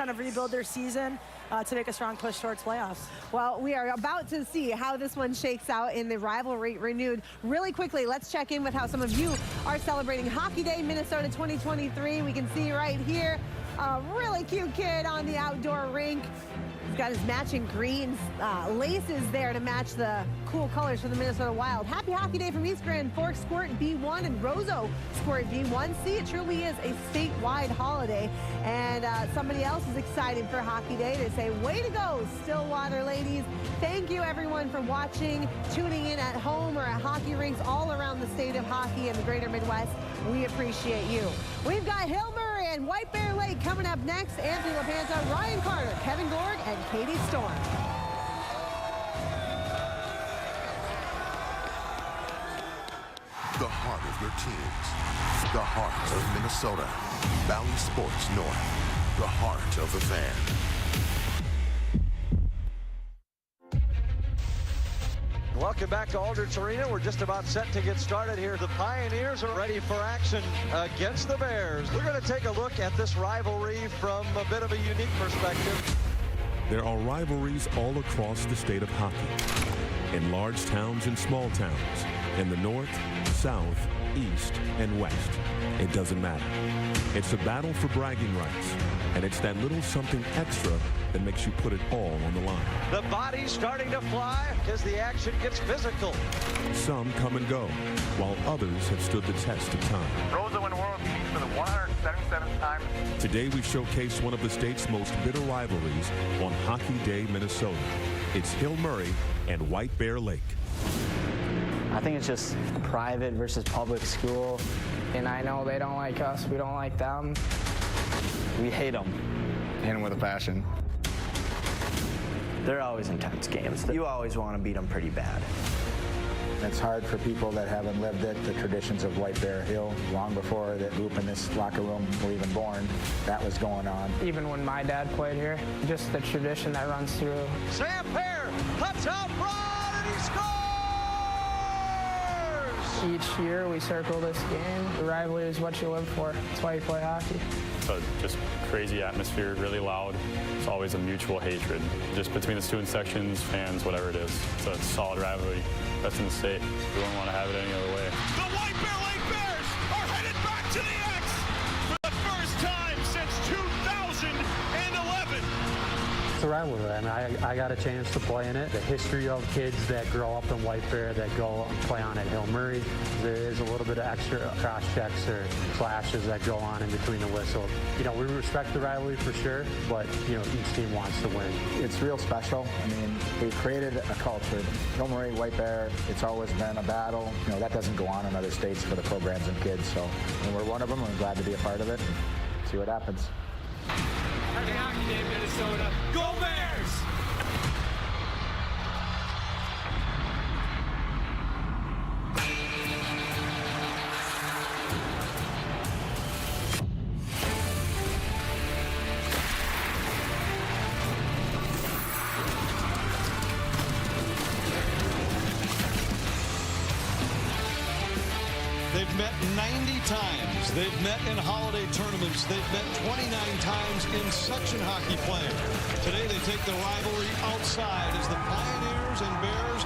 kind of rebuild their season to make a strong push towards playoffs. Well, we are about to see how this one shakes out in the rivalry renewed. Really quickly, let's check in with how some of you are celebrating Hockey Day Minnesota 2023. We can see right here a really cute kid on the outdoor rink. He's got his matching green laces there to match the cool colors from the Minnesota Wild. Happy Hockey Day from East Grand Forks Squirt B1 and Roseau Squirt B1. See, it truly is a statewide holiday. And somebody else is excited for Hockey Day. They say, way to go, Stillwater ladies. Thank you, everyone, for watching, tuning in at home or at hockey rinks all around the state of hockey in the greater Midwest. We appreciate you. We've got Hill Murray and White Bear Lake coming up next. Anthony LaPanta, Ryan Carter, Kevin Gorg, and Katie Storm. The heart of your teams. The heart of Minnesota. Valley Sports North. The heart of the fan. Welcome back to Aldrich Arena. We're just about set to get started here. The Pioneers are ready for action against the Bears. We're going to take a look at this rivalry from a bit of a unique perspective. There are rivalries all across the state of hockey. In large towns and small towns. In the north, south, east, and west. It doesn't matter. It's a battle for bragging rights. And it's that little something extra that makes you put it all on the line. The body's starting to fly as the action gets physical. Some come and go, while others have stood the test of time. Roseau and World Peace for the 177th time. Today we showcase one of the state's most bitter rivalries on Hockey Day, Minnesota. It's Hill Murray and White Bear Lake. I think it's just private versus public school. And I know they don't like us, we don't like them. We hate them. Hit them with a passion. They're always intense games. You always want to beat them pretty bad. It's hard for people that haven't lived it, the traditions of White Bear Hill. Long before the group in this locker room were even born, that was going on. Even when my dad played here, just the tradition that runs through. Sam Pear cuts out broad and he scores! Each year we circle this game. The rivalry is what you live for. That's why you play hockey. So just crazy atmosphere, really loud. It's always a mutual hatred, just between the student sections, fans, whatever it is. So it's a solid rivalry. That's in the state. We wouldn't want to have it any other way. The White Bear Lake Bears are headed back to the X for the first time since 2011. It's a rivalry. I mean, I got a chance to play in it. The history of kids that grow up in White Bear that go and play on at Hill Murray, there is a little bit of extra cross checks or clashes that go on in between the whistle. You know, we respect the rivalry for sure, but, you know, each team wants to win. It's real special. I mean, we've created a culture. Hill Murray, White Bear, it's always been a battle. You know, that doesn't go on in other states for the programs and kids. So when we're one of them, we're glad to be a part of it and see what happens. Happy Hockey Day, Minnesota. Go Bears! They've met 90 times. They've met in holiday tournaments. They've met 29 times in section hockey play. Today they take the rivalry outside as the Pioneers and Bears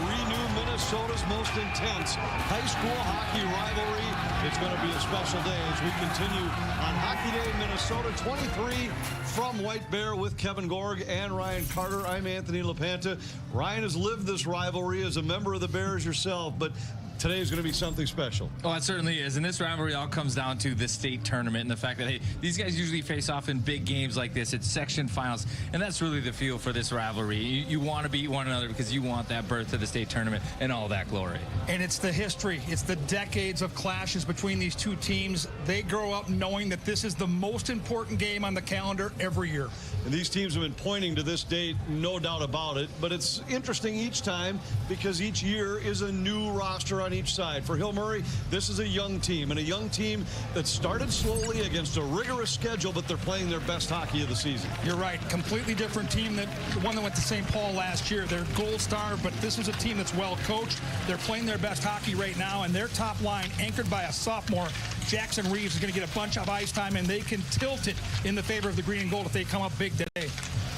renew Minnesota's most intense high school hockey rivalry. It's going to be a special day as we continue on Hockey Day Minnesota 23 from White Bear with Kevin Gorg and Ryan Carter. I'm Anthony LaPanta. Ryan has lived this rivalry as a member of the Bears yourself, but today is going to be something special. Oh, it certainly is. And this rivalry all comes down to the state tournament and the fact that, hey, these guys usually face off in big games like this. It's section finals. And that's really the feel for this rivalry. You want to beat one another because you want that berth to the state tournament and all that glory. And it's the history. It's the decades of clashes between these two teams. They grow up knowing that this is the most important game on the calendar every year. And these teams have been pointing to this date, no doubt about it. But it's interesting each time because each year is a new roster on each side. For Hill Murray, this is a young team, and a young team that started slowly against a rigorous schedule, but they're playing their best hockey of the season. You're right. Completely different team than the one that went to St. Paul last year. They're gold star, but this is a team that's well coached. They're playing their best hockey right now, and their top line, anchored by a sophomore, Jackson Reeves, is going to get a bunch of ice time, and they can tilt it in the favor of the green and gold if they come up big today.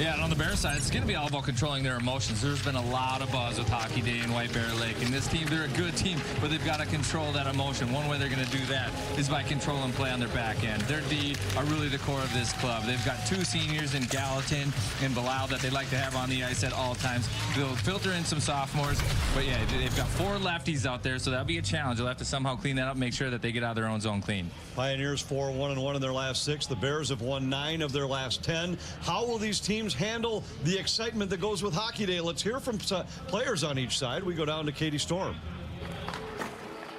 Yeah, and on the Bears side, it's going to be all about controlling their emotions. There's been a lot of buzz with Hockey Day in White Bear Lake. And this team, they're a good team, but they've got to control that emotion. One way they're going to do that is by controlling play on their back end. Their D are really the core of this club. They've got 2 seniors in Gallatin and Bilal that they like to have on the ice at all times. They'll filter in some sophomores, but yeah, they've got 4 lefties out there, so that'll be a challenge. They'll have to somehow clean that up, make sure that they get out of their own zone clean. Pioneers 4-1-1 in their last 6. The Bears have won 9 of their last 10. How will these teams handle the excitement that goes with Hockey Day? Let's hear from players on each side. We go down to Katie Storm.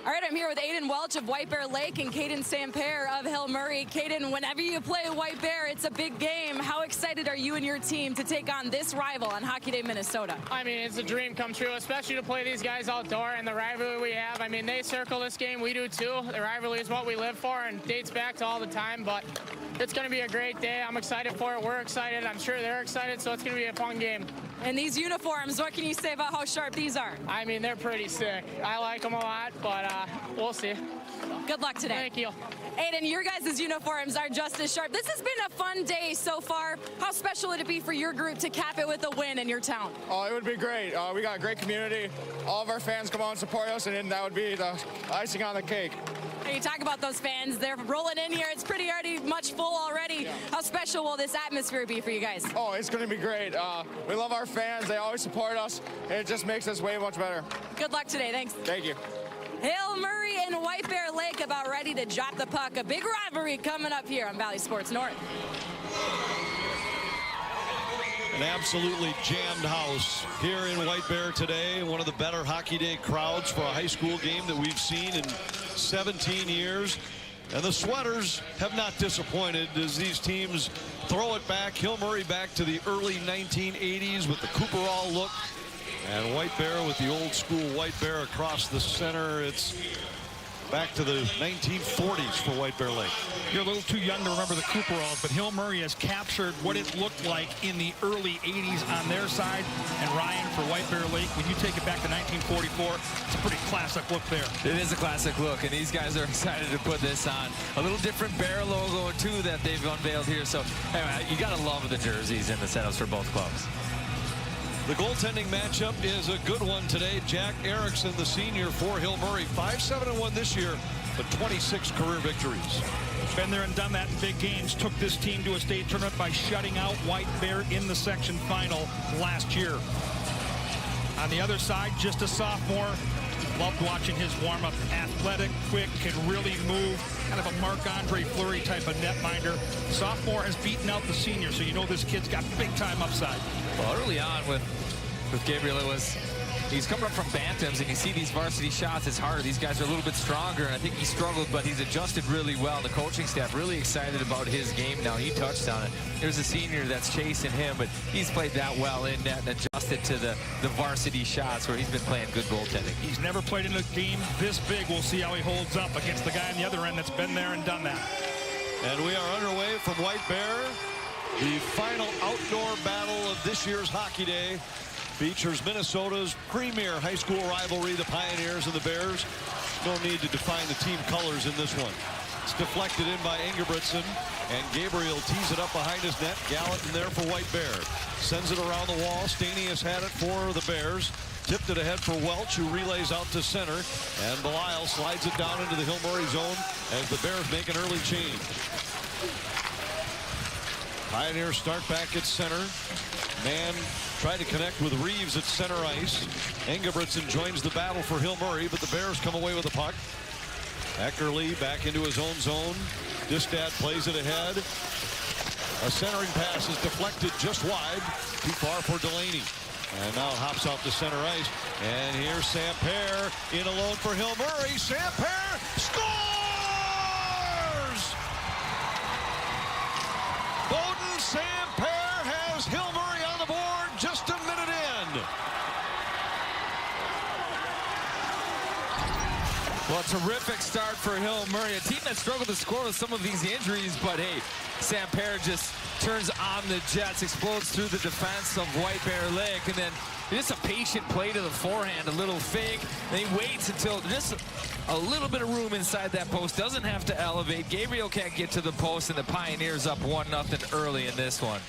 All right, I'm here with Aiden Welch of White Bear Lake and Caden Samper of Hill Murray. Caden, whenever you play White Bear, it's a big game. How excited are you and your team to take on this rival on Hockey Day, Minnesota? I mean, it's a dream come true, especially to play these guys outdoor and the rivalry we have. I mean, they circle this game, we do too. The rivalry is what we live for and dates back to all the time, but it's going to be a great day. I'm excited for it. We're excited. I'm sure they're excited, so it's going to be a fun game. And these uniforms, what can you say about how sharp these are? I mean, they're pretty sick. I like them a lot, but we'll see. Good luck today. Thank you. Aiden, your guys' uniforms are just as sharp. This has been a fun day so far. How special would it be for your group to cap it with a win in your town? Oh, it would be great. We got a great community. All of our fans come out and support us, and then that would be the icing on the cake. You talk about those fans. They're rolling in here. It's pretty already much full already. Yeah. How special will this atmosphere be for you guys? Oh, it's going to be great. We love our fans. They always support us, and it just makes us way much better. Good luck today. Thanks. Thank you. Hill Murray and White Bear Lake about ready to drop the puck. A big rivalry coming up here on Valley Sports North. An absolutely jammed house here in White Bear today. One of the better Hockey Day crowds for a high school game that we've seen in 17 years. And the sweaters have not disappointed as these teams throw it back. Hill Murray back to the early 1980s with the Cooperall look. And White Bear with the old school White Bear across the center. It's back to the 1940s for White Bear Lake. You're a little too young to remember the Cooperalls, but Hill Murray has captured what it looked like in the early 80s on their side. And Ryan, for White Bear Lake, when you take it back to 1944, it's a pretty classic look there. It is a classic look, and these guys are excited to put this on. A little different Bear logo, too, that they've unveiled here. So, anyway, you got to love the jerseys and the setups for both clubs. The goaltending matchup is a good one today. Jack Erickson, the senior for Hill Murray, 5-7-1 this year, but 26 career victories. Been there and done that in big games. Took this team to a state tournament by shutting out White Bear in the section final last year. On the other side, just a sophomore. Loved watching his warm-up. Athletic, quick, can really move. Kind of a Marc-Andre Fleury type of netminder. Sophomore has beaten out the senior, so you know this kid's got big-time upside. Well, early on with Gabriel, he's coming up from bantams, and you see these varsity shots. It's harder. These guys are a little bit stronger, and I think he struggled, but he's adjusted really well. The coaching staff really excited about his game now. He touched on it. There's a senior that's chasing him, but he's played that well in net and adjusted to the varsity shots where he's been playing good goaltending. He's never played in a game this big. We'll see how he holds up against the guy on the other end that's been there and done that. And we are underway from White Bear. The final outdoor battle of this year's Hockey Day features Minnesota's premier high school rivalry, the Pioneers and the Bears. No need to define the team colors in this one. It's deflected in by Ingebrigtsen, and Gabriel tees it up behind his net. Gallatin there for White Bear. Sends it around the wall. Stanius had it for the Bears. Tipped it ahead for Welch, who relays out to center. And Belisle slides it down into the Hill Murray zone as the Bears make an early change. Pioneers start back at center. Man tried to connect with Reeves at center ice. Ingebrigtsen joins the battle for Hill Murray, but the Bears come away with the puck. Eckerly back into his own zone. Distad plays it ahead. A centering pass is deflected just wide. Too far for Delaney. And now hops out to center ice. And here's Samper in alone for Hill Murray. Samper scores! Bowden Samper Well, terrific start for Hill Murray, a team that struggled to score with some of these injuries, but hey, Samper just turns on the jets, explodes through the defense of White Bear Lake, and then just a patient play to the forehand, a little fake, and he waits until just a little bit of room inside that post, doesn't have to elevate. Gabriel can't get to the post, and the Pioneers up 1-0 early in this one.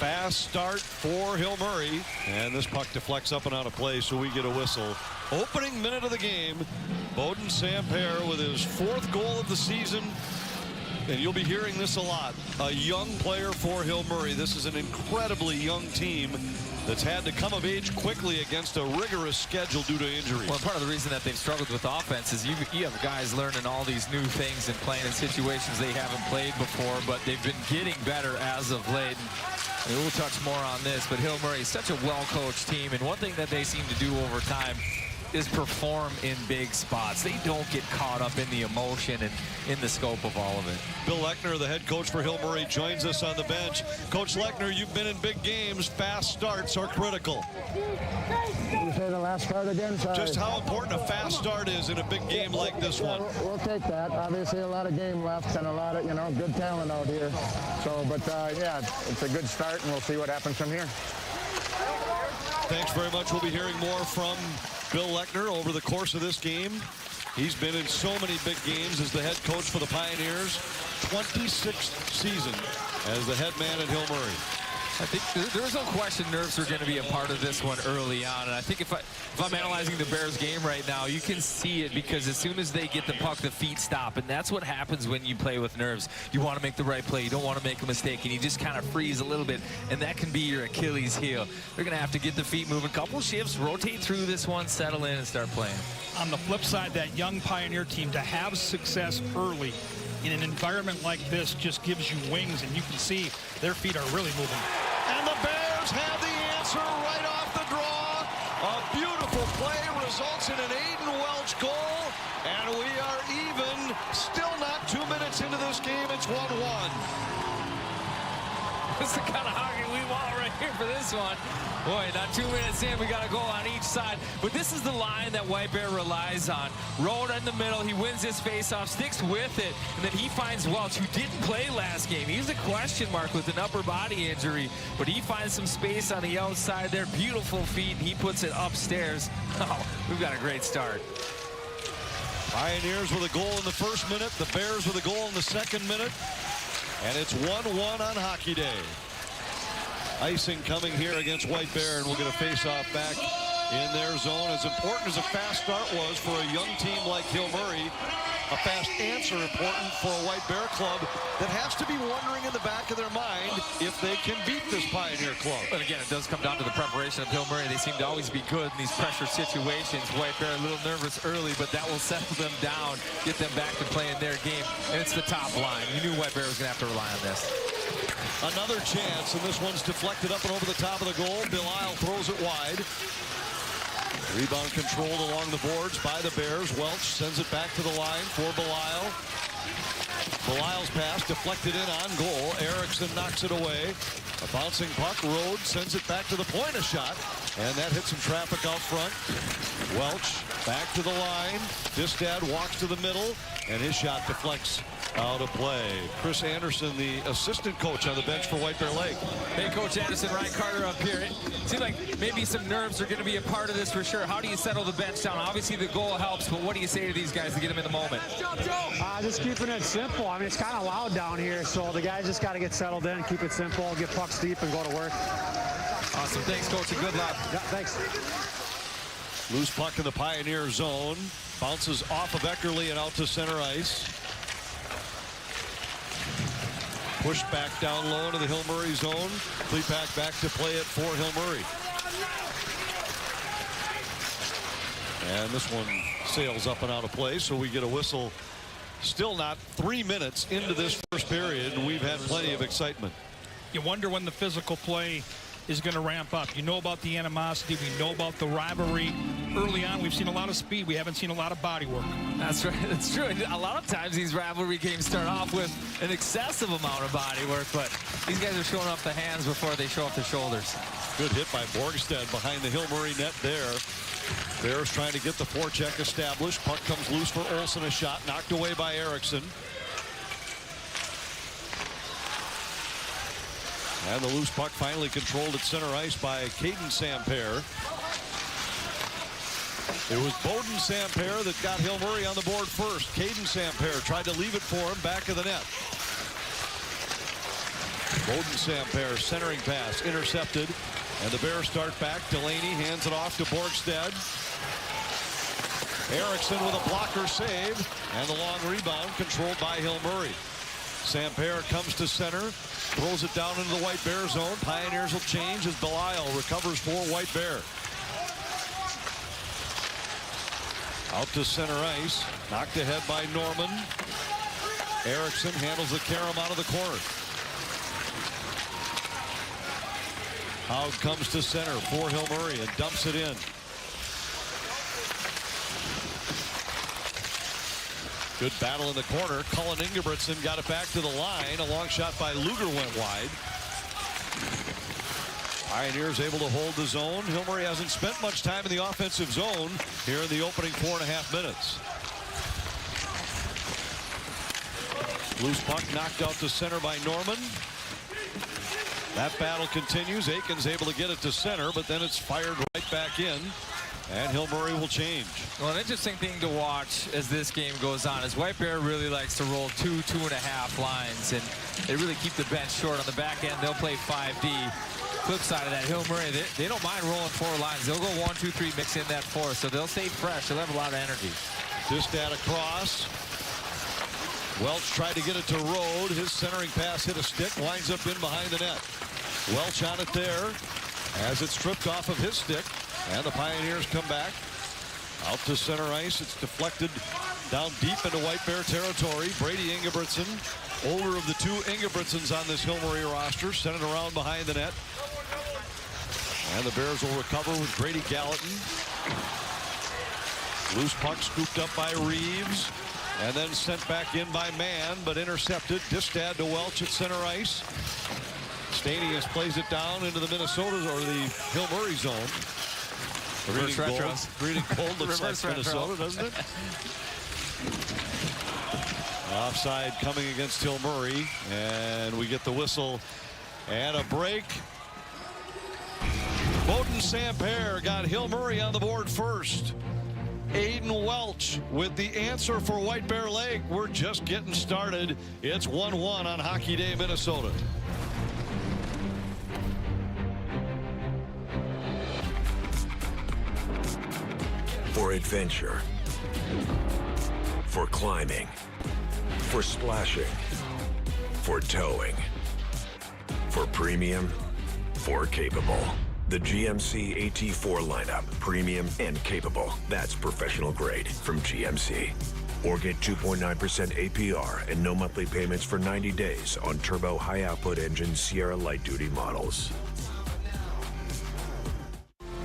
Fast start for Hill Murray, and this puck deflects up and out of play, so we get a whistle. Opening minute of the game, Bowden Samper with his 4th goal of the season, and you'll be hearing this a lot. A young player for Hill Murray. This is an incredibly young team that's had to come of age quickly against a rigorous schedule due to injuries. Well, part of the reason that they've struggled with offense is you have guys learning all these new things and playing in situations they haven't played before, but they've been getting better as of late. And we'll touch more on this, but Hill Murray is such a well-coached team, and one thing that they seem to do over time is perform in big spots. They don't get caught up in the emotion and in the scope of all of it. Bill Lechner, the head coach for Hill Murray, joins us on the bench. Coach Lechner, you've been in big games. Fast starts are critical. Did you say the last start again? Sorry. Just how important a fast start is in a big game like this one. We'll take that. Obviously, a lot of game left and a lot of, good talent out here. So, but yeah, it's a good start, and we'll see what happens from here. Thanks very much. We'll be hearing more from Bill Lechner over the course of this game. He's been in so many big games as the head coach for the Pioneers. 26th season as the head man at Hill Murray. I think there's no question nerves are going to be a part of this one early on. And I think if I'm analyzing the Bears game right now, you can see it because as soon as they get the puck, the feet stop. And that's what happens when you play with nerves. You want to make the right play. You don't want to make a mistake. And you just kind of freeze a little bit. And that can be your Achilles heel. They're going to have to get the feet moving. Couple shifts, rotate through this one, settle in, and start playing. On the flip side, that young Pioneer team, to have success early in an environment like this just gives you wings, and you can see their feet are really moving. And the Bears have the answer right off the draw. A beautiful play results in an Aiden Welch goal, and we are even. Still not 2 minutes into this game. It's 1-1. This is the kind of hockey we want right here for this one. Boy, not 2 minutes in, we got a goal on each side. But this is the line that White Bear relies on. Road in the middle, he wins his faceoff, sticks with it, and then he finds Welch, who didn't play last game. He's a question mark with an upper body injury, but he finds some space on the outside there. Beautiful feet, and he puts it upstairs. Oh, we've got a great start. Pioneers with a goal in the first minute, the Bears with a goal in the second minute, and it's 1-1 on Hockey Day. Icing coming here against White Bear, and we'll get a face-off back in their zone. As important as a fast start was for a young team like Hill Murray, a fast answer important for a White Bear club that has to be wondering in the back of their mind if they can beat this Pioneer club. But again, it does come down to the preparation of Hill Murray. They seem to always be good in these pressure situations. White Bear a little nervous early, but that will settle them down, get them back to playing their game. And it's the top line. You knew White Bear was going to have to rely on this. Another chance, and this one's deflected up and over the top of the goal. Belisle throws it wide. Rebound controlled along the boards by the Bears. Welch sends it back to the line for Belisle. Belisle's pass deflected in on goal. Erickson knocks it away. A bouncing puck. Rhodes sends it back to the point, a shot. And that hits some traffic out front. Welch back to the line. Distad walks to the middle, and his shot deflects out of play. Chris Anderson, the assistant coach on the bench for White Bear Lake. Hey, Coach Anderson, Ryan Carter up here. It seems like maybe some nerves are going to be a part of this for sure. How do you settle the bench down? Obviously, the goal helps, but what do you say to these guys to get them in the moment? Just keeping it simple. I mean, it's kind of loud down here, so the guys just got to get settled in, keep it simple, get pucks deep, and go to work. Awesome. Thanks, Coach, and good luck. Yeah, thanks. Loose puck in the Pioneer zone. Bounces off of Eckerly and out to center ice. Pushed back down low into the Hill Murray zone. Klepak back to play it for Hill Murray. And this one sails up and out of play, so we get a whistle. Still not 3 minutes into this first period, and we've had plenty of excitement. You wonder when the physical play is going to ramp up. You know about the animosity. We know about the rivalry. Early on, we've seen a lot of speed. We haven't seen a lot of body work. That's right. That's true. And a lot of times these rivalry games start off with an excessive amount of body work, but these guys are showing off the hands before they show off the shoulders. Good hit by Borgstead behind the Hill Murray net there. Bears trying to get the forecheck established. Puck comes loose for Olsen. A shot knocked away by Erickson. And the loose puck finally controlled at center ice by Caden Sampere. It was Bowden Sampere that got Hill Murray on the board first. Caden Sampere tried to leave it for him back of the net. Bowden Sampere centering pass intercepted. And the Bears start back. Delaney hands it off to Borgstead. Erickson with a blocker save. And the long rebound controlled by Hill Murray. Sampere comes to center. Throws it down into the White Bear zone. Pioneers will change as Belial recovers for White Bear. Out to center ice. Knocked ahead by Norman. Erickson handles the carom out of the corner. Haug comes to center for Hill Murray and dumps it in. Good battle in the corner. Cullen Ingebrigtsen got it back to the line. A long shot by Luger went wide. Pioneers able to hold the zone. Hill Murray hasn't spent much time in the offensive zone here in the opening 4.5 minutes. Loose puck knocked out to center by Norman. That battle continues. Aiken's able to get it to center, but then it's fired right back in. And Hill Murray will change. Well, an interesting thing to watch as this game goes on is White Bear really likes to roll 2.5 lines, and they really keep the bench short on the back end. They'll play 5D. Flip side of that, Hill Murray, they don't mind rolling 4 lines. They'll go 1, 2, 3, mix in that 4, so they'll stay fresh. They'll have a lot of energy. Distad across. Welch tried to get it to Rode. His centering pass hit a stick, winds up in behind the net. Welch on it there as it's stripped off of his stick. And the Pioneers come back out to center ice. It's deflected down deep into White Bear territory. Brady Ingebrigtsen, older of the two Ingebrigtsens on this Hill Murray roster, sent it around behind the net. And the Bears will recover with Grady Gallatin. Loose puck scooped up by Reeves and then sent back in by Mann, but intercepted. Distad to Welch at center ice. Stanius plays it down into the Minnesota or the Hill Murray zone. Reading gold looks like Minnesota, doesn't it? Offside coming against Hill Murray, and we get the whistle and a break. Bowden Sampere got Hill Murray on the board first. Aiden Welch with the answer for White Bear Lake. We're just getting started. It's 1-1 on Hockey Day, Minnesota. For adventure, for climbing, for splashing, for towing, for premium, for capable. The GMC AT4 lineup, premium and capable. That's professional grade from GMC. Or get 2.9% APR and no monthly payments for 90 days on turbo high output engine Sierra light duty models.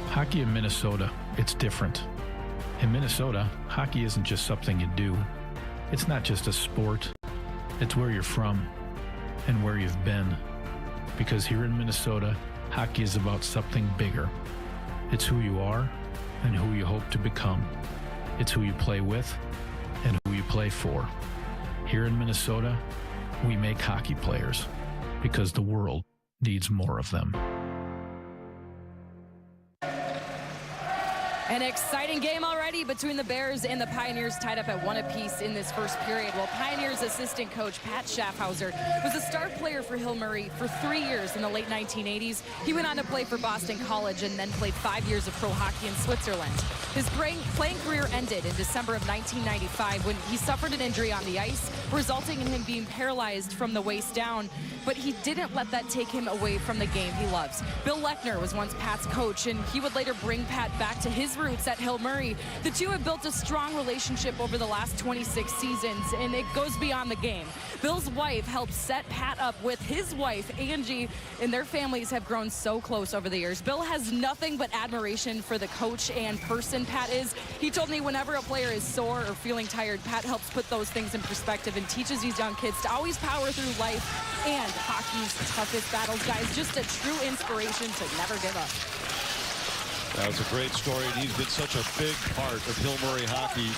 Hockey in Minnesota, it's different. In Minnesota, hockey isn't just something you do. It's not just a sport. It's where you're from and where you've been. Because here in Minnesota, hockey is about something bigger. It's who you are and who you hope to become. It's who you play with and who you play for. Here in Minnesota, we make hockey players because the world needs more of them. An exciting game already between the Bears and the Pioneers, tied up at 1 apiece in this first period. Well, Pioneers assistant coach Pat Schaffhauser was a star player for Hill Murray for 3 years in the late 1980s. He went on to play for Boston College and then played 5 years of pro hockey in Switzerland. His playing career ended in December of 1995 when he suffered an injury on the ice, resulting in him being paralyzed from the waist down. But he didn't let that take him away from the game he loves. Bill Lechner was once Pat's coach, and he would later bring Pat back to his his roots at Hill Murray. The two have built a strong relationship over the last 26 seasons, and it goes beyond the game. Bill's wife helped set Pat up with his wife, Angie, and their families have grown so close over the years. Bill has nothing but admiration for the coach and person Pat is. He told me whenever a player is sore or feeling tired, Pat helps put those things in perspective and teaches these young kids to always power through life and hockey's toughest battles. Guys, just a true inspiration to never give up. That was a great story, and he's been such a big part of Hill Murray hockey.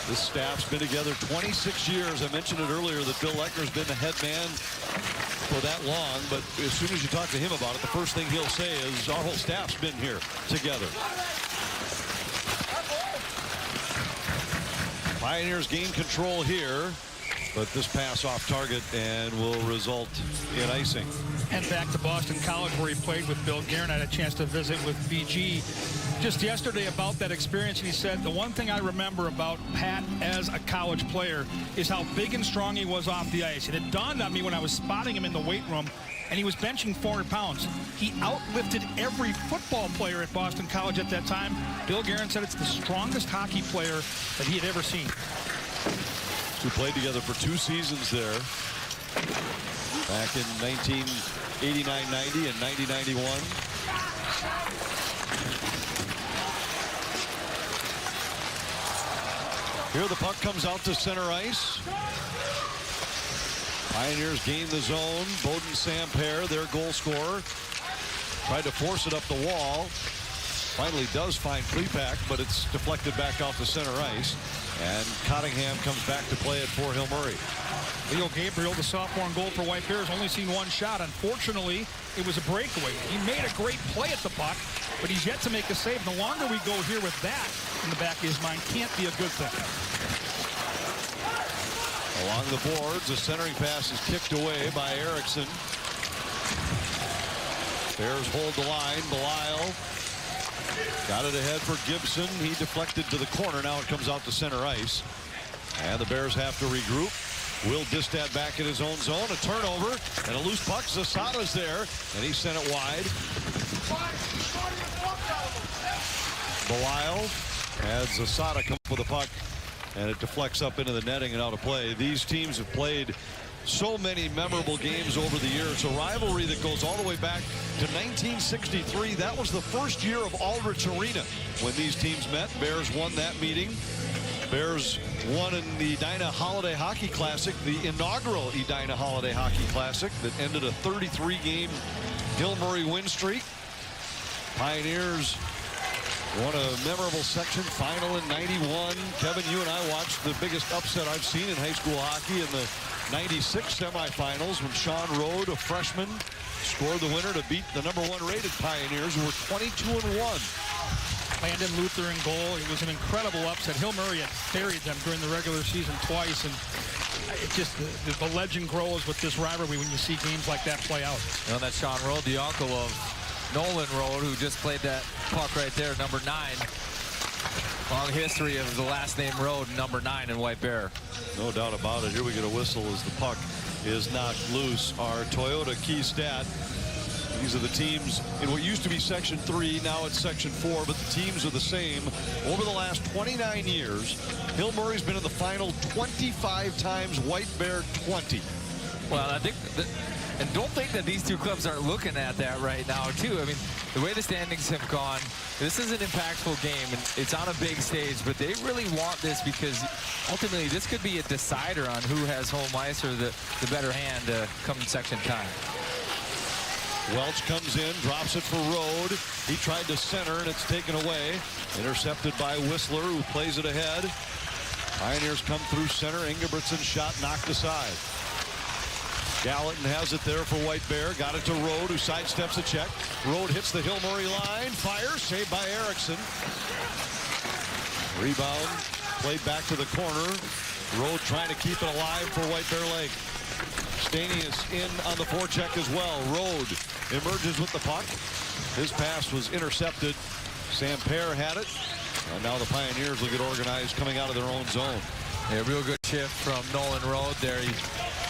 This staff's been together 26 years. I mentioned it earlier that Bill Lechner's been the head man for that long, but as soon as you talk to him about it, the first thing he'll say is our whole staff's been here together. Pioneers gain control here, but this pass off target and will result in icing. And back to Boston College, where he played with Bill Guerin. I had a chance to visit with BG just yesterday about that experience, and he said the one thing I remember about Pat as a college player is how big and strong he was off the ice. And it dawned on me when I was spotting him in the weight room, and he was benching 400 pounds. He outlifted every football player at Boston College at that time. Bill Guerin said it's the strongest hockey player that he had ever seen. Who played together for 2 seasons there back in 1989-90 and 90-91. Here the puck comes out to center ice. Pioneers gain the zone. Bowden Sampere, their goal scorer, tried to force it up the wall. Finally does find Klepak, but it's deflected back out to center ice. And Cottingham comes back to play it for Hill Murray. Leo Gabriel, the sophomore in goal for White Bears, only seen 1 shot. Unfortunately, it was a breakaway. He made a great play at the puck, but he's yet to make a save. The longer we go here with that in the back of his mind, can't be a good thing. Along the boards, the centering pass is kicked away by Erickson. Bears hold the line. Belisle got it ahead for Gibson. He deflected to the corner. Now it comes out to center ice. And the Bears have to regroup. Will Distad back in his own zone. A turnover and a loose puck. Zasada's there, and he sent it wide. Belisle has Zasada come up with the puck, and it deflects up into the netting and out of play. These teams have played so many memorable games over the years. It's a rivalry that goes all the way back to 1963. That was the first year of Aldrich Arena when these teams met. Bears won that meeting. Bears won in the Edina Holiday Hockey Classic, the inaugural Edina Holiday Hockey Classic that ended a 33-game Hill Murray win streak. Pioneers won a memorable section final in 91. Kevin, you and I watched the biggest upset I've seen in high school hockey in the 96 semifinals when Sean Rode, a freshman, scored the winner to beat the #1 rated Pioneers, who were 22-1. Landon Luther in goal. It was an incredible upset. Hill Murray had buried them during the regular season twice, and it just the legend grows with this rivalry when you see games like that play out. You know, that's Sean Rode, the uncle of Nolan Rode, who just played that puck right there, number 9. Long history of the last name Rode, number 9 in White Bear. No doubt about it. Here we get a whistle as the puck is knocked loose. Our Toyota key stat. These are the teams in what used to be Section 3. Now it's Section 4, but the teams are the same. Over the last 29 years, Hill Murray's been in the final 25 times, White Bear 20. Well, I think and don't think that these two clubs aren't looking at that right now, too. I mean, the way the standings have gone, this is an impactful game, and it's on a big stage, but they really want this because ultimately this could be a decider on who has home ice or the better hand come section time. Welch comes in, drops it for Rode. He tried to center, and it's taken away. Intercepted by Whistler, who plays it ahead. Pioneers come through center. Ingebrigtsen's shot knocked aside. Gallatin has it there for White Bear. Got it to Rode, who sidesteps a check. Rode hits the Hill Murray line. Fires, saved by Erickson. Rebound, played back to the corner. Rode trying to keep it alive for White Bear Lake. Stanius in on the forecheck as well. Rode emerges with the puck. His pass was intercepted. Sampere had it. And now the Pioneers will get organized coming out of their own zone. Yeah, real good shift from Nolan Rode there. He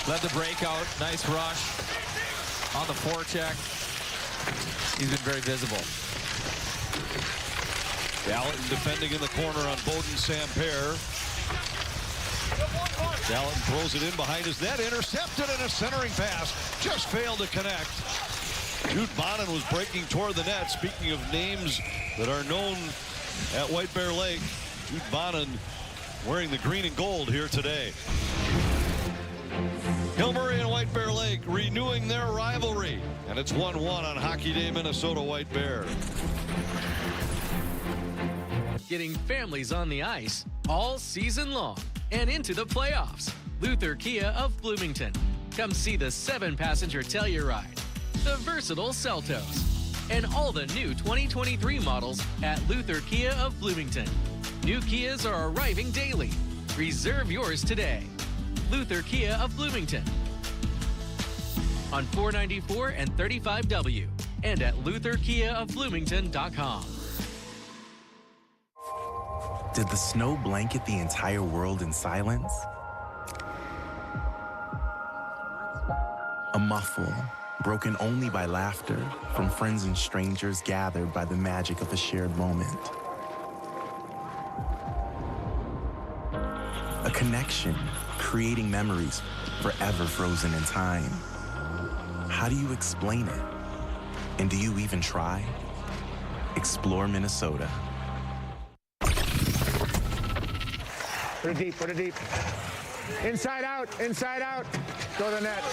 led the breakout. Nice rush on the forecheck. He's been very visible. Gallatin defending in the corner on Bowden Samper. Gallatin throws it in behind his net, intercepted, and a centering pass just failed to connect. Jude Bonin was breaking toward the net. Speaking of names that are known at White Bear Lake, Jude Bonin wearing the green and gold here today. Hill Murray and White Bear Lake renewing their rivalry, and it's 1-1 on Hockey Day, Minnesota White Bear. Getting families on the ice all season long and into the playoffs. Luther Kia of Bloomington. Come see the 7-passenger Telluride, the versatile Seltos, and all the new 2023 models at Luther Kia of Bloomington. New Kias are arriving daily. Reserve yours today. Luther Kia of Bloomington. On 494 and 35W and at lutherkiaofbloomington.com. Did the snow blanket the entire world in silence? A muffle, broken only by laughter from friends and strangers gathered by the magic of a shared moment. A connection, creating memories forever frozen in time. How do you explain it? And do you even try? Explore Minnesota. Put it deep, put it deep. Inside out, go to the net.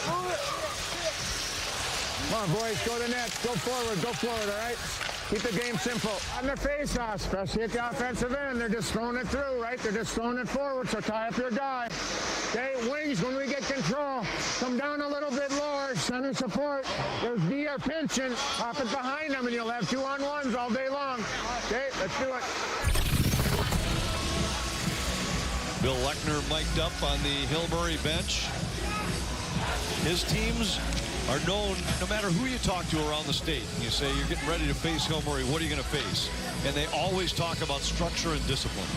Come on, boys, go to the net. Go forward, all right? Keep the game simple. On their face-off, especially at the offensive end, they're just throwing it through, right? They're just throwing it forward, so tie up your guy. Okay, wings, when we get control, come down a little bit lower, center support. There's D are pinching, pop it behind them, and you'll have 2-on-1s all day long. Okay, let's do it. Bill Lechner mic'd up on the Hill Murray bench. His teams are known, no matter who you talk to around the state, and you say you're getting ready to face Hill Murray, what are you going to face? And they always talk about structure and discipline.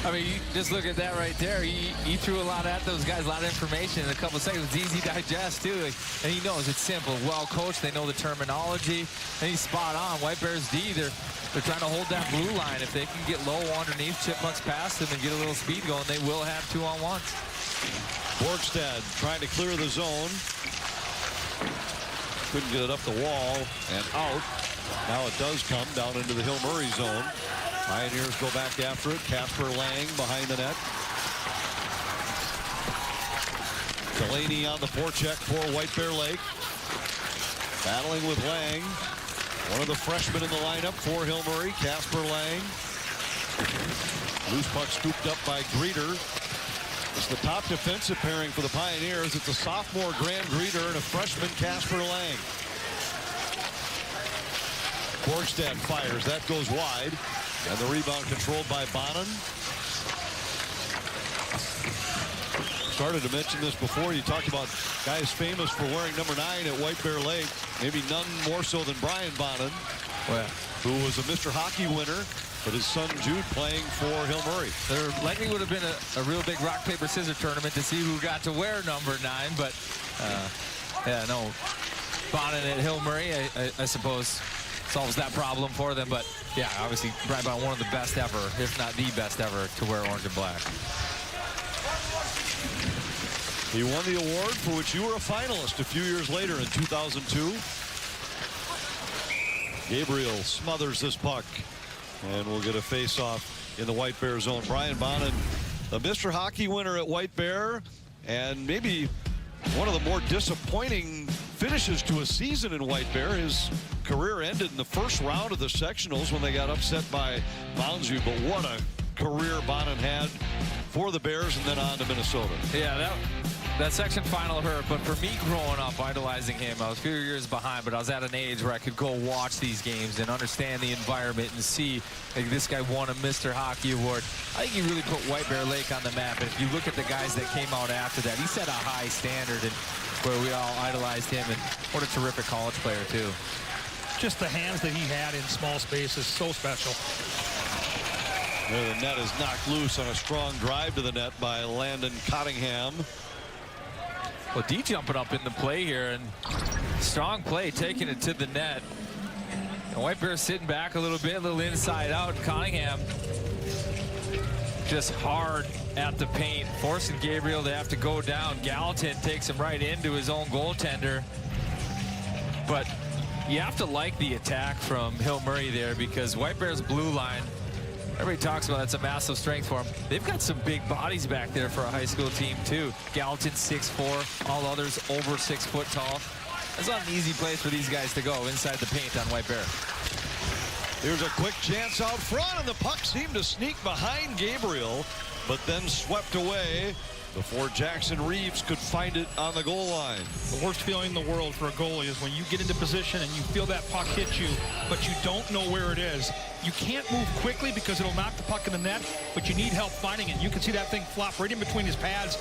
I mean, you just look at that right there. He threw a lot at those guys, a lot of information in a couple of seconds. It's easy to digest, too. And he knows it's simple. Well coached, they know the terminology, and he's spot on. White Bears D, they're trying to hold that blue line. If they can get low underneath, Chipmunks past them and get a little speed going, they will have 2-on-1s. Borgstad trying to clear the zone. Couldn't get it up the wall and out. Now it does come down into the Hill Murray zone. Pioneers go back after it. Casper Lang behind the net. Delaney on the forecheck for White Bear Lake. Battling with Lang. One of the freshmen in the lineup for Hill Murray, Casper Lang. Loose puck scooped up by Greeter. It's the top defensive pairing for the Pioneers. It's a sophomore Grant Greeter and a freshman Casper Lang. Borgstad fires. That goes wide. And the rebound controlled by Bonin. Started to mention this before. You talked about guys famous for wearing number 9 at White Bear Lake. Maybe none more so than Brian Bonin, who was a Mr. Hockey winner. But his son Jude playing for Hill Murray. There likely would have been a real big rock, paper, scissors tournament to see who got to wear number 9. But, yeah, no. Bonin at Hill Murray, I suppose, solves that problem for them. But, yeah, obviously, Brian Bonin, one of the best ever, if not the best ever, to wear orange and black. He won the award for which you were a finalist a few years later in 2002. Gabriel smothers this puck. And we'll get a face-off in the White Bear zone. Brian Bonin, the Mr. Hockey winner at White Bear, and maybe one of the more disappointing finishes to a season in White Bear. His career ended in the first round of the sectionals when they got upset by Mounds View. But what a career Bonin had for the Bears and then on to Minnesota. Yeah, that section final hurt, but for me growing up idolizing him, I was a few years behind, but I was at an age where I could go watch these games and understand the environment and see like, this guy won a Mr. Hockey award. I think he really put White Bear Lake on the map. And if you look at the guys that came out after that, he set a high standard and where we all idolized him, and what a terrific college player too. Just the hands that he had in small spaces, so special. There, the net is knocked loose on a strong drive to the net by Landon Cottingham. Well, D jumping up in the play here, and strong play, taking it to the net. And White Bear sitting back a little bit, a little inside out. Cunningham just hard at the paint, forcing Gabriel to have to go down. Gallatin takes him right into his own goaltender. But you have to like the attack from Hill Murray there, because White Bear's blue line, everybody talks about it's a massive strength for them. They've got some big bodies back there for a high school team too. Gallatin 6'4", all others over 6 foot tall. That's not an easy place for these guys to go inside the paint on White Bear. Here's a quick chance out front, and the puck seemed to sneak behind Gabriel, but then swept away before Jackson Reeves could find it on the goal line. The worst feeling in the world for a goalie is when you get into position and you feel that puck hit you, but you don't know where it is. You can't move quickly because it'll knock the puck in the net, but you need help finding it. You can see that thing flop right in between his pads.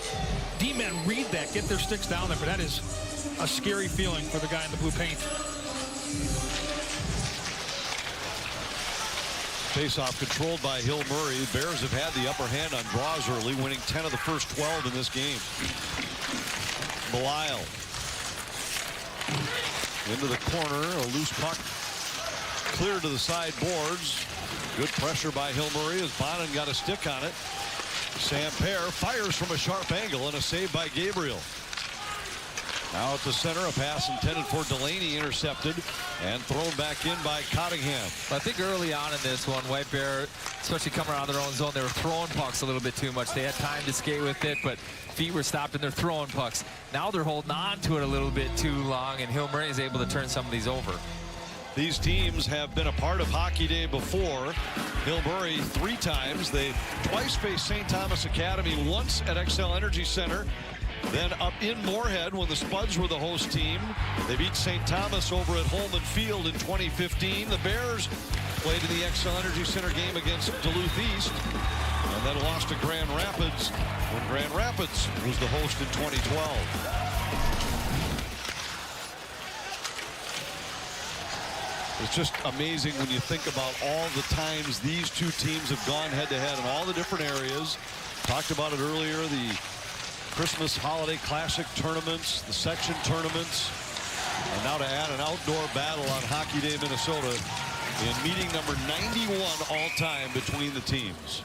D-men read that, get their sticks down there, but that is a scary feeling for the guy in the blue paint. Face-off controlled by Hill Murray. Bears have had the upper hand on draws early, winning 10 of the first 12 in this game. Belisle into the corner, a loose puck clear to the side boards. Good pressure by Hill Murray as Bonin got a stick on it. Sampere fires from a sharp angle, and a save by Gabriel. Now at the center, a pass intended for Delaney intercepted and thrown back in by Cottingham. I think early on in this one, White Bear, especially coming around their own zone, they were throwing pucks a little bit too much. They had time to skate with it, but feet were stopped and they're throwing pucks. Now they're holding on to it a little bit too long, and Hill Murray is able to turn some of these over. These teams have been a part of Hockey Day before. Hill Murray 3 times. They twice faced St. Thomas Academy, once at XL Energy Center, then up in Moorhead when the Spuds were the host team. They beat St. Thomas over at Holman Field in 2015. The Bears played in the XL Energy Center game against Duluth East, and then lost to Grand Rapids when Grand Rapids was the host in 2012. It's just amazing when you think about all the times these two teams have gone head-to-head in all the different areas. Talked about it earlier, the Christmas Holiday Classic tournaments, the section tournaments, and now to add an outdoor battle on Hockey Day Minnesota in meeting number 91 all-time between the teams.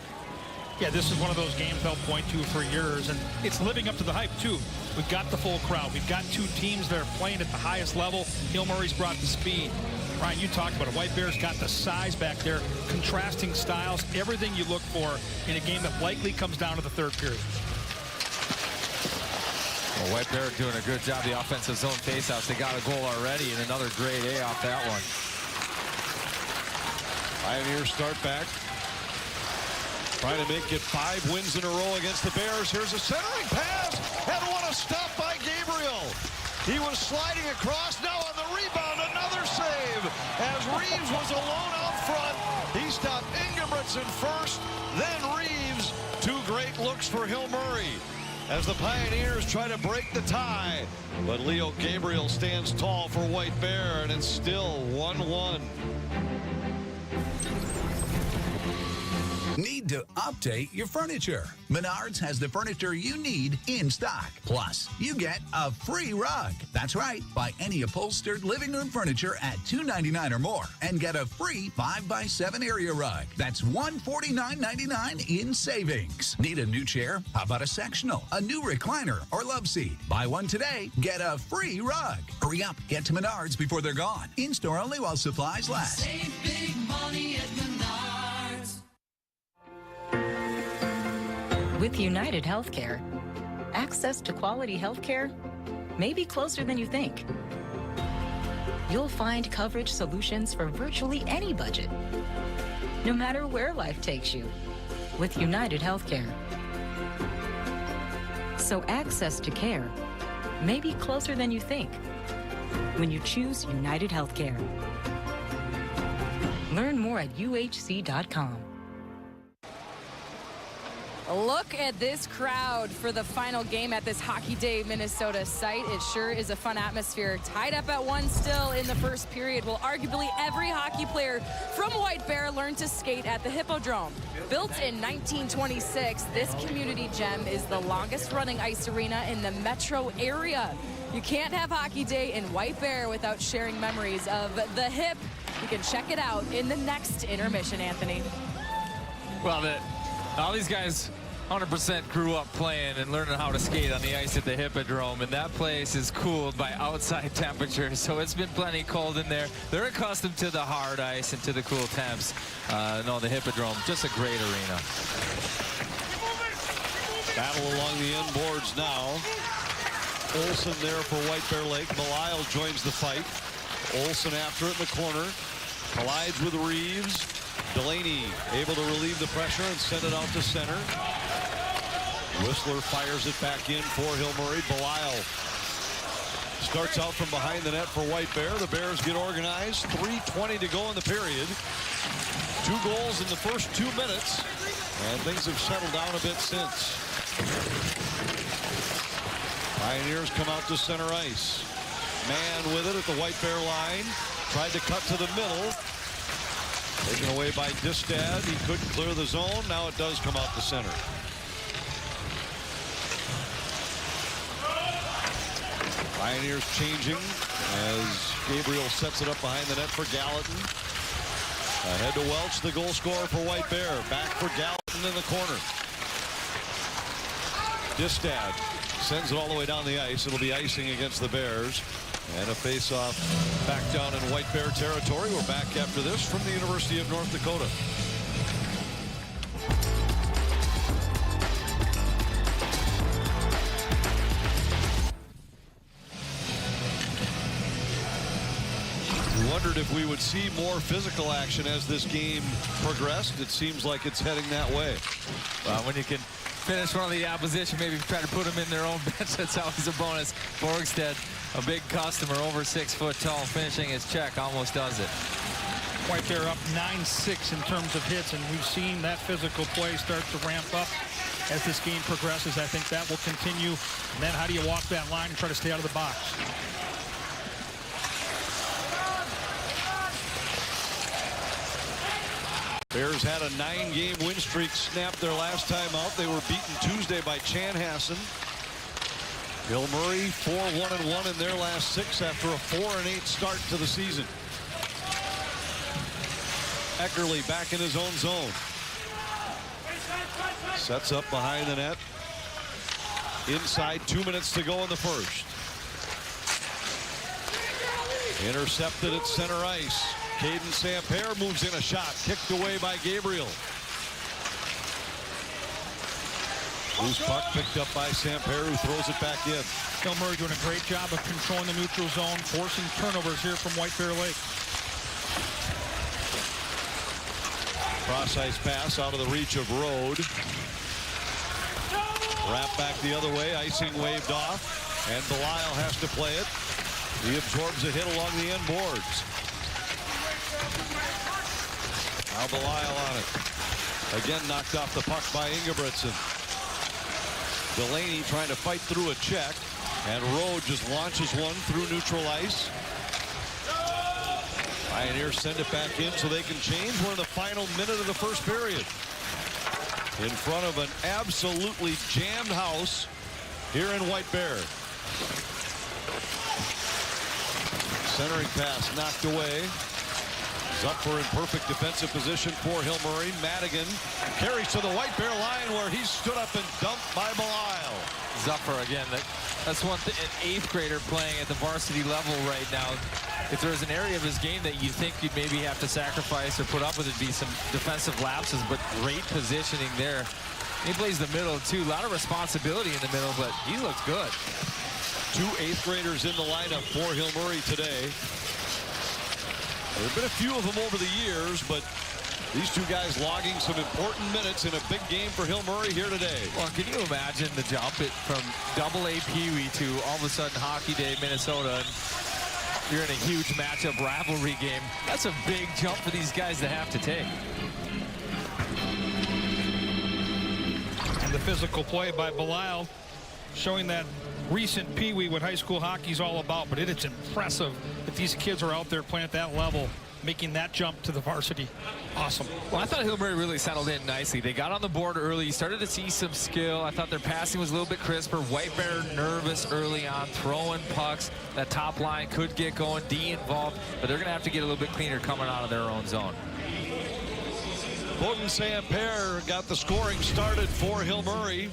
Yeah, this is one of those games they'll point to for years, and it's living up to the hype, too. We've got the full crowd. We've got 2 teams that are playing at the highest level. Hill Murray's brought the speed. Ryan, you talked about it. White Bear's got the size back there, contrasting styles, everything you look for in a game that likely comes down to the third period. Well, White Bear doing a good job, the offensive zone faceoffs. They got a goal already, and another grade A off that one. Pioneers start back, trying to make it 5 wins in a row against the Bears. Here's a centering pass, and what a stop by Gabriel. He was sliding across, now on the rebound, another save, as Reeves was alone out front. He stopped Ingebrigtsen first, then Reeves. 2 great looks for Hill Murray as the Pioneers try to break the tie. But Leo Gabriel stands tall for White Bear, and it's still 1-1. Need to update your furniture? Menards has the furniture you need in stock. Plus, you get a free rug. That's right. Buy any upholstered living room furniture at $2.99 or more and get a free 5x7 area rug. That's $149.99 in savings. Need a new chair? How about a sectional, a new recliner, or love seat? Buy one today, get a free rug. Hurry up. Get to Menards before they're gone. In-store only while supplies last. Save big money at Menards. With United Healthcare, access to quality healthcare may be closer than you think. You'll find coverage solutions for virtually any budget, no matter where life takes you, with United Healthcare. So access to care may be closer than you think when you choose United Healthcare. Learn more at uhc.com. Look at this crowd for the final game at this Hockey Day Minnesota site. It sure is a fun atmosphere. Tied up at 1 still in the first period. Well, arguably every hockey player from White Bear learned to skate at the Hippodrome. Built in 1926, this community gem is the longest running ice arena in the metro area. You can't have Hockey Day in White Bear without sharing memories of the Hip You can check it out in the next intermission, Anthony. Well, all these guys 100% grew up playing and learning how to skate on the ice at the Hippodrome, and that place is cooled by outside temperatures, so it's been plenty cold in there. They're accustomed to the hard ice and to the cool temps. No, the Hippodrome, just a great arena. Battle along the end boards now. Olsen there for White Bear Lake. Belisle joins the fight. Olsen after it in the corner. Collides with Reeves. Delaney able to relieve the pressure and send it out to center. Whistler fires it back in for Hill Murray. Belisle starts out from behind the net for White Bear. The Bears get organized. 3:20 to go in the period. 2 goals in the first 2 minutes. And things have settled down a bit since. Pioneers come out to center ice. Man with it at the White Bear line. Tried to cut to the middle. Taken away by Distad. He couldn't clear the zone. Now it does come out to center. Pioneers changing as Gabriel sets it up behind the net for Gallatin. Ahead to Welch, the goal scorer for White Bear. Back for Gallatin in the corner. Distad sends it all the way down the ice. It'll be icing against the Bears. And a face-off back down in White Bear territory. We're back after this from the University of North Dakota. We wondered if we would see more physical action as this game progressed. It seems like it's heading that way. Well, when you can finish one of the opposition, maybe try to put them in their own bench, that's always a bonus. Borgstead, a big customer, over 6 foot tall, finishing his check, almost does it. White Bear up 9-6 in terms of hits, and we've seen that physical play start to ramp up as this game progresses. I think that will continue. And then how do you walk that line and try to stay out of the box? Bears had a 9-game win streak snapped their last time out. They were beaten Tuesday by Chanhassen. Hill Murray 4-1-1 in their last 6 after a 4-8 start to the season. Eckerly back in his own zone. Sets up behind the net. Inside, 2 minutes to go in the first. Intercepted at center ice. Caden Sampere moves in a shot, kicked away by Gabriel. Loose puck picked up by Sampere, who throws it back in. Hill Murray doing a great job of controlling the neutral zone, forcing turnovers here from White Bear Lake. Cross ice pass out of the reach of Rode. Wrap back the other way, icing waved off, and Belisle has to play it. He absorbs a hit along the end boards. Now Belisle on it. Again knocked off the puck by Ingebrigtsen. Delaney trying to fight through a check, and Rode just launches one through neutral ice. Pioneers send it back in so they can change. We're in the final minute of the first period. In front of an absolutely jammed house here in White Bear. Centering pass knocked away. Zupfer in perfect defensive position for Hill Murray. Madigan carries to the White Bear line where he stood up and dumped by Belisle. Zupfer again. That's one thing, an 8th grader playing at the varsity level right now. If there's an area of his game that you think you'd maybe have to sacrifice or put up with, it'd be some defensive lapses, but great positioning there. He plays the middle too. A lot of responsibility in the middle, but he looks good. 2 8th graders in the lineup for Hill Murray today. There have been a few of them over the years, but these 2 guys logging some important minutes in a big game for Hill Murray here today. Well, can you imagine the jump from AA Pee Wee to all of a sudden Hockey Day, Minnesota? And you're in a huge matchup rivalry game. That's a big jump for these guys to have to take. And the physical play by Belisle, showing that recent Pee Wee what high school hockey is all about. But it's impressive that these kids are out there playing at that level. making that jump to the varsity. Awesome. Well, I thought Hill Murray really settled in nicely. They got on the board early. You started to see some skill. I thought their passing was a little bit crisper. White Bear nervous early on, throwing pucks. That top line could get going, D involved, but they're going to have to get a little bit cleaner coming out of their own zone. Bowden Sampere got the scoring started for Hill Murray.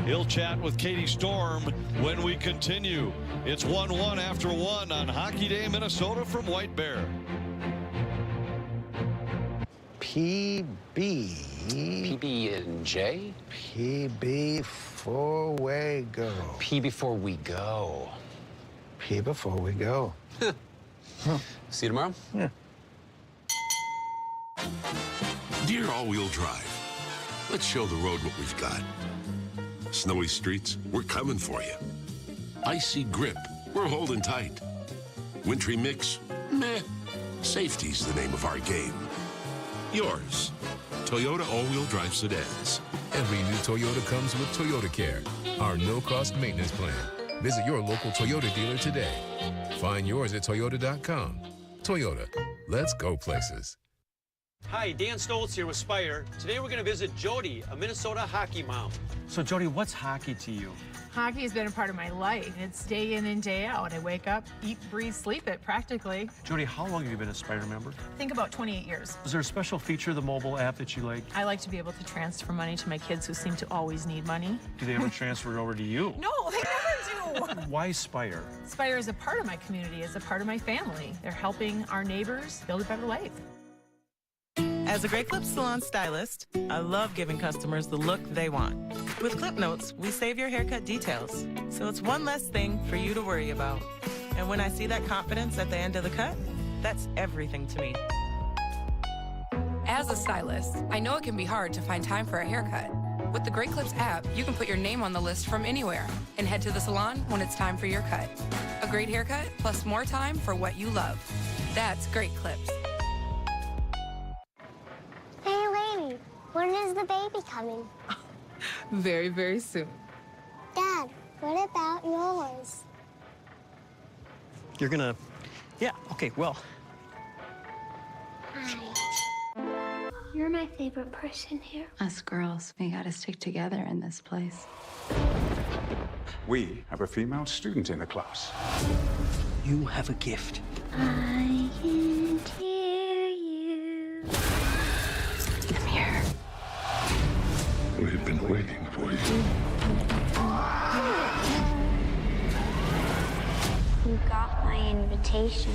He'll chat with Katie Storm when we continue. It's 1-1 after 1 on Hockey Day Minnesota from White Bear. PB. PB and J? PB before we go. P before we go. P before we go. See you tomorrow? Yeah. Dear all-wheel drive, let's show the road what we've got. Snowy streets, we're coming for you. Icy grip, we're holding tight. Wintry mix, meh. Safety's the name of our game. Yours, Toyota all-wheel drive sedans. Every new Toyota comes with Toyota Care, our no-cost maintenance plan. Visit your local Toyota dealer today. Find yours at Toyota.com. Toyota, let's go places. Hi, Dan Stoltz here with Spire. Today we're going to visit Jody, a Minnesota hockey mom. So Jody, what's hockey to you? Hockey has been a part of my life. It's day in and day out. I wake up, eat, breathe, sleep it practically. Jody, how long have you been a Spire member? I think about 28 years. Is there a special feature of the mobile app that you like? I like to be able to transfer money to my kids who seem to always need money. Do they ever transfer it over to you? No, they never do. Why Spire? Spire is a part of my community. It's a part of my family. They're helping our neighbors build a better life. As a Great Clips salon stylist, I love giving customers the look they want. With Clip Notes, we save your haircut details, so it's one less thing for you to worry about. And when I see that confidence at the end of the cut, that's everything to me. As a stylist, I know it can be hard to find time for a haircut. With the Great Clips app, you can put your name on the list from anywhere and head to the salon when it's time for your cut. A great haircut plus more time for what you love. That's Great Clips. Hey, lady, when is the baby coming? Very, very soon. Dad, what about yours? You're gonna... Yeah, okay, well... Hi. You're my favorite person here. Us girls, we gotta stick together in this place. We have a female student in the class. You have a gift. I can hear you. Come here. We've been waiting for you. You got my invitation.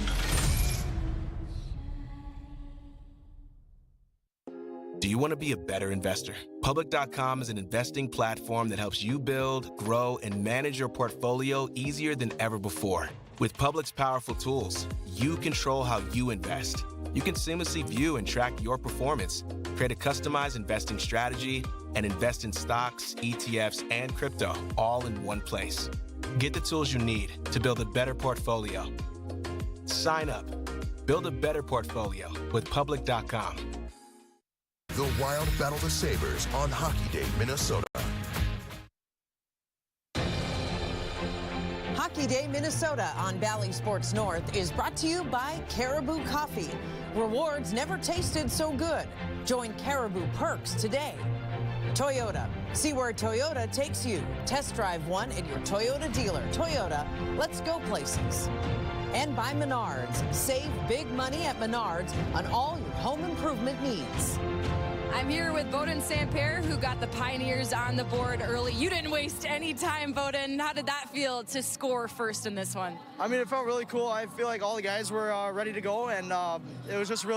Do you want to be a better investor? Public.com is an investing platform that helps you build, grow, and manage your portfolio easier than ever before. With Public's powerful tools, you control how you invest. You can seamlessly view and track your performance, create a customized investing strategy, and invest in stocks, ETFs, and crypto all in one place. Get the tools you need to build a better portfolio. Sign up. Build a better portfolio with Public.com. The Wild Battle the Sabres on Hockey Day, Minnesota. Hockey Day Minnesota on Bally Sports North is brought to you by Caribou Coffee. Rewards never tasted so good. Join Caribou Perks today. Toyota. See where Toyota takes you. Test drive one at your Toyota dealer. Toyota, let's go places. And by Menards. Save big money at Menards on all your home improvement needs. I'm here with Bowden Sampere, who got the Pioneers on the board early. You didn't waste any time, Bowden. How did that feel to score first in this one? I mean, it felt really cool. I feel like all the guys were ready to go, and it was just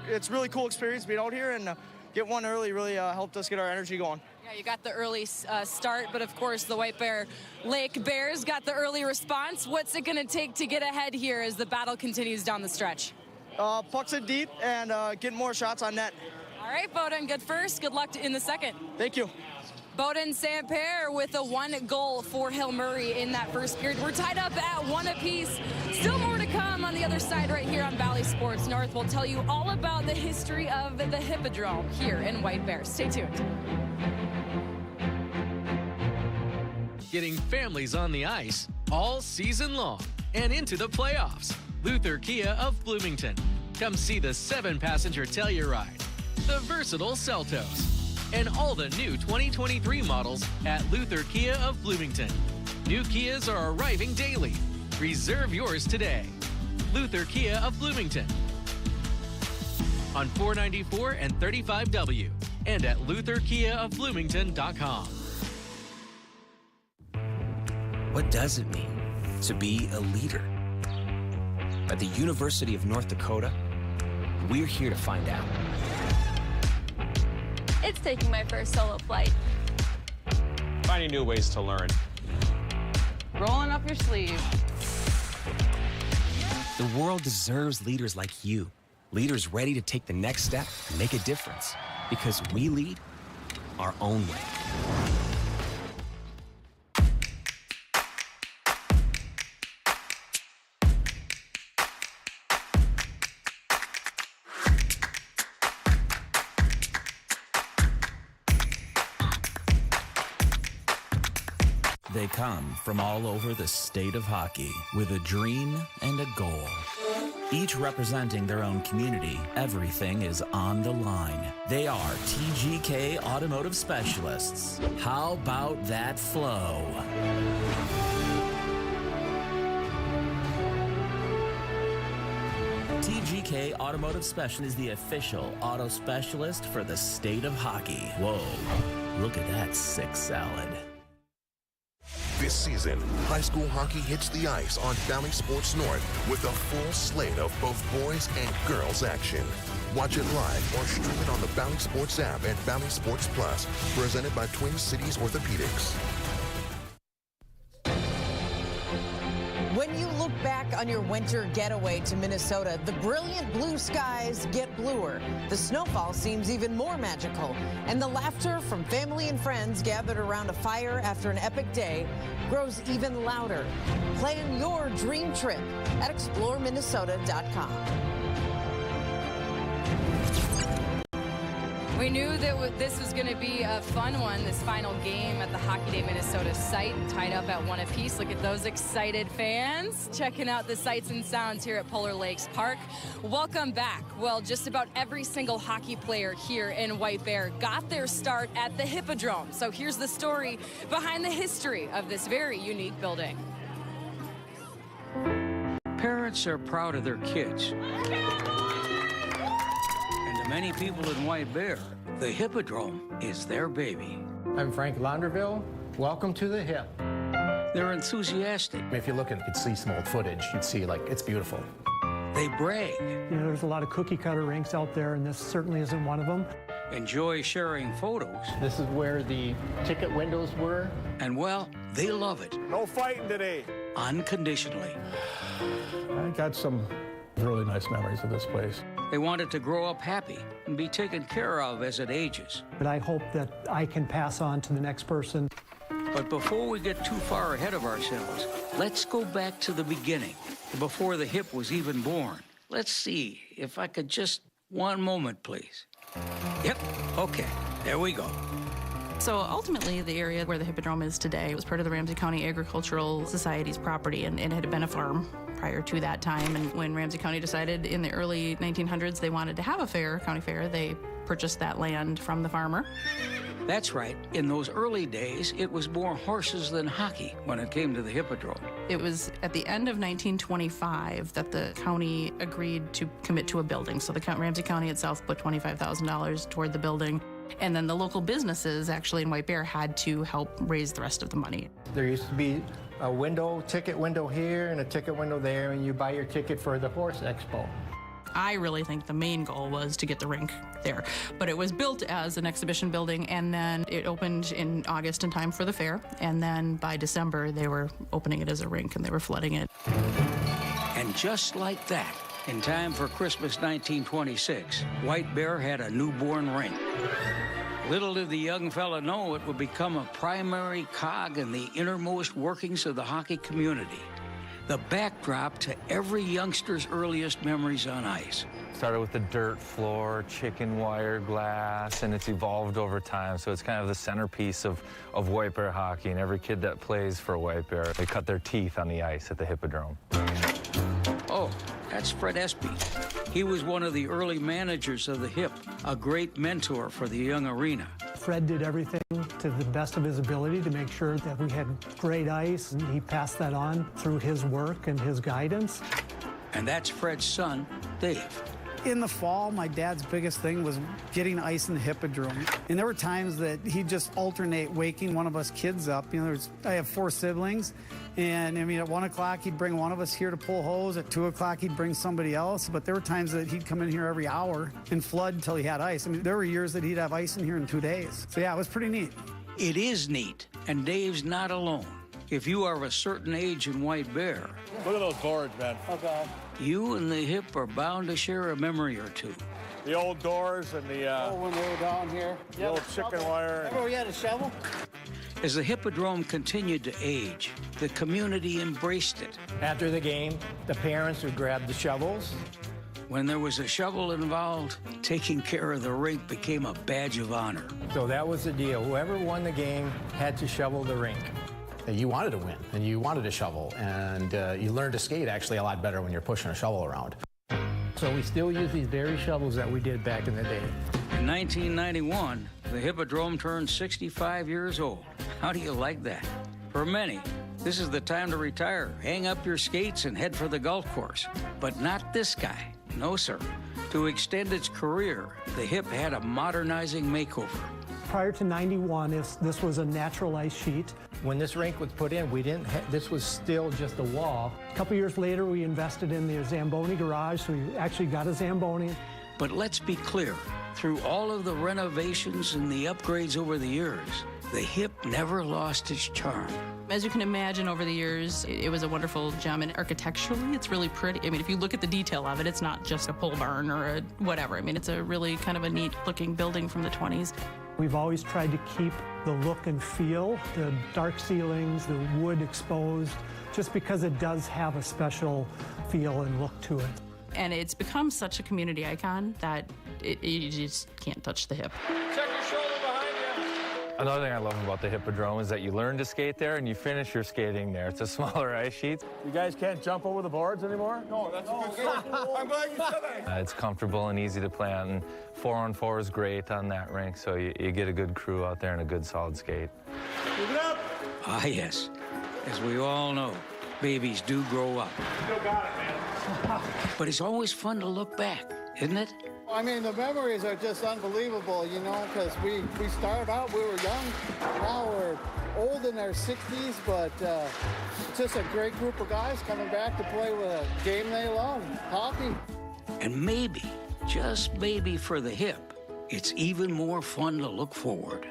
it's really cool experience being out here, and get one early really helped us get our energy going. Yeah, you got the early start, but of course the White Bear Lake Bears got the early response. What's it going to take to get ahead here as the battle continues down the stretch? Pucks it deep and get more shots on net. All right, Bowden, good first. Good luck in the second. Thank you. Bowden Sampere with a 1 goal for Hill Murray in that first period. We're tied up at 1 apiece. Still more to come on the other side right here on Bally Sports North. We'll tell you all about the history of the Hippodrome here in White Bear. Stay tuned. Getting families on the ice all season long and into the playoffs. Luther Kia of Bloomington. Come see the 7-passenger Telluride, the versatile Seltos, and all the new 2023 models at Luther Kia of Bloomington. New Kias are arriving daily. Reserve yours today. Luther Kia of Bloomington. On 494 and 35W and at lutherkiaofbloomington.com. What does it mean to be a leader? At the University of North Dakota, we're here to find out. It's taking my first solo flight. Finding new ways to learn. Rolling up your sleeves. The world deserves leaders like you. Leaders ready to take the next step and make a difference. Because we lead our own way. They come from all over the state of hockey with a dream and a goal. Each representing their own community, everything is on the line. They are TGK Automotive Specialists. How about that flow? TGK Automotive Specialist is the official auto specialist for the state of hockey. Whoa, look at that sick salad. This season, high school hockey hits the ice on Valley Sports North with a full slate of both boys and girls action. Watch it live or stream it on the Valley Sports app and Valley Sports Plus, presented by Twin Cities Orthopedics. When you look back on your winter getaway to Minnesota, the brilliant blue skies get bluer. The snowfall seems even more magical. And the laughter from family and friends gathered around a fire after an epic day grows even louder. Plan your dream trip at exploreminnesota.com. We knew that this was going to be a fun one, this final game at the Hockey Day Minnesota site, tied up at 1 apiece. Look at those excited fans checking out the sights and sounds here at Polar Lakes Park. Welcome back. Well, just about every single hockey player here in White Bear got their start at the Hippodrome. So here's the story behind the history of this very unique building. Parents are proud of their kids. Many people in White Bear, the Hippodrome is their baby. I'm Frank Launderville. Welcome to the Hip. They're enthusiastic. If you look at it, you can see some old footage. You'd see, like, it's beautiful. They brag. You know, there's a lot of cookie cutter rinks out there, and this certainly isn't one of them. Enjoy sharing photos. This is where the ticket windows were. And, well, they love it. No fighting today. Unconditionally. I got some really nice memories of this place. They want it to grow up happy and be taken care of as it ages. But I hope that I can pass on to the next person. But before we get too far ahead of ourselves, let's go back to the beginning, before the Hip was even born. Let's see, if I could just one moment, please. Yep, okay, there we go. So ultimately, the area where the Hippodrome is today was part of the Ramsey County Agricultural Society's property, and it had been a farm prior to that time. And when Ramsey County decided in the early 1900s they wanted to have a fair, county fair, they purchased that land from the farmer. That's right. In those early days, it was more horses than hockey when it came to the Hippodrome. It was at the end of 1925 that the county agreed to commit to a building. So the Ramsey County itself put $25,000 toward the building. And then the local businesses actually in White Bear had to help raise the rest of the money. There used to be a ticket window here and a ticket window there, and you buy your ticket for the horse expo. I really think the main goal was to get the rink there. But it was built as an exhibition building, and then it opened in August in time for the fair. And then by December, they were opening it as a rink, and they were flooding it. And just like that, in time for Christmas 1926, White Bear had a newborn rink. Little did the young fella know it would become a primary cog in the innermost workings of the hockey community. The backdrop to every youngster's earliest memories on ice. Started with the dirt floor, chicken wire glass, and it's evolved over time. So it's kind of the centerpiece of White Bear hockey, and every kid that plays for White Bear, they cut their teeth on the ice at the Hippodrome. Oh, That's Fred Espy. He was one of the early managers of the HIP, a great mentor for the young arena. Fred did everything to the best of his ability to make sure that we had great ice, and he passed that on through his work and his guidance. And that's Fred's son, Dave. In the fall, my dad's biggest thing was getting ice in the hippodrome. And there were times that he'd just alternate waking one of us kids up. You know, I have 4 siblings, and I mean, at 1 o'clock, he'd bring one of us here to pull hose. At 2 o'clock, he'd bring somebody else. But there were times that he'd come in here every hour and flood until he had ice. I mean, there were years that he'd have ice in here in 2 days. So yeah, it was pretty neat. It is neat, and Dave's not alone. If you are of a certain age in White Bear, Look at those boards, man. Oh, God. you and the HIP are bound to share a memory or two. The old doors and the when they were down here. the old chicken wire. Remember we had a shovel? As the Hippodrome continued to age, the community embraced it. After the game, the parents would grab the shovels. When there was a shovel involved, taking care of the rink became a badge of honor. So that was the deal. Whoever won the game had to shovel the rink. You wanted to win, and you wanted to shovel, and you learned to skate actually a lot better when you're pushing a shovel around. So we still use these very shovels that we did back in the day. In 1991, the Hippodrome turned 65 years old. How do you like that? For many, this is the time to retire, hang up your skates, and head for the golf course. But not this guy. No, sir. To extend its career, the HIP had a modernizing makeover. Prior to 91, this was a natural ice sheet. When this rink was put in, this was still just a wall. A couple years later, we invested in the Zamboni garage, so we actually got a Zamboni. But let's be clear, through all of the renovations and the upgrades over the years, the HIP never lost its charm. As you can imagine, over the years, it was a wonderful gem, and architecturally, it's really pretty. I mean, if you look at the detail of it, it's not just a pole barn or a whatever. I mean, it's a really kind of a neat-looking building from the 20s. We've always tried to keep the look and feel, the dark ceilings, the wood exposed, just because it does have a special feel and look to it. And it's become such a community icon that you just can't touch the HIP. Check your shoulder behind you. Another thing I love about the Hippodrome is that you learn to skate there and you finish your skating there. It's a smaller ice sheet. You guys can't jump over the boards anymore? No, that's good. I'm glad you said that. It's comfortable and easy to play on, and 4-on-4 is great on that rink, so you get a good crew out there and a good solid skate. Move it up. Ah, yes. As we all know, babies do grow up. Still got it, man. But it's always fun to look back, isn't it? I mean, the memories are just unbelievable, you know, because we started out, we were young. Now we're old in our 60s, but it's just a great group of guys coming back to play with a game they love, hockey. And maybe, just maybe for the HIP, it's even more fun to look forward.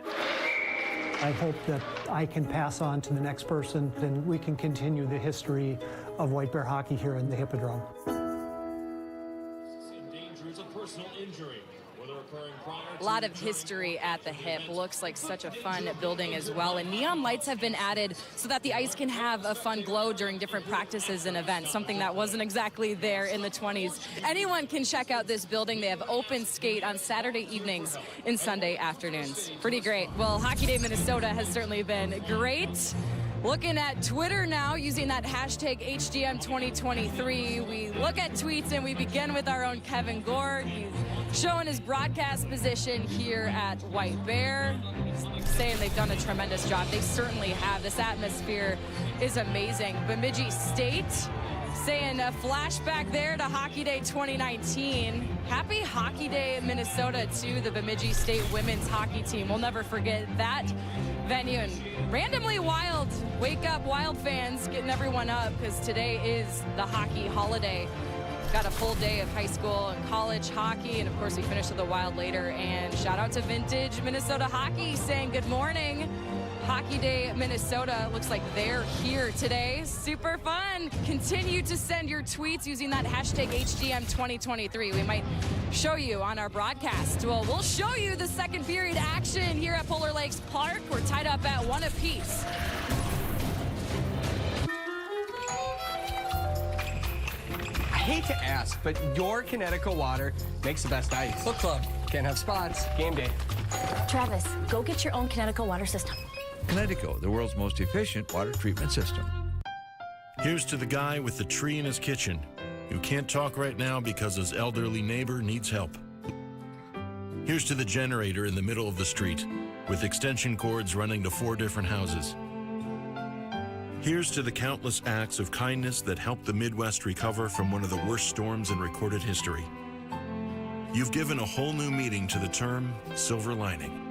I hope that I can pass on to the next person, and we can continue the history of White Bear hockey here in the Hippodrome. A lot of history at the HIP. Looks like such a fun building as well. And neon lights have been added so that the ice can have a fun glow during different practices and events, something that wasn't exactly there in the 20s. Anyone can check out this building. They have open skate on Saturday evenings and Sunday afternoons. Pretty great. Well, Hockey Day Minnesota has certainly been great. Looking at Twitter now, using that hashtag HDM2023. We look at tweets and we begin with our own Kevin Gore. He's showing his broadcast position here at White Bear, saying they've done a tremendous job. They certainly have. This atmosphere is amazing. Bemidji State saying a flashback there to Hockey Day 2019. Happy Hockey Day Minnesota to the Bemidji State women's hockey team. We'll never forget that venue. And randomly wild, wake up Wild fans, getting everyone up, because today is the hockey holiday. Got a full day of high school and college hockey, and of course we finish with the Wild later. And shout out to Vintage Minnesota Hockey saying good morning. Hockey Day Minnesota, looks like they're here today. Super fun. Continue to send your tweets using that hashtag HDM2023. We might show you on our broadcast. Well, we'll show you the second period action here at Polar Lakes Park. We're tied up at 1 apiece. I hate to ask, but your Connecticut water makes the best ice. Book club. Can't have spots. Game day. Travis, go get your own Connecticut water system. Connecticut, the world's most efficient water treatment system. Here's to the guy with the tree in his kitchen who can't talk right now because his elderly neighbor needs help. Here's to the generator in the middle of the street, with extension cords running to 4 different houses. Here's to the countless acts of kindness that helped the Midwest recover from one of the worst storms in recorded history. You've given a whole new meaning to the term silver lining.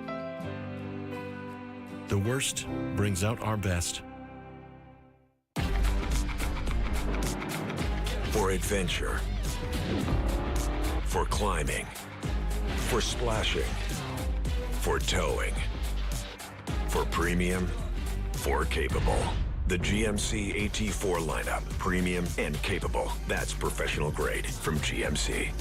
The worst brings out our best. For adventure, for climbing, for splashing, for towing, for premium, for capable. The GMC AT4 lineup, premium and capable. That's professional grade from GMC.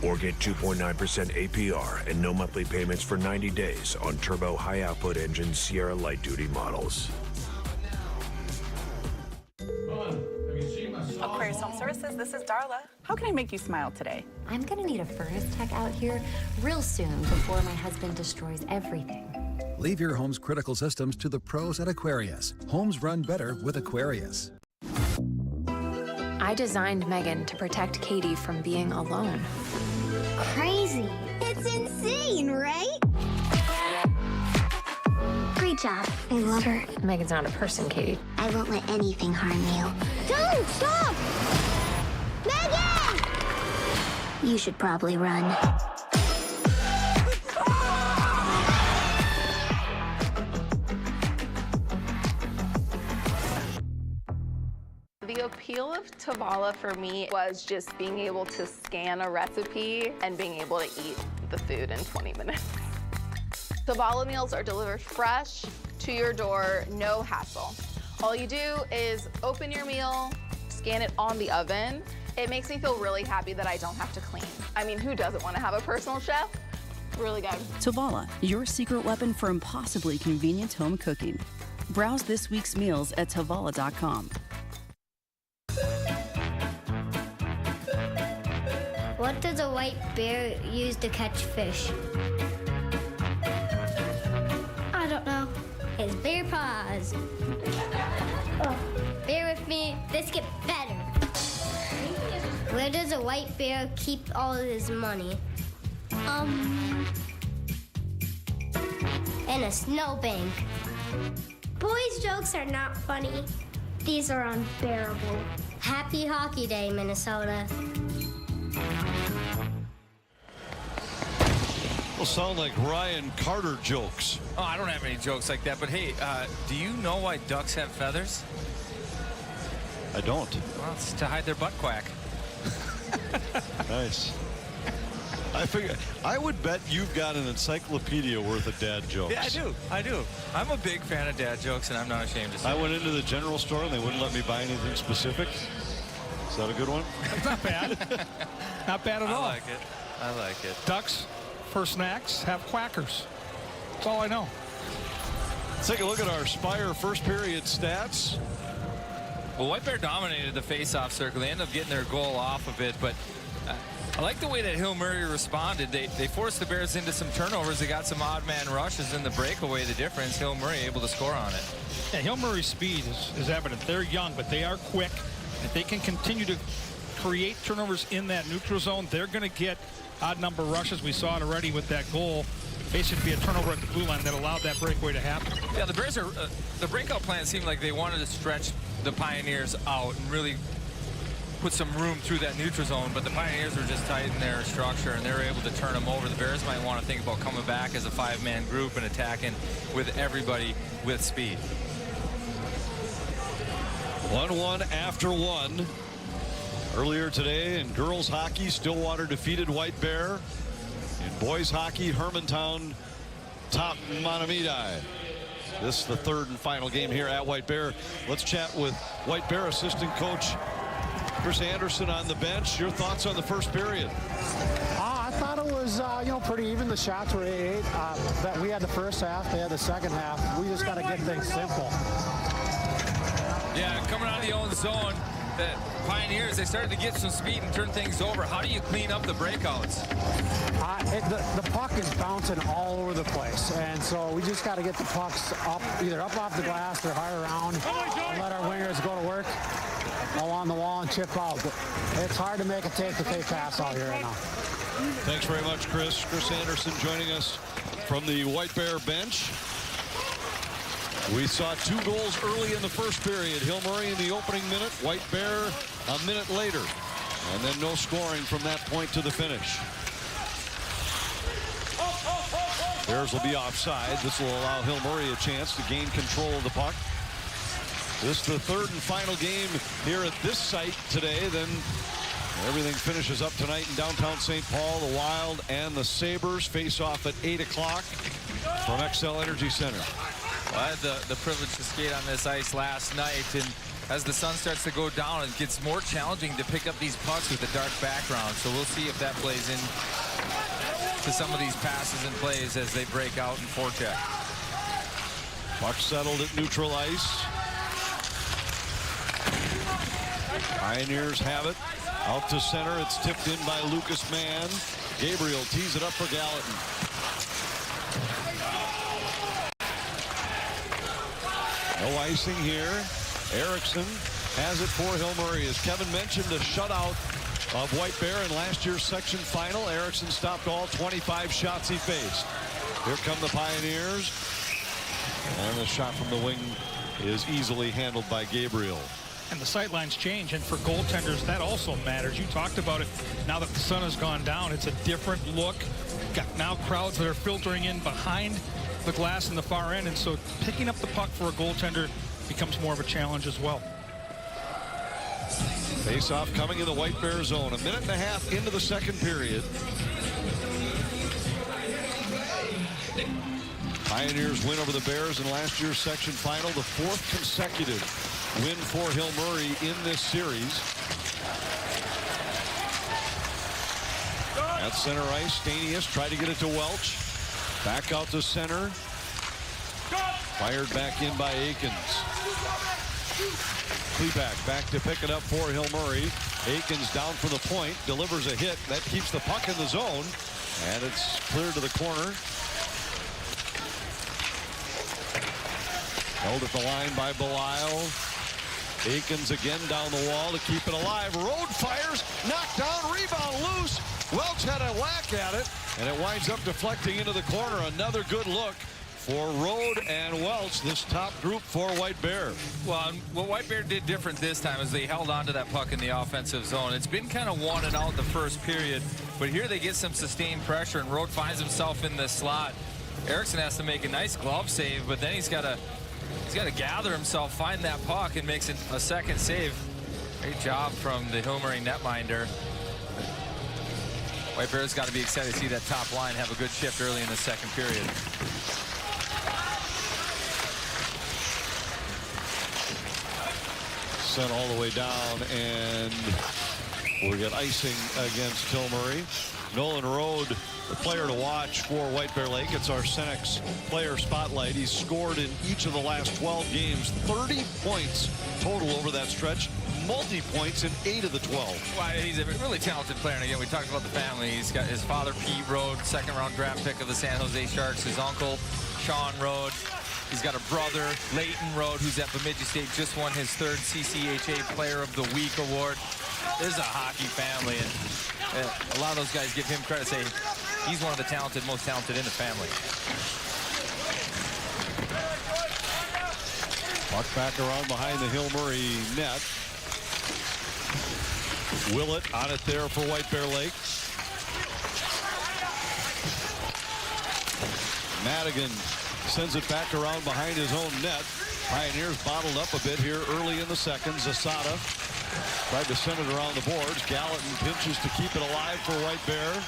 Or get 2.9% APR and no monthly payments for 90 days on turbo high-output engine Sierra light-duty models. Aquarius Home Services, this is Darla. How can I make you smile today? I'm gonna need a furnace tech out here real soon before my husband destroys everything. Leave your home's critical systems to the pros at Aquarius. Homes run better with Aquarius. I designed Megan to protect Katie from being alone. Crazy. It's insane, right? Great job. I love her. Megan's not a person, Katie. I won't let anything harm you. Don't stop! Megan! You should probably run. The appeal of Tavala for me was just being able to scan a recipe and being able to eat the food in 20 minutes. Tavala meals are delivered fresh to your door, no hassle. All you do is open your meal, scan it on the oven. It makes me feel really happy that I don't have to clean. I mean, who doesn't want to have a personal chef? Really good. Tavala, your secret weapon for impossibly convenient home cooking. Browse this week's meals at tavala.com. What does a white bear use to catch fish? I don't know. His bear paws. Oh, bear with me, this gets better. Where does a white bear keep all of his money? In a snowbank. Boys' jokes are not funny. These are unbearable. Happy Hockey Day, Minnesota. Will sound like Ryan Carter jokes. Oh, I don't have any jokes like that, but hey, do you know why ducks have feathers? I don't. Well, it's to hide their butt quack. Nice. I would bet you've got an encyclopedia worth of dad jokes. Yeah, I do. I'm a big fan of dad jokes, and I'm not ashamed to say I went into the general store, and they wouldn't let me buy anything specific. Is that a good one? It's not bad. Not bad at all. I like it. Ducks, for snacks, have quackers. That's all I know. Let's take a look at our Spire first period stats. Well, White Bear dominated the face-off circle. They ended up getting their goal off of it, but I like the way that Hill Murray responded. They forced the Bears into some turnovers. They got some odd man rushes in the breakaway. The difference, Hill Murray able to score on it. Yeah, Hill Murray's speed is evident. They're young, but they are quick. If they can continue to create turnovers in that neutral zone, they're going to get odd number rushes. We saw it already with that goal. Basically a turnover at the blue line that allowed that breakaway to happen. Yeah, the Bears are the breakout plan seemed like they wanted to stretch the Pioneers out and really put some room through that neutral zone, but the Pioneers were just tight in their structure and they were able to turn them over. The Bears might want to think about coming back as a 5-man group and attacking with everybody with speed. 1-1 after one. Earlier today in girls hockey, Stillwater defeated White Bear. In boys hockey, Hermantown topped Mahtomedi. This is the third and final game here at White Bear. Let's chat with White Bear assistant coach Chris Anderson on the bench. Your thoughts on the first period? I thought it was, pretty even. The shots were 8-8. That we had the first half, they had the second half. We just got to get things simple. Yeah, coming out of the own zone, the Pioneers, they started to get some speed and turn things over. How do you clean up the breakouts? The puck is bouncing all over the place, and so we just got to get the pucks up, either up off the glass or high around, and let our wingers go to work. along the wall and chip out. But it's hard to make a take-to-take pass out here right now. Thanks very much, Chris. Chris Anderson joining us from the White Bear bench. We saw 2 goals early in the first period. Hill Murray in the opening minute, White Bear a minute later. And then no scoring from that point to the finish. Bears will be offside. This will allow Hill Murray a chance to gain control of the puck. This is the 3rd and final game here at this site today. Then everything finishes up tonight in downtown St. Paul. The Wild and the Sabres face off at 8 o'clock from XL Energy Center. Well, I had the privilege to skate on this ice last night, and as the sun starts to go down, it gets more challenging to pick up these pucks with a dark background. So we'll see if that plays in to some of these passes and plays as they break out and forecheck. Puck settled at neutral ice. Pioneers have it. Out to center. It's tipped in by Lucas Mann. Gabriel tees it up for Gallatin. No icing here. Erickson has it for Hill Murray. As Kevin mentioned, a shutout of White Bear in last year's section final. Erickson stopped all 25 shots he faced. Here come the Pioneers. And the shot from the wing is easily handled by Gabriel. And the sightlines change, and for goaltenders, that also matters. You talked about it. Now that the sun has gone down, it's a different look. Got now crowds that are filtering in behind the glass in the far end, and so picking up the puck for a goaltender becomes more of a challenge as well. Face-off coming in the White Bear zone. A minute and a half into the second period. Pioneers win over the Bears in last year's section final, the 4th consecutive win for Hill Murray in this series. At center ice, Stanius tried to get it to Welch. Back out to center. Fired back in by Aikens. Klepak back to pick it up for Hill Murray. Aikens down from the point, delivers a hit. That keeps the puck in the zone. And it's cleared to the corner. Held at the line by Belisle. Aikens again down the wall to keep it alive. Road fires, knocked down, rebound loose. Welch had a whack at it, and it winds up deflecting into the corner. Another good look for Rode and Welch, this top group for White Bear. Well, what White Bear did different this time is they held on to that puck in the offensive zone. It's been kind of wanted out the first period, but here they get some sustained pressure, and Rode finds himself in the slot. Erickson has to make a nice glove save, but then he's got to gather himself, find that puck, and makes a second save. Great job from the Hill Murray netminder. White Bear's got to be excited to see that top line have a good shift early in the second period. Sent all the way down, and we got icing against Hill Murray. Nolan Rode, the player to watch for White Bear Lake. It's our Cenex player spotlight. He's scored in each of the last 12 games, 30 points total over that stretch, multi-points in 8 of the 12. Well, he's a really talented player, and again, we talked about the family. He's got his father, Pete Rode, second-round draft pick of the San Jose Sharks, his uncle, Sean Rode. He's got a brother, Leighton Rode, who's at Bemidji State, just won his 3rd CCHA Player of the Week award. This is a hockey family, and a lot of those guys give him credit, say he's one of the talented, most talented in the family. Puck back around behind the Hill Murray net. Willett on it there for White Bear Lake. Madigan sends it back around behind his own net. Pioneers bottled up a bit here early in the second. Zasada tried to send it around the boards. Gallatin pinches to keep it alive for White Bear.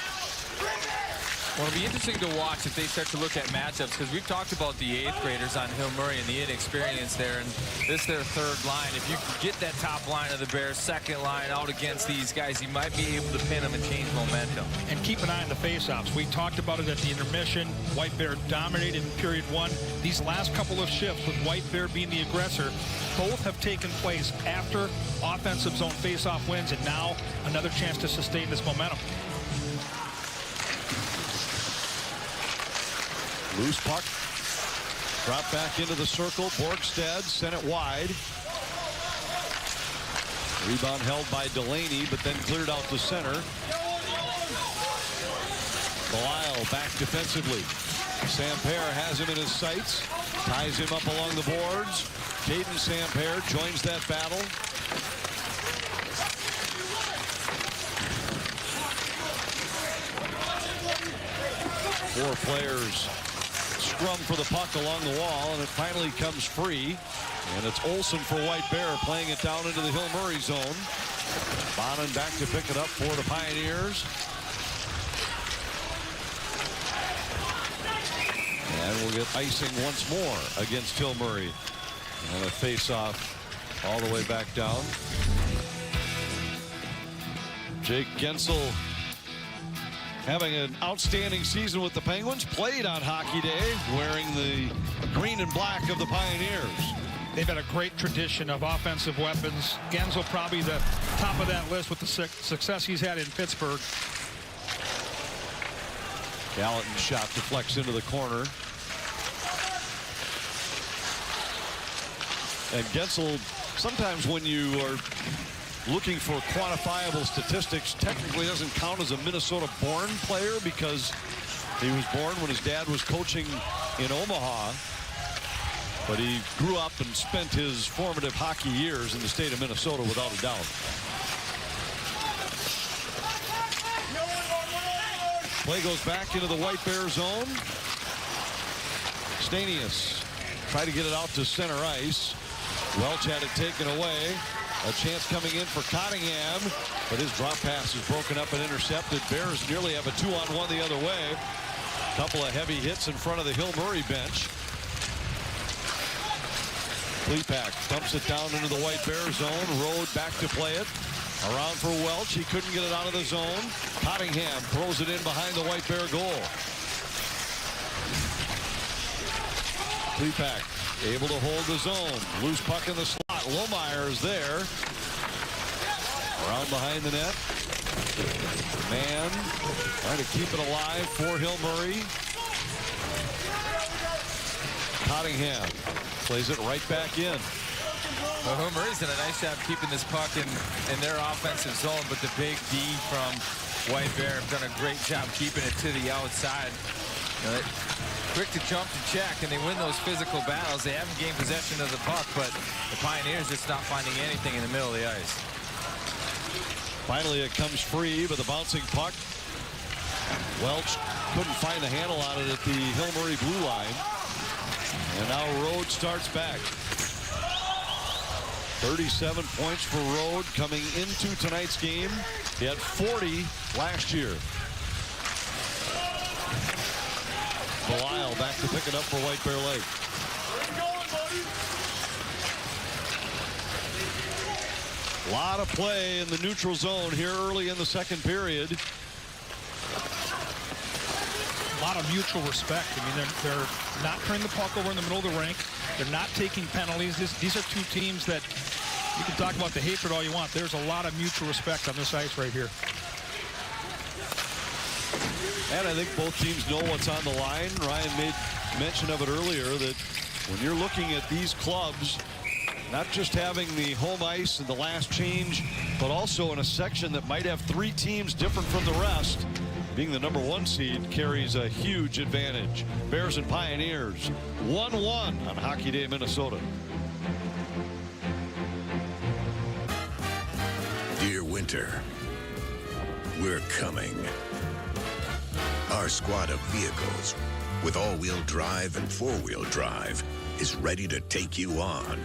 Well, it'll be interesting to watch if they start to look at matchups, because we've talked about the 8th graders on Hill Murray and the inexperience there, and this is their 3rd line. If you can get that top line of the Bears, second line out against these guys, you might be able to pin them and change momentum. And keep an eye on the faceoffs. We talked about it at the intermission. White Bear dominated in period 1. These last couple of shifts, with White Bear being the aggressor, both have taken place after offensive zone faceoff wins, and now another chance to sustain this momentum. Loose puck. Drop back into the circle. Borgstad sent it wide. Rebound held by Delaney, but then cleared out to center. Belisle back defensively. Samper has him in his sights. Ties him up along the boards. Caden Samper joins that battle. Four players scrum for the puck along the wall, and it finally comes free. And it's Olsen for White Bear playing it down into the Hill Murray zone. Bonin back to pick it up for the Pioneers. And we'll get icing once more against Hill Murray. And a face-off all the way back down. Jake Gensel having an outstanding season with the Penguins. Played on Hockey Day wearing the green and black of the Pioneers. They've had a great tradition of offensive weapons. Gensel probably the top of that list with the success he's had in Pittsburgh. Gallatin's shot deflects into the corner. And Gensel, sometimes when you are looking for quantifiable statistics, technically doesn't count as a Minnesota-born player because he was born when his dad was coaching in Omaha. But he grew up and spent his formative hockey years in the state of Minnesota without a doubt. Play goes back into the White Bear zone. Stanius tried to get it out to center ice. Welch had it taken away. A chance coming in for Cottingham, but his drop pass is broken up and intercepted. Bears nearly have a 2-on-1 the other way. A couple of heavy hits in front of the Hill Murray bench. Klepak dumps it down into the White Bear zone. Rode back to play it. Around for Welch. He couldn't get it out of the zone. Cottingham throws it in behind the White Bear goal. Klepak able to hold the zone. Loose puck in the slot. Lohmeyer is there. Around behind the net. Man trying to keep it alive for Hill Murray. Cottingham plays it right back in. Well, Hill Murray's done a nice job keeping this puck in their offensive zone, but the big D from White Bear have done a great job keeping it to the outside. You know, quick to jump to check, and they win those physical battles. They haven't gained possession of the puck, but the Pioneers just not finding anything in the middle of the ice. Finally, it comes free, but the bouncing puck. Welch couldn't find a handle on it at the Hill Murray blue line. And now Rode starts back. 37 points for Rode coming into tonight's game. He had 40 last year. Belisle back to pick it up for White Bear Lake. A lot of play in the neutral zone here early in the second period. A lot of mutual respect. I mean, they're not turning the puck over in the middle of the rink. They're not taking penalties. These are two teams that you can talk about the hatred all you want. There's a lot of mutual respect on this ice right here. And I think both teams know what's on the line. Ryan made mention of it earlier that when you're looking at these clubs, not just having the home ice and the last change, but also in a section that might have three teams different from the rest, being the #1 seed carries a huge advantage. Bears and Pioneers 1-1 on Hockey Day, Minnesota. Dear winter, we're coming. Our squad of vehicles with all-wheel drive and four-wheel drive is ready to take you on.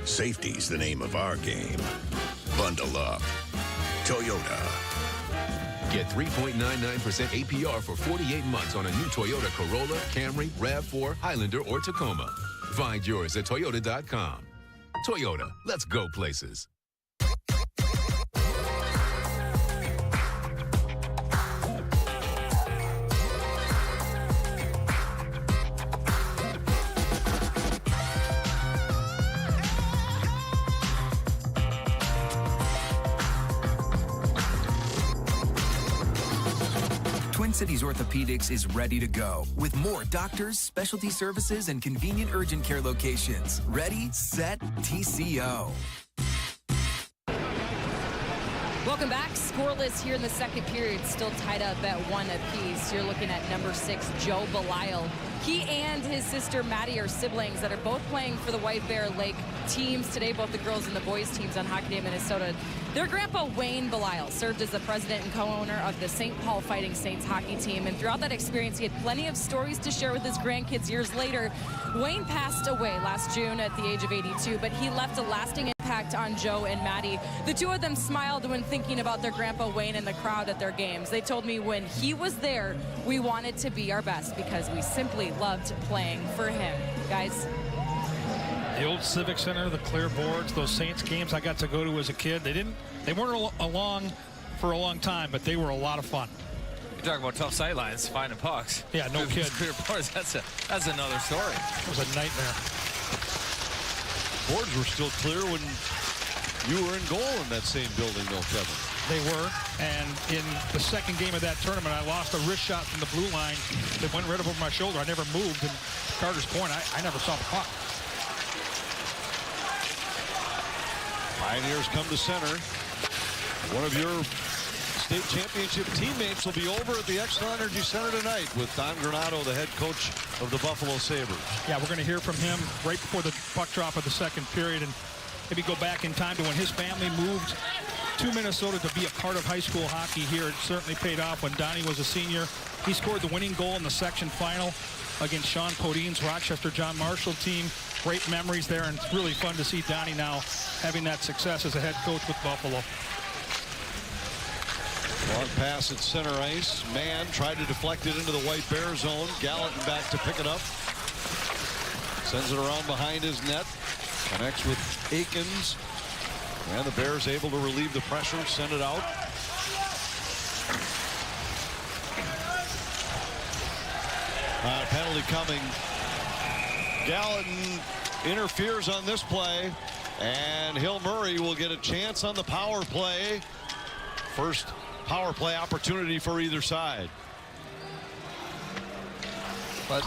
Safety's the name of our game. Bundle up. Toyota. Get 3.99% APR for 48 months on a new Toyota Corolla, Camry, RAV4, Highlander, or Tacoma. Find yours at Toyota.com. Toyota, let's go places. Twin Cities Orthopedics is ready to go with more doctors, specialty services, and convenient urgent care locations. Ready, set, TCO. Welcome back. Scoreless here in the second period, still tied up at 1 apiece. You're looking at number 6, Joe Belisle. He and his sister Maddie are siblings that are both playing for the White Bear Lake teams today, both the girls and the boys teams on Hockey Day Minnesota. Their grandpa, Wayne Belisle, served as the president and co-owner of the St. Paul Fighting Saints hockey team. And throughout that experience, he had plenty of stories to share with his grandkids years later. Wayne passed away last June at the age of 82, but he left a lasting impact on Joe and Maddie. The two of them smiled when thinking about their grandpa Wayne and the crowd at their games. They told me when he was there, we wanted to be our best because we simply loved playing for him. Guys. The old Civic Center, the clear boards, those Saints games I got to go to as a kid. They weren't along for a long time, but they were a lot of fun. You're talking about tough sightlines, finding pucks. Yeah, no kid. Clear boards, that's another story. It was a nightmare. Boards were still clear when you were in goal in that same building, though, Kevin. They were, and in the second game of that tournament, I lost a wrist shot from the blue line that went right over my shoulder. I never moved, and Carter's Point, I never saw the puck. Pioneers come to center. One of your state championship teammates will be over at the Xcel Energy Center tonight with Don Granado, the head coach of the Buffalo Sabres. Yeah, we're going to hear from him right before the puck drop of the second period, and maybe go back in time to when his family moved to Minnesota to be a part of high school hockey here. It certainly paid off when Donnie was a senior. He scored the winning goal in the section final against Sean Podine's Rochester John Marshall team. Great memories there, and it's really fun to see Donnie now having that success as a head coach with Buffalo. Long pass at center ice. Mann tried to deflect it into the White Bear zone. Gallatin back to pick it up. Sends it around behind his net. Connects with Aikens. And the Bears able to relieve the pressure, send it out. Penalty coming. Gallatin interferes on this play, and Hill Murray will get a chance on the power play. First power play opportunity for either side. But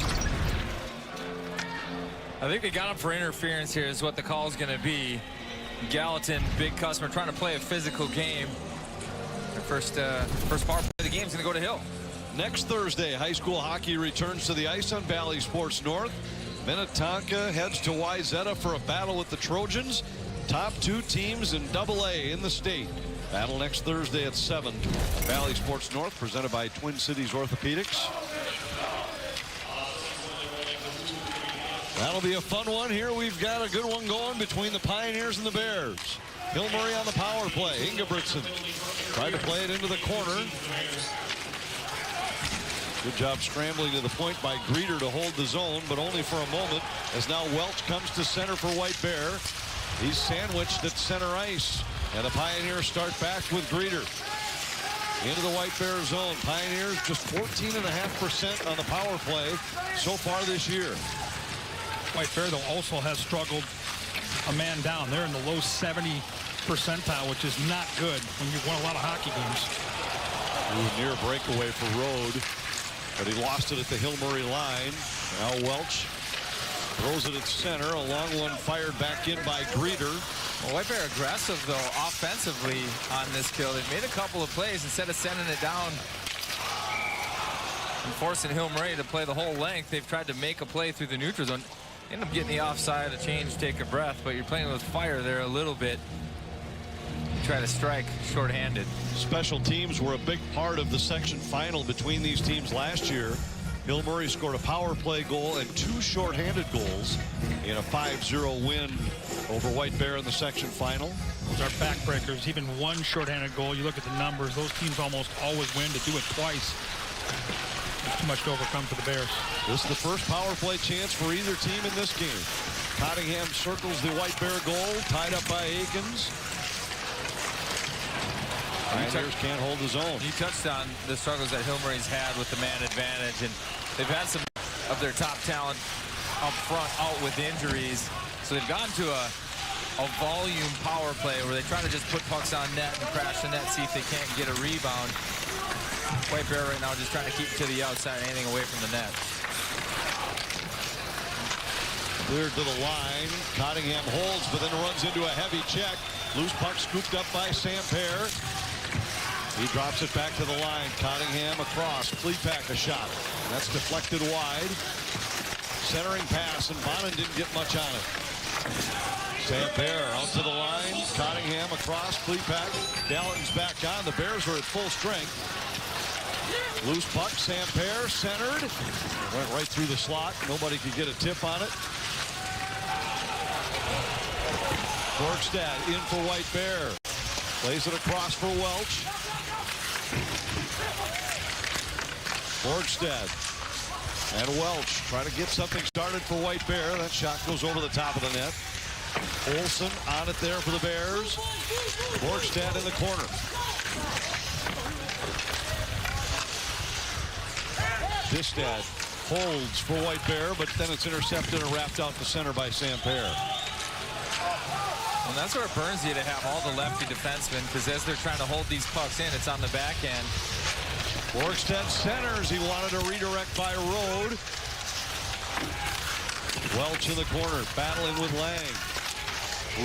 I think they got him for interference here is what the call is going to be. Gallatin, big customer, trying to play a physical game. Their first power play of the game is going to go to Hill. Next Thursday, high school hockey returns to the ice on Valley Sports North. Minnetonka heads to Wayzata for a battle with the Trojans. Top 2 teams in AA in the state. Battle next Thursday at 7. Valley Sports North, presented by Twin Cities Orthopedics. That'll be a fun one here. We've got a good one going between the Pioneers and the Bears. Hill Murray on the power play. Ingebrigtsen tried to play it into the corner. Good job scrambling to the point by Greeter to hold the zone, but only for a moment, as now Welch comes to center for White Bear. He's sandwiched at center ice, and the Pioneers start back with Greeter. Into the White Bear zone. Pioneers just 14.5% on the power play so far this year. White Bear, though, also has struggled a man down. They're in the low 70 percentile, which is not good when you've won a lot of hockey games. Near breakaway for Rode, but he lost it at the Hill Murray line. Now Welch throws it at center. A long one fired back in by Greeter. Well, White Bear aggressive, though, offensively on this kill. They've made a couple of plays instead of sending it down and forcing Hill Murray to play the whole length. They've tried to make a play through the neutral zone. End up getting the offside, a change, take a breath, but you're playing with fire there a little bit. You try to strike shorthanded. Special teams were a big part of the section final between these teams last year. Hill Murray scored a power play goal and 2 shorthanded goals in a 5-0 win over White Bear in the section final. Those are backbreakers. Even 1 shorthanded goal, you look at the numbers, those teams almost always win. To do it twice, it's too much to overcome for the Bears. This is the first power play chance for either team in this game. Cottingham circles the White Bear goal, tied up by Aikens. Pioneers can't hold the zone. You touched on the struggles that Hill Murray's had with the man advantage, and they've had some of their top talent up front out with injuries. So they've gone to a volume power play where they try to just put pucks on net and crash the net, see if they can't get a rebound. White Bear right now just trying to keep to the outside, anything away from the net. Cleared to the line. Cottingham holds, but then runs into a heavy check. Loose puck scooped up by Samper. He drops it back to the line. Cottingham across. Klepak a shot. And that's deflected wide. Centering pass, and Bonin didn't get much on it. Sampere out to the line. Cottingham across. Klepak. Gallatin's back on. The Bears are at full strength. Loose puck. Sampere centered. Went right through the slot. Nobody could get a tip on it. Borgstad in for White Bear. Plays it across for Welch. Borgstad and Welch trying to get something started for White Bear. That shot goes over the top of the net. Olsen on it there for the Bears. Borgstad in the corner. Bistad holds for White Bear, but then it's intercepted and wrapped out to center by Sampere. Well, that's where it burns you to have all the lefty defensemen, because as they're trying to hold these pucks in, it's on the back end. Borgstad centers. He wanted a redirect by Rode. Welch in the corner, battling with Lang.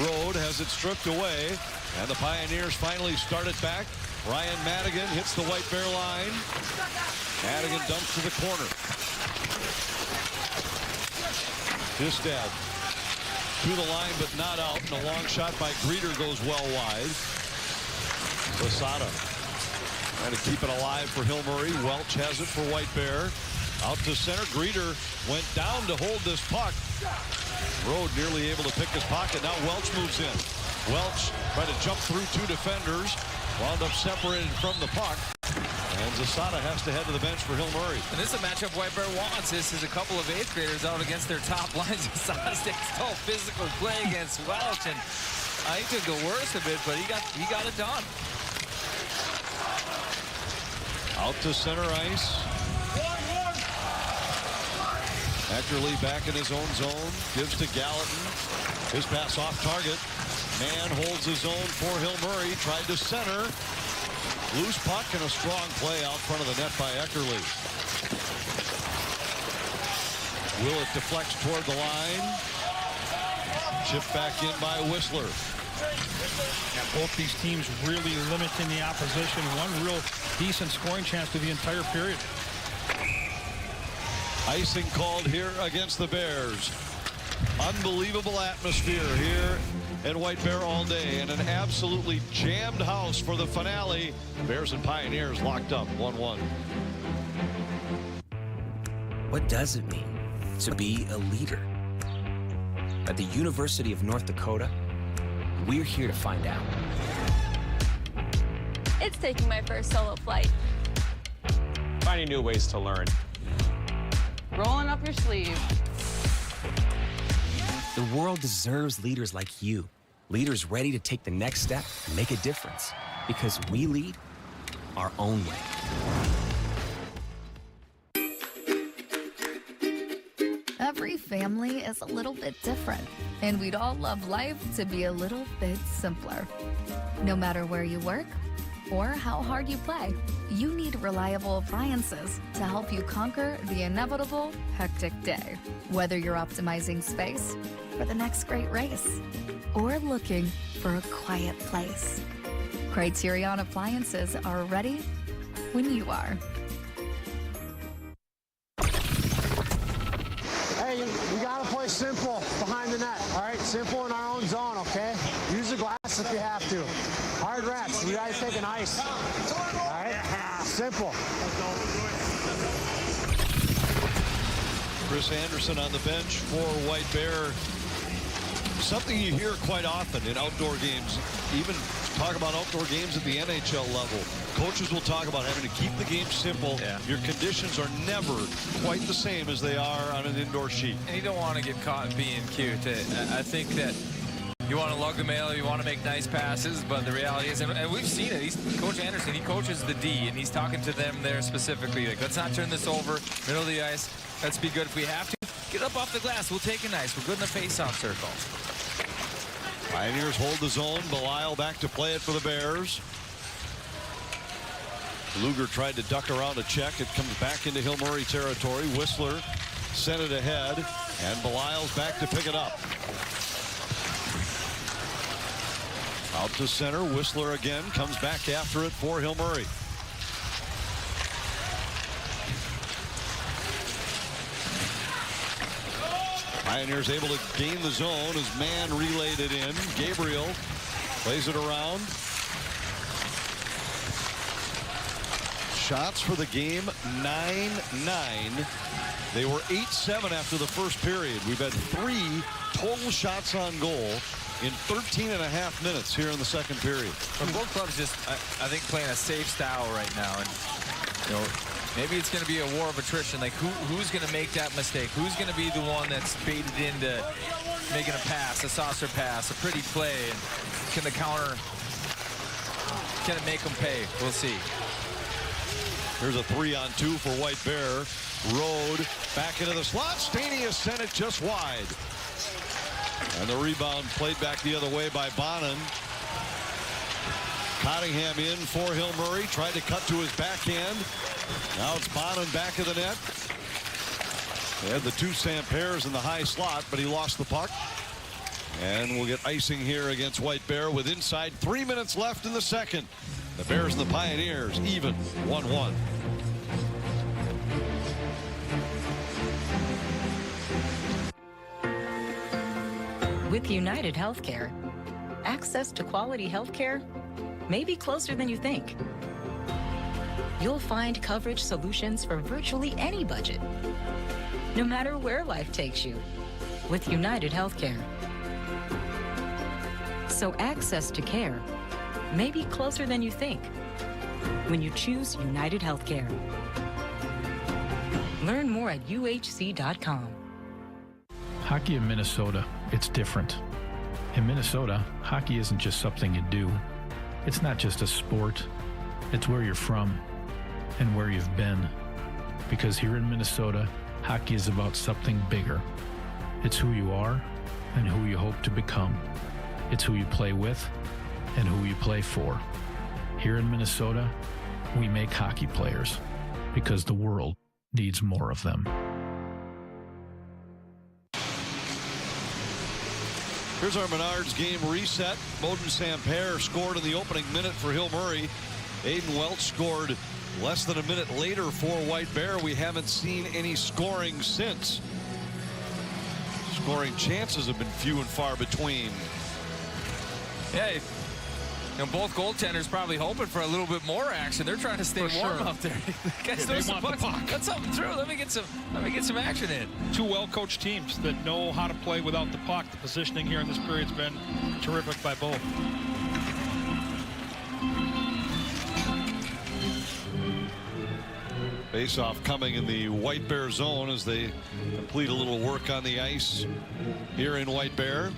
Rode has it stripped away, and the Pioneers finally start it back. Ryan Madigan hits the White Bear line. Madigan dumps to the corner. Bistad to the line, but not out. And a long shot by Greeter goes well wide. Lasada trying to keep it alive for Hill Murray. Welch has it for White Bear. Out to center. Greeter went down to hold this puck. Rode nearly able to pick his pocket. Now Welch moves in. Welch tried to jump through two defenders. Wound up separated from the puck. And Zasada has to head to the bench for Hill Murray. And this is a matchup White Bear wants. This is a couple of 8th graders out against their top lines. Zasada takes all physical play against Welch, and he took the worst of it, but he got it done. Out to center ice. Eckerly back in his own zone. Gives to Gallatin. His pass off target. Mann holds his own for Hill Murray. Tried to center. Loose puck and a strong play out front of the net by Eckerly. Willett deflects toward the line. Chipped back in by Whistler. Yeah, both these teams really limiting the opposition. One real decent scoring chance to the entire period. Icing called here against the Bears. Unbelievable atmosphere here at White Bear all day, and an absolutely jammed house for the finale. Bears and Pioneers locked up 1-1. What does it mean to be a leader? At the University of North Dakota, we're here to find out. It's taking my first solo flight. Finding new ways to learn. Rolling up your sleeve. The world deserves leaders like you. Leaders ready to take the next step and make a difference. Because we lead our own way. Every family is a little bit different, and we'd all love life to be a little bit simpler. No matter where you work or how hard you play, you need reliable appliances to help you conquer the inevitable hectic day. Whether you're optimizing space for the next great race or looking for a quiet place, Criterion appliances are ready when you are. Hey, you gotta play simple behind the net, all right? Simple in our own zone, okay? Use the glass if you have to. Hard reps, we gotta take an ice. All right? Simple. Chris Anderson on the bench for White Bear. Something you hear quite often in outdoor games, even talk about outdoor games at the NHL level. Coaches will talk about having to keep the game simple. Yeah. Your conditions are never quite the same as they are on an indoor sheet. And you don't want to get caught being cute. I think that you want to lug the mail, you want to make nice passes, but the reality is, and we've seen it, Coach Anderson, he coaches the D, and he's talking to them there specifically. Like, let's not turn this over, middle of the ice. Let's be good if we have to. Get up off the glass. We'll take it nice. We're good in the face-off circle. Pioneers hold the zone. Belisle back to play it for the Bears. Luger tried to duck around a check. It comes back into Hill Murray territory. Whistler sent it ahead, and Belisle's back to pick it up. Out to center. Whistler again comes back after it for Hill Murray. Pioneers able to gain the zone as man relayed it in. Gabriel plays it around. Shots for the game 9-9. They were 8-7 after the first period. We've had 3 total shots on goal in 13.5 minutes here in the second period. Well, both clubs just, I think, playing a safe style right now. And, you know, maybe it's going to be a war of attrition. Like, who's going to make that mistake? Who's going to be the one that's baited into making a pass, a saucer pass, a pretty play? And can the counter, can it make them pay? We'll see. Here's a 3-on-2 for White Bear. Road back into the slot. Stanius sent it just wide. And the rebound played back the other way by Bonin. Cottingham in for Hill Murray. Tried to cut to his backhand. Now it's Bonin back of the net. They had the 2 Sampairs in the high slot, but he lost the puck. And we'll get icing here against White Bear with inside 3 minutes left in the second. The Bears and the Pioneers even 1-1. With United Healthcare, access to quality healthcare may be closer than you think. You'll find coverage solutions for virtually any budget, no matter where life takes you, with United Healthcare. So access to care may be closer than you think when you choose United Healthcare. Learn more at uhc.com. Hockey in Minnesota, it's different. In Minnesota, hockey isn't just something you do. It's not just a sport. It's where you're from and where you've been. Because here in Minnesota, hockey is about something bigger. It's who you are and who you hope to become. It's who you play with and who you play for. Here in Minnesota, we make hockey players because the world needs more of them. Here's our Menards game reset. Bowden Sampaire scored in the opening minute for Hill Murray. Aiden Welch scored less than a minute later for White Bear. We haven't seen any scoring since. Scoring chances have been few and far between. Yeah, you know, both goaltenders probably hoping for a little bit more action. They're trying to stay warm out there. Guys, they want the puck. Let something through. Let me get some action in. 2 well-coached teams that know how to play without the puck. The positioning here in this period's been terrific by both. Face-off coming in the White Bear zone as they complete a little work on the ice here in White Bear.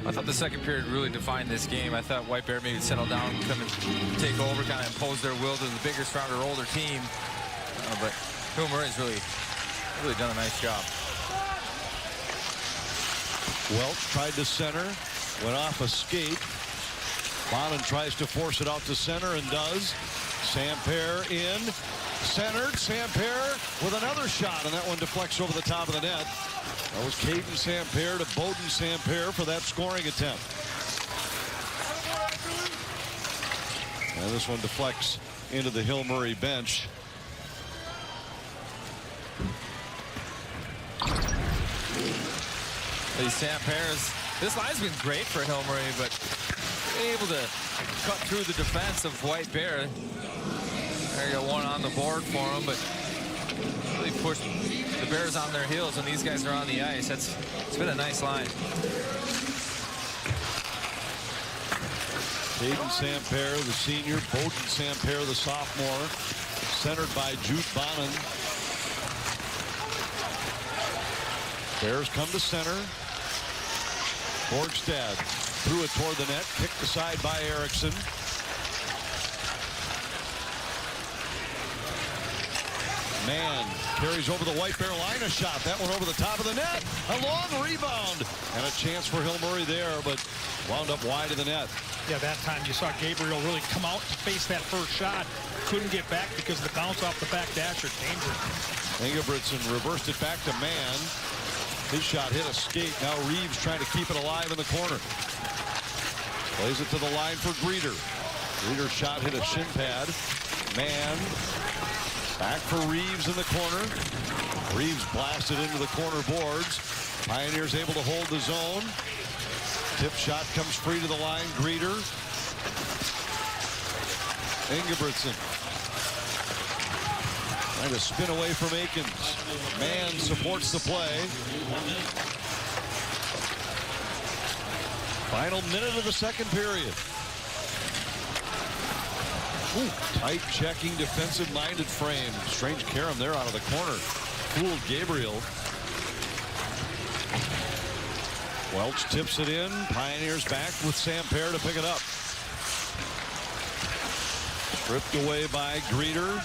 I thought the second period really defined this game. I thought White Bear maybe settle down, come and take over, kind of impose their will to the bigger, stronger, older team. But Hill Murray's really done a nice job. Welch tried to center, went off a skate. Bonin tries to force it out to center and does. Sampaire in, centered. Sampaire with another shot, and that one deflects over the top of the net. That was Caden Sampaire to Bowden Sampaire for that scoring attempt. And this one deflects into the Hill Murray bench. These Sampaire's, this line's been great for Hill Murray, but being able to cut through the defense of White Bear. There you go, one on the board for him, but really pushed the Bears on their heels when these guys are on the ice. It's been a nice line. Caden Sampaire, the senior. Bowden Sampaire, the sophomore. Centered by Jude Bonin. Bears come to center. Borgstad threw it toward the net. Kicked aside by Erickson. Man carries over the White Bear line, a shot. That one over the top of the net. A long rebound. And a chance for Hill Murray there, but wound up wide of the net. Yeah, that time you saw Gabriel really come out to face that first shot. Couldn't get back because of the bounce off the back dasher. Dangerous. Ingebrigtsen reversed it back to Mann. His shot hit a skate. Now Reeves trying to keep it alive in the corner. Plays it to the line for Greeter. Greeter's shot hit a shin pad. Man. Back for Reeves in the corner. Reeves blasted into the corner boards. Pioneers able to hold the zone. Tip shot comes free to the line. Greeter. Ingebrigtsen. Trying to spin away from Akins. Man supports the play. Final minute of the second period. Ooh, tight checking, defensive-minded frame. Strange carom there out of the corner. Fooled Gabriel. Welch tips it in. Pioneers back with Samper to pick it up. Stripped away by Greeter.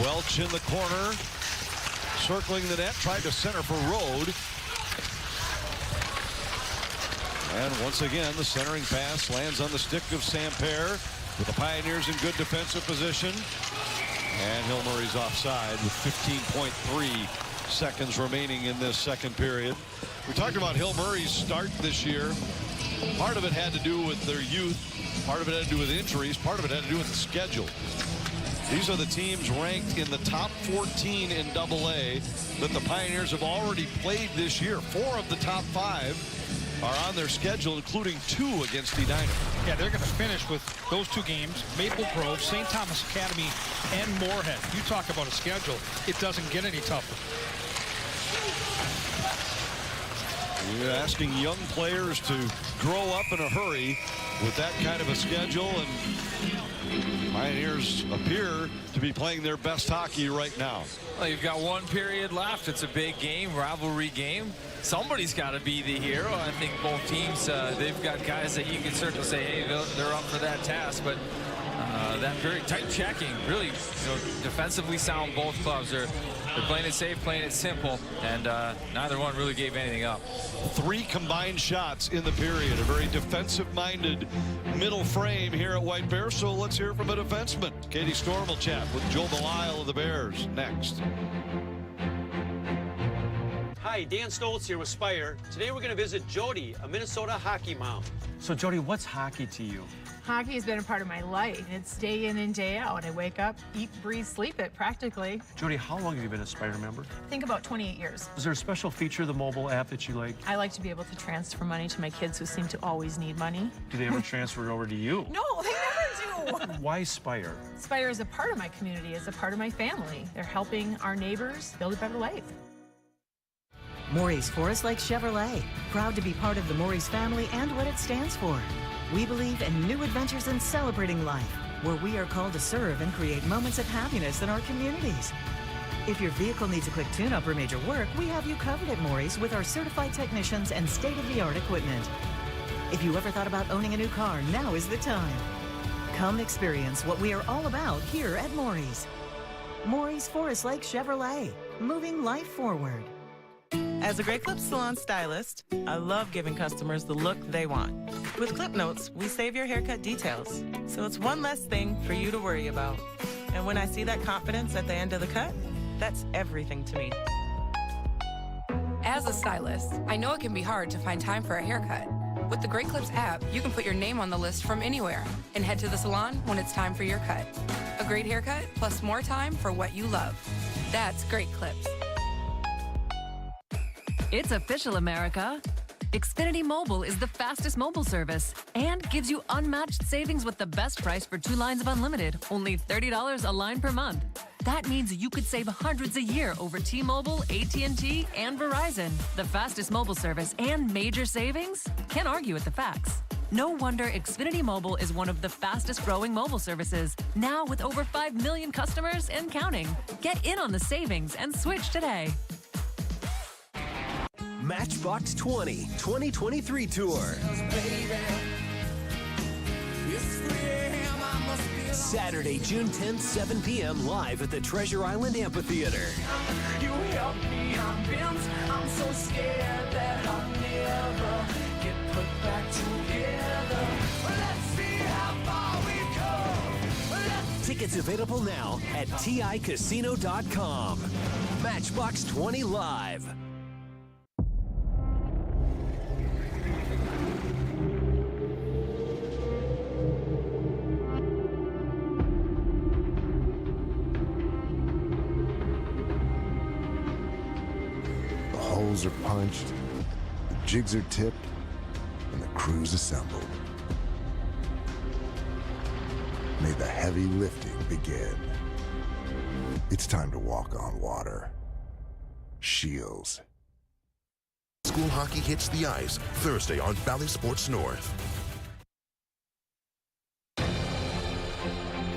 Welch in the corner. Circling the net. Tried to center for Rode. And once again, the centering pass lands on the stick of Samper, with the Pioneers in good defensive position. And Hill Murray's offside with 15.3 seconds remaining in this second period. We talked about Hill Murray's start this year. Part of it had to do with their youth. Part of it had to do with injuries. Part of it had to do with the schedule. These are the teams ranked in the top 14 in AA that the Pioneers have already played this year. 4 of the top 5 are on their schedule, including 2 against Edina. Yeah, they're going to finish with those 2 games, Maple Grove, St. Thomas Academy, and Moorhead. You talk about a schedule, it doesn't get any tougher. You're asking young players to grow up in a hurry with that kind of a schedule, and Pioneers appear to be playing their best hockey right now. Well, you've got 1 period left. It's a big game, rivalry game. Somebody's got to be the hero. I think both teams, they've got guys that you can certainly say, hey, they're up for that task. But that very tight checking, really, defensively sound. Both clubs are playing it safe, playing it simple, and neither one really gave anything up. 3 combined shots in the period. A very defensive-minded middle frame here at White Bear. So let's hear from a defenseman. Katie Storm will chat with Joe Belisle of the Bears next. Hi, Dan Stoltz here with Spire. Today we're going to visit Jody, a Minnesota hockey mom. So Jody, what's hockey to you? Hockey has been a part of my life. It's day in and day out. I wake up, eat, breathe, sleep it practically. Jody, how long have you been a Spire member? I think about 28 years. Is there a special feature of the mobile app that you like? I like to be able to transfer money to my kids who seem to always need money. Do they ever transfer it over to you? No, they never do. Why Spire? Spire is a part of my community, is a part of my family. They're helping our neighbors build a better life. Maurice Forest Lake Chevrolet, proud to be part of the Maurice family and what it stands for. We believe in new adventures and celebrating life, where we are called to serve and create moments of happiness in our communities. If your vehicle needs a quick tune-up or major work, we have you covered at Maurice with our certified technicians and state-of-the-art equipment. If you ever thought about owning a new car, now is the time. Come experience what we are all about here at Maurice. Maurice Forest Lake Chevrolet, moving life forward. As a Great Clips salon stylist, I love giving customers the look they want. With Clip Notes, we save your haircut details, so it's one less thing for you to worry about. And when I see that confidence at the end of the cut, that's everything to me. As a stylist, I know it can be hard to find time for a haircut. With the Great Clips app, you can put your name on the list from anywhere and head to the salon when it's time for your cut. A great haircut plus more time for what you love. That's Great Clips. It's official, America. Xfinity Mobile is the fastest mobile service and gives you unmatched savings with the best price for 2 lines of unlimited, only $30 a line per month. That means you could save hundreds a year over T-Mobile, AT&T, and Verizon. The fastest mobile service and major savings? Can't argue with the facts. No wonder Xfinity Mobile is one of the fastest growing mobile services, now with over 5 million customers and counting. Get in on the savings and switch today. Matchbox 20 2023 Tour. Saturday, June 10th, 7 p.m. live at the Treasure Island Amphitheater. You help me, I'm bent. I'm so scared that I'll never get put back together. Let's see how far we go. Tickets available now at TICasino.com. Matchbox 20 Live. blows are punched, the jigs are tipped, and the crew's assembled. May the heavy lifting begin. It's time to walk on water. Shields. School hockey hits the ice Thursday on Valley Sports North.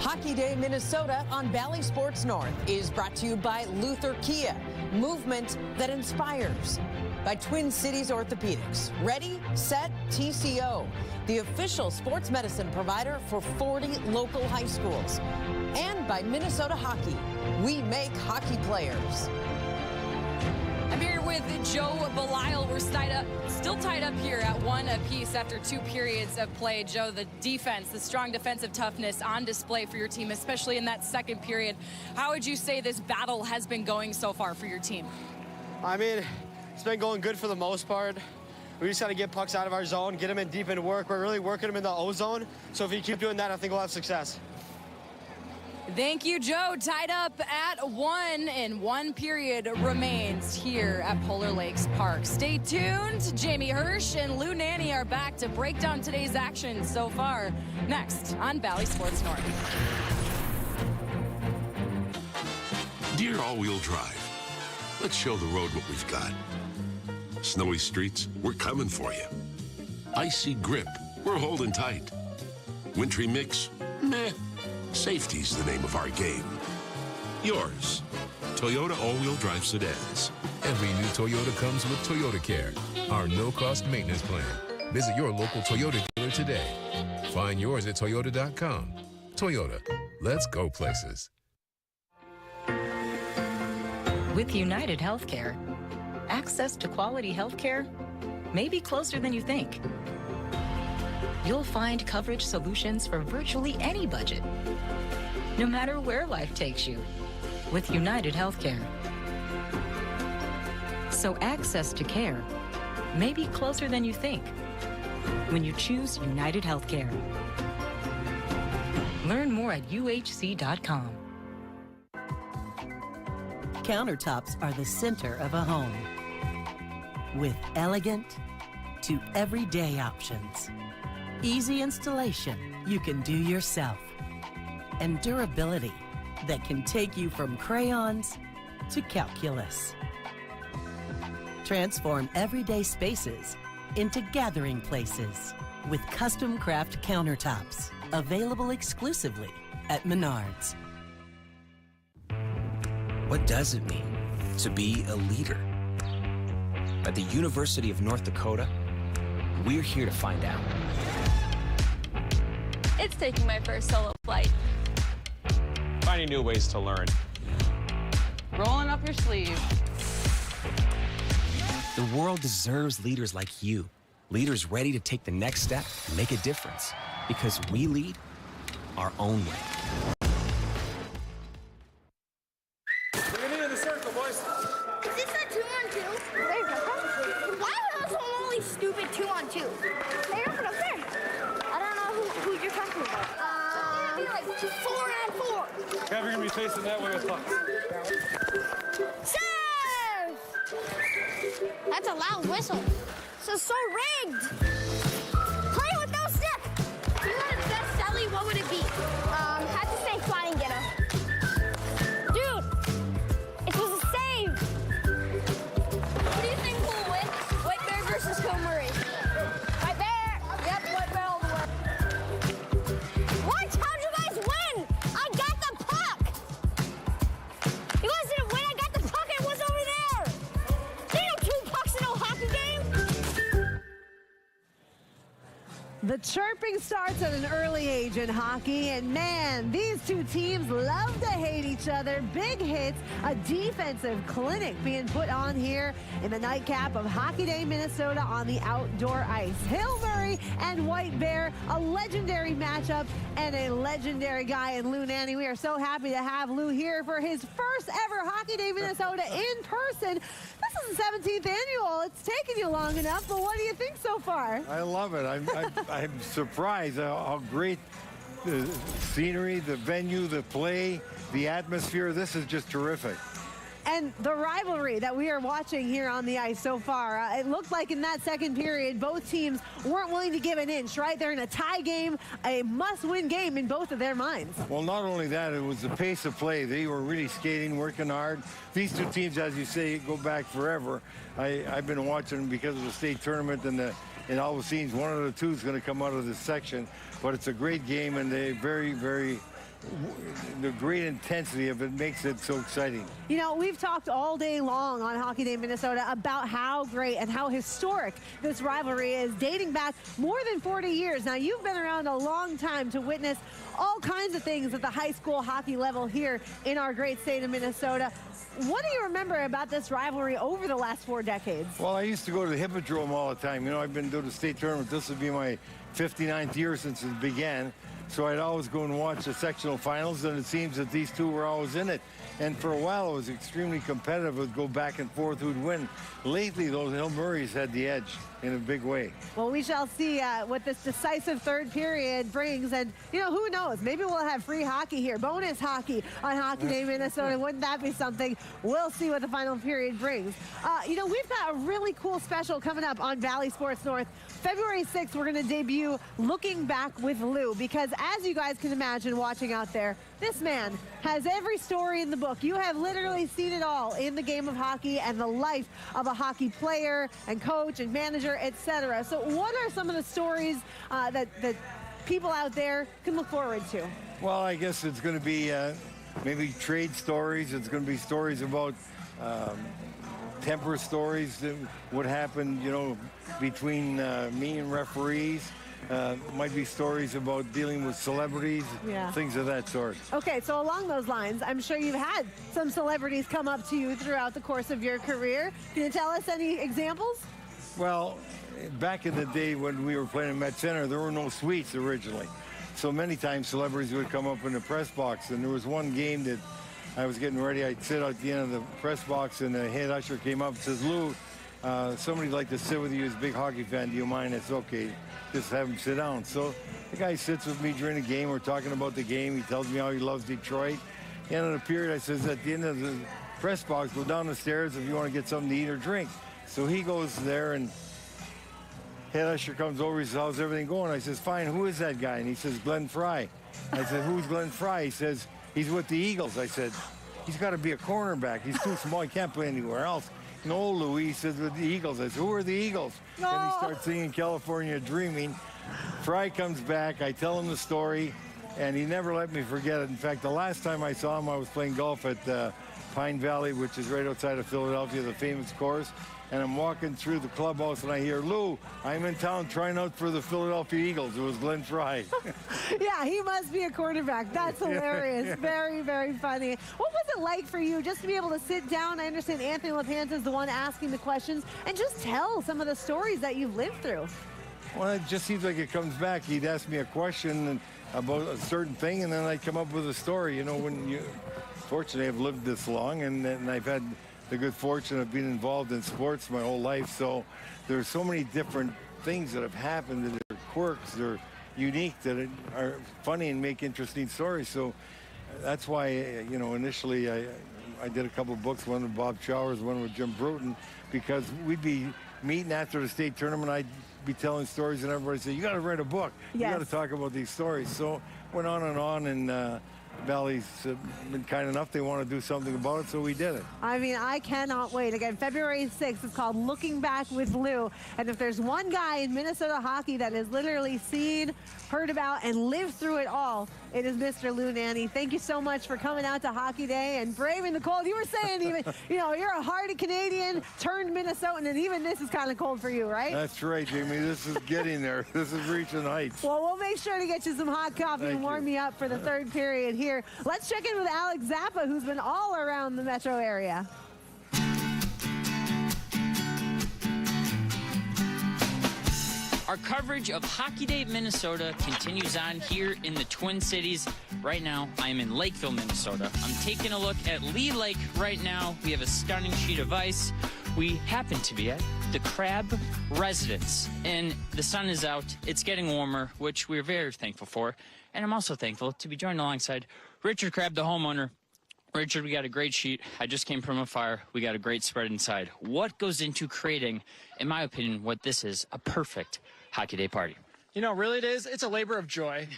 Hockey Day Minnesota on Valley Sports North is brought to you by Luther Kia, movement that inspires. By Twin Cities Orthopedics, Ready, Set, TCO, the official sports medicine provider for 40 local high schools. And by Minnesota Hockey, we make hockey players. I'm here with Joe Belisle. We're still tied up here at 1 apiece after 2 periods of play. Joe, the defense, the strong defensive toughness on display for your team, especially in that second period. How would you say this battle has been going so far for your team? I mean, it's been going good for the most part. We just got to get pucks out of our zone, get them in deep into work. We're really working them in the O zone. So if you keep doing that, I think we'll have success. Thank you, Joe. Tied up at 1, and 1 period remains here at Polar Lakes Park. Stay tuned. Jamie Hirsch and Lou Nanny are back to break down today's action so far. Next on Valley Sports North. Dear all-wheel drive, let's show the road what we've got. Snowy streets, we're coming for you. Icy grip, we're holding tight. Wintry mix, meh. Safety's the name of our game. Yours, Toyota all-wheel drive sedans. Every new Toyota comes with Toyota Care, our no-cost maintenance plan. Visit your local Toyota dealer today. Find yours at Toyota.com. Toyota, let's go places. With United Healthcare, access to quality healthcare may be closer than you think. You'll find coverage solutions for virtually any budget, no matter where life takes you, with United Healthcare. So access to care may be closer than you think when you choose United Healthcare. Learn more at uhc.com. Countertops are the center of a home, with elegant to everyday options. Easy installation you can do yourself, and durability that can take you from crayons to calculus. Transform everyday spaces into gathering places with custom craft countertops, available exclusively at Menards. What does it mean to be a leader? At the University of North Dakota, we're here to find out. It's taking my first solo flight. Finding new ways to learn. Rolling up your sleeves. The world deserves leaders like you. Leaders ready to take the next step and make a difference. Because we lead our own way. Get in the circle, boys. Is this a 2-on-2? Why was also only stupid 2-on-2? Hey, open up there. I don't know who you're talking about. It'd be like 4-on-4. Yeah, you're gonna be facing that way with puck. Serve! That's a loud whistle. This is so rigged. Play with no stick. If you had a best Sally, what would it be? Had to say flying getter. Dude, it was a save. Who do you think will win? White Bear versus Hill Murray. White Bear. Yep, White Bear all the way. What? How'd you guys win? I got the puck. You guys didn't win. I got the puck. It was over there. There ain't no 2 pucks in no hockey game. The chirping starts at an early age in hockey, and man, these two teams love to hate each other. Big hits, a defensive clinic being put on here in the nightcap of Hockey Day Minnesota on the outdoor ice. Hill Murray and White Bear, a legendary matchup and a legendary guy in Lou Nanny. We are so happy to have Lou here for his first ever Hockey Day Minnesota in person. This is the 17th annual. It's taken you long enough, but what do you think so far? I love it. I'm surprised how great the scenery, the venue, the play, the atmosphere. This is just terrific. And the rivalry that we are watching here on the ice so far, it looked like in that second period, both teams weren't willing to give an inch, right? They're in a tie game, a must-win game in both of their minds. Well, not only that, it was the pace of play. They were really skating, working hard. These two teams, as you say, go back forever. I've been watching them because of the state tournament and all the scenes. One of the two is going to come out of this section, but it's a great game, and they the great intensity of it makes it so exciting. You know, we've talked all day long on Hockey Day Minnesota about how great and how historic this rivalry is, dating back more than 40 years. Now, you've been around a long time to witness all kinds of things at the high school hockey level here in our great state of Minnesota. What do you remember about this rivalry over the last 4 decades? Well, I used to go to the Hippodrome all the time. You know, I've been doing the state tournament. This would be my 59th year since it began. So I'd always go and watch the sectional finals, and it seems that these two were always in it. And for a while, it was extremely competitive. It would go back and forth who'd win. Lately, those Hill Murrays had the edge in a big way. Well, we shall see what this decisive third period brings. And, you know, who knows? Maybe we'll have free hockey here, bonus hockey on Hockey Day Minnesota. Wouldn't that be something? We'll see what the final period brings. You know, we've got a really cool special coming up on Valley Sports North. February 6th, we're going to debut Looking Back with Lou, because as you guys can imagine watching out there, this man has every story in the book. You have literally seen it all in the game of hockey and the life of a hockey player and coach and manager, etc. So what are some of the stories that people out there can look forward to? Well, I guess it's going to be maybe trade stories. It's going to be stories about temper stories, what happened, you know, between me and referees. Might be stories about dealing with celebrities, things of that sort. Okay, so along those lines, I'm sure you've had some celebrities come up to you throughout the course of your career. Can you tell us any examples? Well, back in the day when we were playing at Met Center, there were no suites originally. So many times celebrities would come up in the press box, and there was one game that I was getting ready. I'd sit at the end of the press box, and the head usher came up and says, "Lou, somebody'd like to sit with you. He's a big hockey fan. Do you mind?" It's okay. Just have him sit down. So the guy sits with me during the game. We're talking about the game. He tells me how he loves Detroit. At the end of the period, I says, at the end of the press box, go down the stairs if you want to get something to eat or drink. So he goes there, and head usher comes over. He says, "How's everything going?" I says, "Fine. Who is that guy?" And he says, "Glenn Fry." I said, "Who's Glenn Fry?" He says, "He's with the Eagles." I said, "He's got to be a cornerback. He's too small. He can't play anywhere else." "No, Louis," says, "with the Eagles." I said, "Who are the Eagles?" No. And he starts singing California Dreaming. Fry comes back. I tell him the story, and he never let me forget it. In fact, the last time I saw him, I was playing golf at Pine Valley, which is right outside of Philadelphia, the famous course. And I'm walking through the clubhouse, and I hear, "Lou, I'm in town trying out for the Philadelphia Eagles." It was Glenn Fry. Yeah, he must be a quarterback. That's hilarious. Yeah. Very, very funny. What was it like for you just to be able to sit down? I understand Anthony LaPanta is the one asking the questions, and just tell some of the stories that you've lived through. Well, it just seems like it comes back. He'd ask me a question about a certain thing, and then I'd come up with a story. You know, fortunately, I've lived this long, and I've had the good fortune of being involved in sports my whole life. So there's so many different things that have happened that are quirks, they're unique, that are funny and make interesting stories. So that's why, you know, initially I did a couple of books, one with Bob Showers, one with Jim Bruton, because we'd be meeting after the state tournament. I'd be telling stories, and everybody said, "You got to write a book. Yes. You got to talk about these stories." So went on, and Valley's been kind enough. They want to do something about it, so we did it. I mean, I cannot wait. Again, February 6th is called Looking Back with Lou. And if there's one guy in Minnesota hockey that has literally seen, heard about, and lived through it all, it is Mr. Lou Nanne. Thank you so much for coming out to Hockey Day and braving the cold. You were saying even, you know, you're a hardy Canadian turned Minnesotan, and even this is kind of cold for you, right? That's right, Jamie. This is getting there. This is reaching heights. Well, we'll make sure to get you some hot coffee and warm you up for the third period here. Let's check in with Alex Zappa, who's been all around the metro area. Our coverage of Hockey Day Minnesota continues on here in the Twin Cities. Right now, I am in Lakeville, Minnesota. I'm taking a look at Lee Lake right now. We have a stunning sheet of ice. We happen to be at the Crab Residence, and the sun is out. It's getting warmer, which we're very thankful for. And I'm also thankful to be joined alongside Richard Crab, the homeowner. Richard, we got a great sheet. I just came from a fire. We got a great spread inside. What goes into creating, in my opinion, what this is, a perfect Hockey Day party? You know, really it is. It's a labor of joy.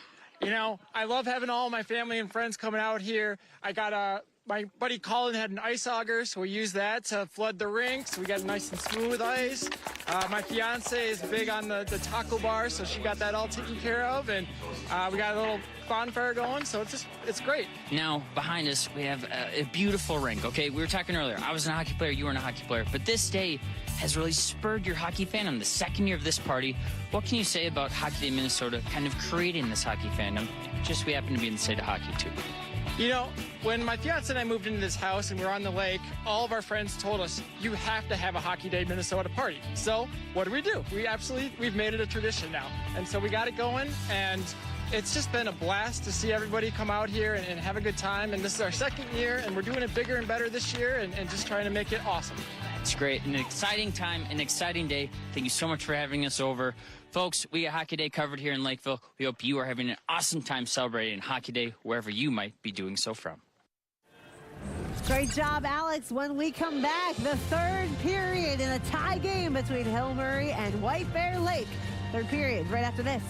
You know, I love having all my family and friends coming out here. I got my buddy Colin had an ice auger, so we use that to flood the rinks. We got nice and smooth ice. My fiance is big on the taco bar, so she got that all taken care of. And we got a little bonfire going, so it's great. Now, behind us, we have a beautiful rink, okay? We were talking earlier. I was a hockey player, you weren't a hockey player. But this day has really spurred your hockey fandom. The second year of this party, what can you say about Hockey Day Minnesota kind of creating this hockey fandom? Just we happen to be in the state of hockey, too. You know, when my fiance and I moved into this house and we were on the lake, all of our friends told us, you have to have a Hockey Day Minnesota party. So what do? We've made it a tradition now. And so we got it going, and it's just been a blast to see everybody come out here and have a good time. And this is our second year, and we're doing it bigger and better this year and just trying to make it awesome. It's great. An exciting time, an exciting day. Thank you so much for having us over. Folks, we got Hockey Day covered here in Lakeville. We hope you are having an awesome time celebrating Hockey Day wherever you might be doing so from. Great job, Alex. When we come back, the third period in a tie game between Hill Murray and White Bear Lake. Third period right after this.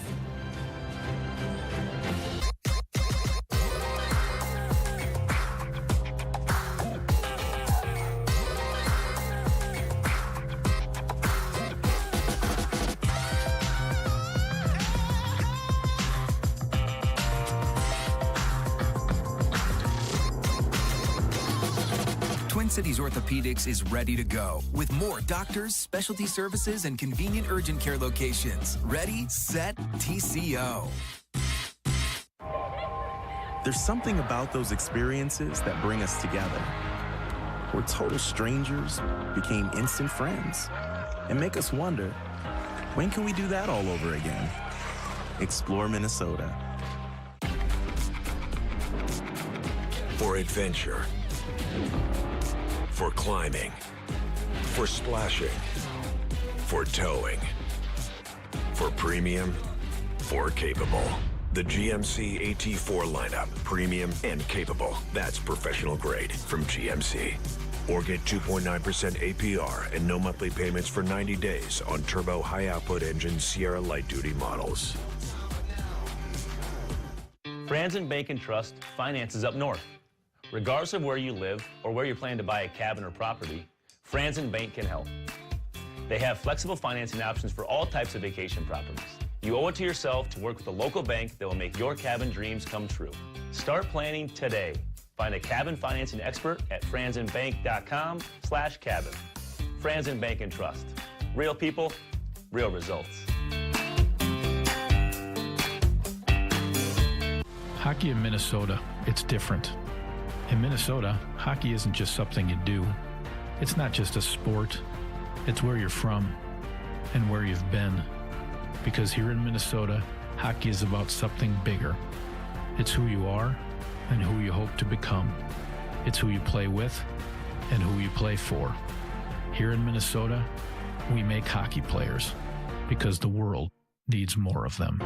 Twin Cities Orthopedics is ready to go with more doctors, specialty services, and convenient urgent care locations. Ready, set, TCO. There's something about those experiences that bring us together. Where total strangers became instant friends and make us wonder, when can we do that all over again? Explore Minnesota. For adventure. For climbing, for splashing, for towing, for premium, for capable. The GMC AT4 lineup, premium and capable. That's professional grade from GMC. Or get 2.9% APR and no monthly payments for 90 days on turbo high-output engine Sierra light-duty models. Franzen Bank and Trust finances up north. Regardless of where you live or where you're planning to buy a cabin or property, Franzen Bank can help. They have flexible financing options for all types of vacation properties. You owe it to yourself to work with a local bank that will make your cabin dreams come true. Start planning today. Find a cabin financing expert at franzenbank.com/cabin. Franzen Bank and Trust. Real people, real results. Hockey in Minnesota, it's different. In Minnesota, hockey isn't just something you do. It's not just a sport. It's where you're from and where you've been. Because here in Minnesota, hockey is about something bigger. It's who you are and who you hope to become. It's who you play with and who you play for. Here in Minnesota, we make hockey players because the world needs more of them.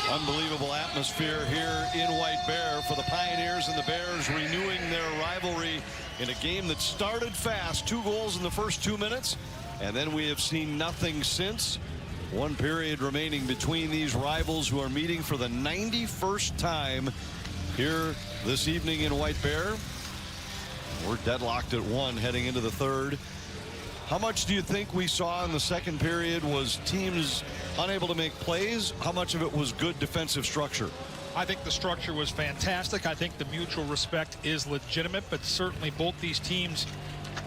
Unbelievable atmosphere here in White Bear for the Pioneers and the Bears renewing their rivalry in a game that started fast. 2 goals in the first 2 minutes, and then we have seen nothing since. 1 period remaining between these rivals who are meeting for the 91st time here this evening in White Bear. We're deadlocked at 1 heading into the third. How much do you think we saw in the second period was teams unable to make plays? How much of it was good defensive structure? I think the structure was fantastic. I think the mutual respect is legitimate, but certainly both these teams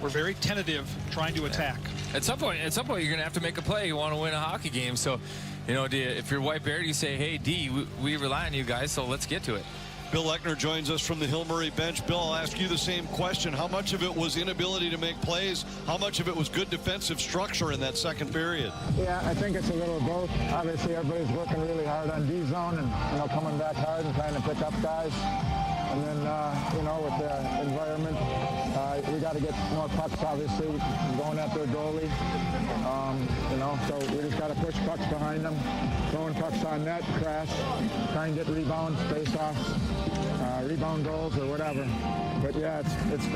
were very tentative trying to attack. At some point, you're going to have to make a play. You want to win a hockey game. So, you know, if you're White Bear, you say, hey, D, we rely on you guys, so let's get to it. Bill Lechner joins us from the Hill Murray bench. Bill, I'll ask you the same question. How much of it was inability to make plays? How much of it was good defensive structure in that second period? Yeah, I think it's a little of both. Obviously, everybody's working really hard on D zone and, you know, coming back hard and trying to pick up guys. And then, you know, with the environment, we got to get more pucks, obviously, going at their goalie. You know, so we just got to push pucks behind them, throwing pucks on net, crash, try and get rebounds, face-offs, rebound goals or whatever. But yeah,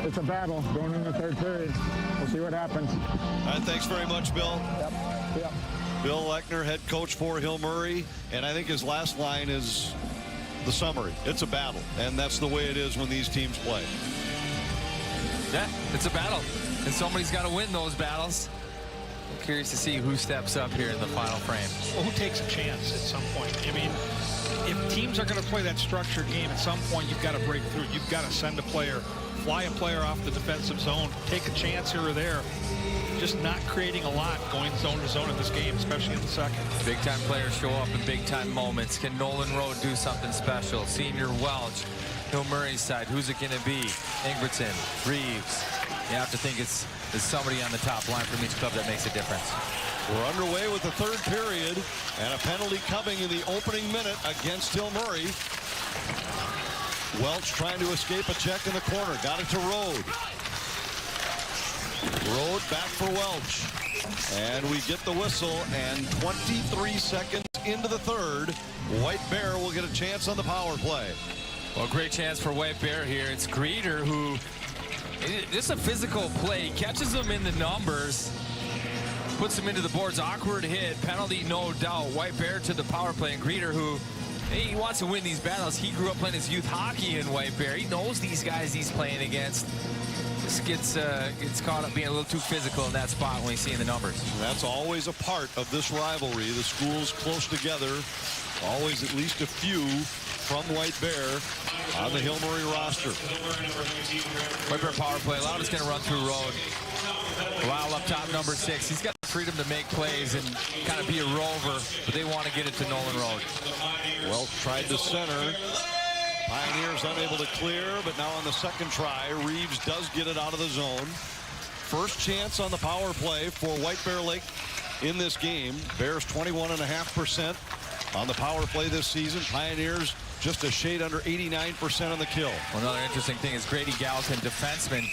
it's a battle going in the third period. We'll see what happens. All right, thanks very much, Bill. Yep. Bill Lechner, head coach for Hill Murray, and I think his last line is the summary. It's a battle, and that's the way it is when these teams play. Yeah, it's a battle, and somebody's got to win those battles. I'm curious to see who steps up here in the final frame. Well, who takes a chance at some point? I mean, if teams are going to play that structured game, at some point you've got to break through. You've got to send a player, fly a player off the defensive zone, take a chance here or there. Just not creating a lot going zone to zone in this game, especially in the second. Big-time players show up in big-time moments. Can Nolan Road do something special? Senior Welch, Hill Murray's side, who's it going to be? Ingbertson, Reeves. You have to think it's somebody on the top line from each club that makes a difference. We're underway with the third period, and a penalty coming in the opening minute against Hill Murray. Welch trying to escape a check in the corner. Got it to Road. Road back for Welch. And we get the whistle, and 23 seconds into the third, White Bear will get a chance on the power play. Well, great chance for White Bear here. It's Greeter who, just a physical play, catches him in the numbers, puts him into the boards. Awkward hit, penalty, no doubt. White Bear to the power play, and Greeter who, he wants to win these battles. He grew up playing his youth hockey in White Bear. He knows these guys he's playing against. Just gets caught up being a little too physical in that spot when you see in the numbers. That's always a part of this rivalry. The schools close together, always at least a few from White Bear on the Hill Murray roster. White Bear power play. A lot of it's going to run through Road. Lyle up top, number 6. He's got the freedom to make plays and kind of be a rover, but they want to get it to Nolan Road. Well, tried to center. Pioneers unable to clear, but now on the second try, Reeves does get it out of the zone. First chance on the power play for White Bear Lake in this game. Bears 21.5% on the power play this season. Pioneers just a shade under 89% on the kill. Well, another interesting thing is Grady Gallatin, defenseman.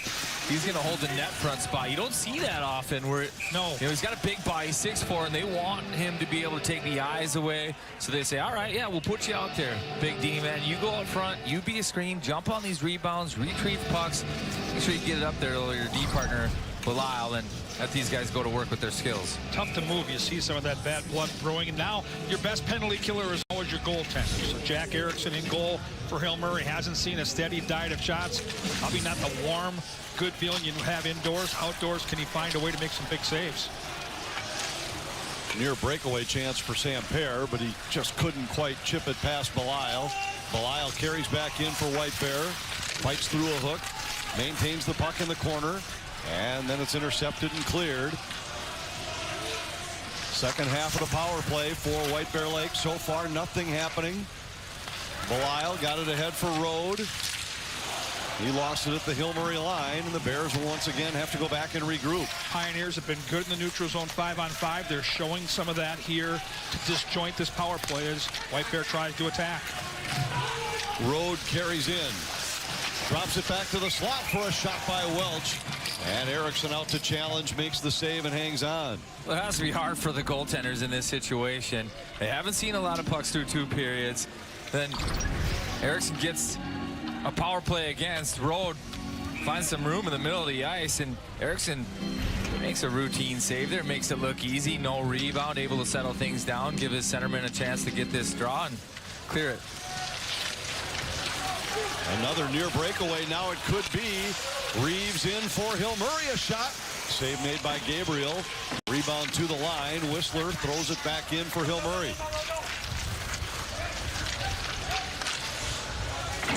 He's going to hold the net front spot. You don't see that often. Where he's got a big body, 6'4", and they want him to be able to take the eyes away. So they say, all right, yeah, we'll put you out there, big D man. You go up front, you be a screen, jump on these rebounds, retrieve pucks. Make sure you get it up there to your D partner, Belial, and let these guys go to work with their skills. Tough to move. You see some of that bad blood brewing. And now your best penalty killer is always your goaltender. So Jack Erickson in goal for Hill Murray. Hasn't seen a steady diet of shots. Probably not the warm, good feeling you have indoors. Outdoors, can he find a way to make some big saves? Near breakaway chance for Sam Pear, but he just couldn't quite chip it past Belial. Belial carries back in for White Bear. Fights through a hook. Maintains the puck in the corner. And then it's intercepted and cleared. Second half of the power play for White Bear Lake. So far, nothing happening. Belial got it ahead for Road. He lost it at the Hill Murray line, and the Bears will once again have to go back and regroup. Pioneers have been good in the neutral zone 5-on-5. They're showing some of that here to disjoint this power play as White Bear tries to attack. Road carries in. Drops it back to the slot for a shot by Welch. And Erickson out to challenge, makes the save, and hangs on. Well, it has to be hard for the goaltenders in this situation. They haven't seen a lot of pucks through 2 periods. Then Erickson gets a power play against. Road finds some room in the middle of the ice, and Erickson makes a routine save there, makes it look easy. No rebound, able to settle things down, give his centerman a chance to get this draw and clear it. Another near breakaway. Now it could be. Reeves in for Hill Murray. A shot Save made by Gabriel. Rebound to the line. Whistler throws it back in for Hill Murray.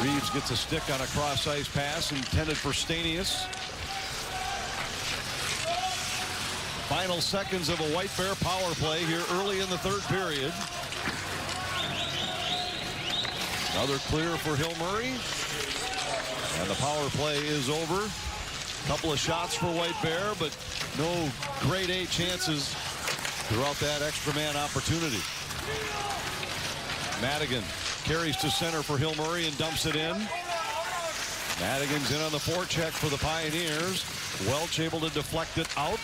Reeves gets a stick on a cross-ice pass intended for Stanius. Final seconds of a White Bear power play here early in the third period. Another clear for Hill Murray. And the power play is over. Couple of shots for White Bear, but no grade A chances throughout that extra man opportunity. Madigan carries to center for Hill Murray and dumps it in. Madigan's in on the forecheck for the Pioneers. Welch able to deflect it out.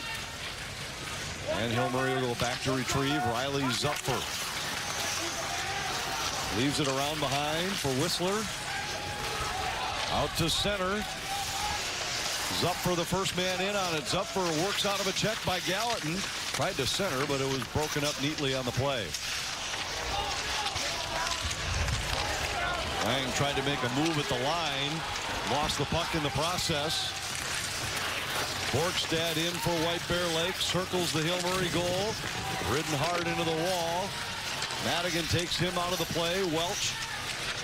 And Hill Murray will go back to retrieve. Riley Zupfer leaves it around behind for Whistler. Out to center. Zupfer the first man in on it. Zupfer works out of a check by Gallatin. Tried to center, but it was broken up neatly on the play. Lang tried to make a move at the line. Lost the puck in the process. Borgstad in for White Bear Lake. Circles the Hill Murray goal. Ridden hard into the wall. Madigan takes him out of the play. Welch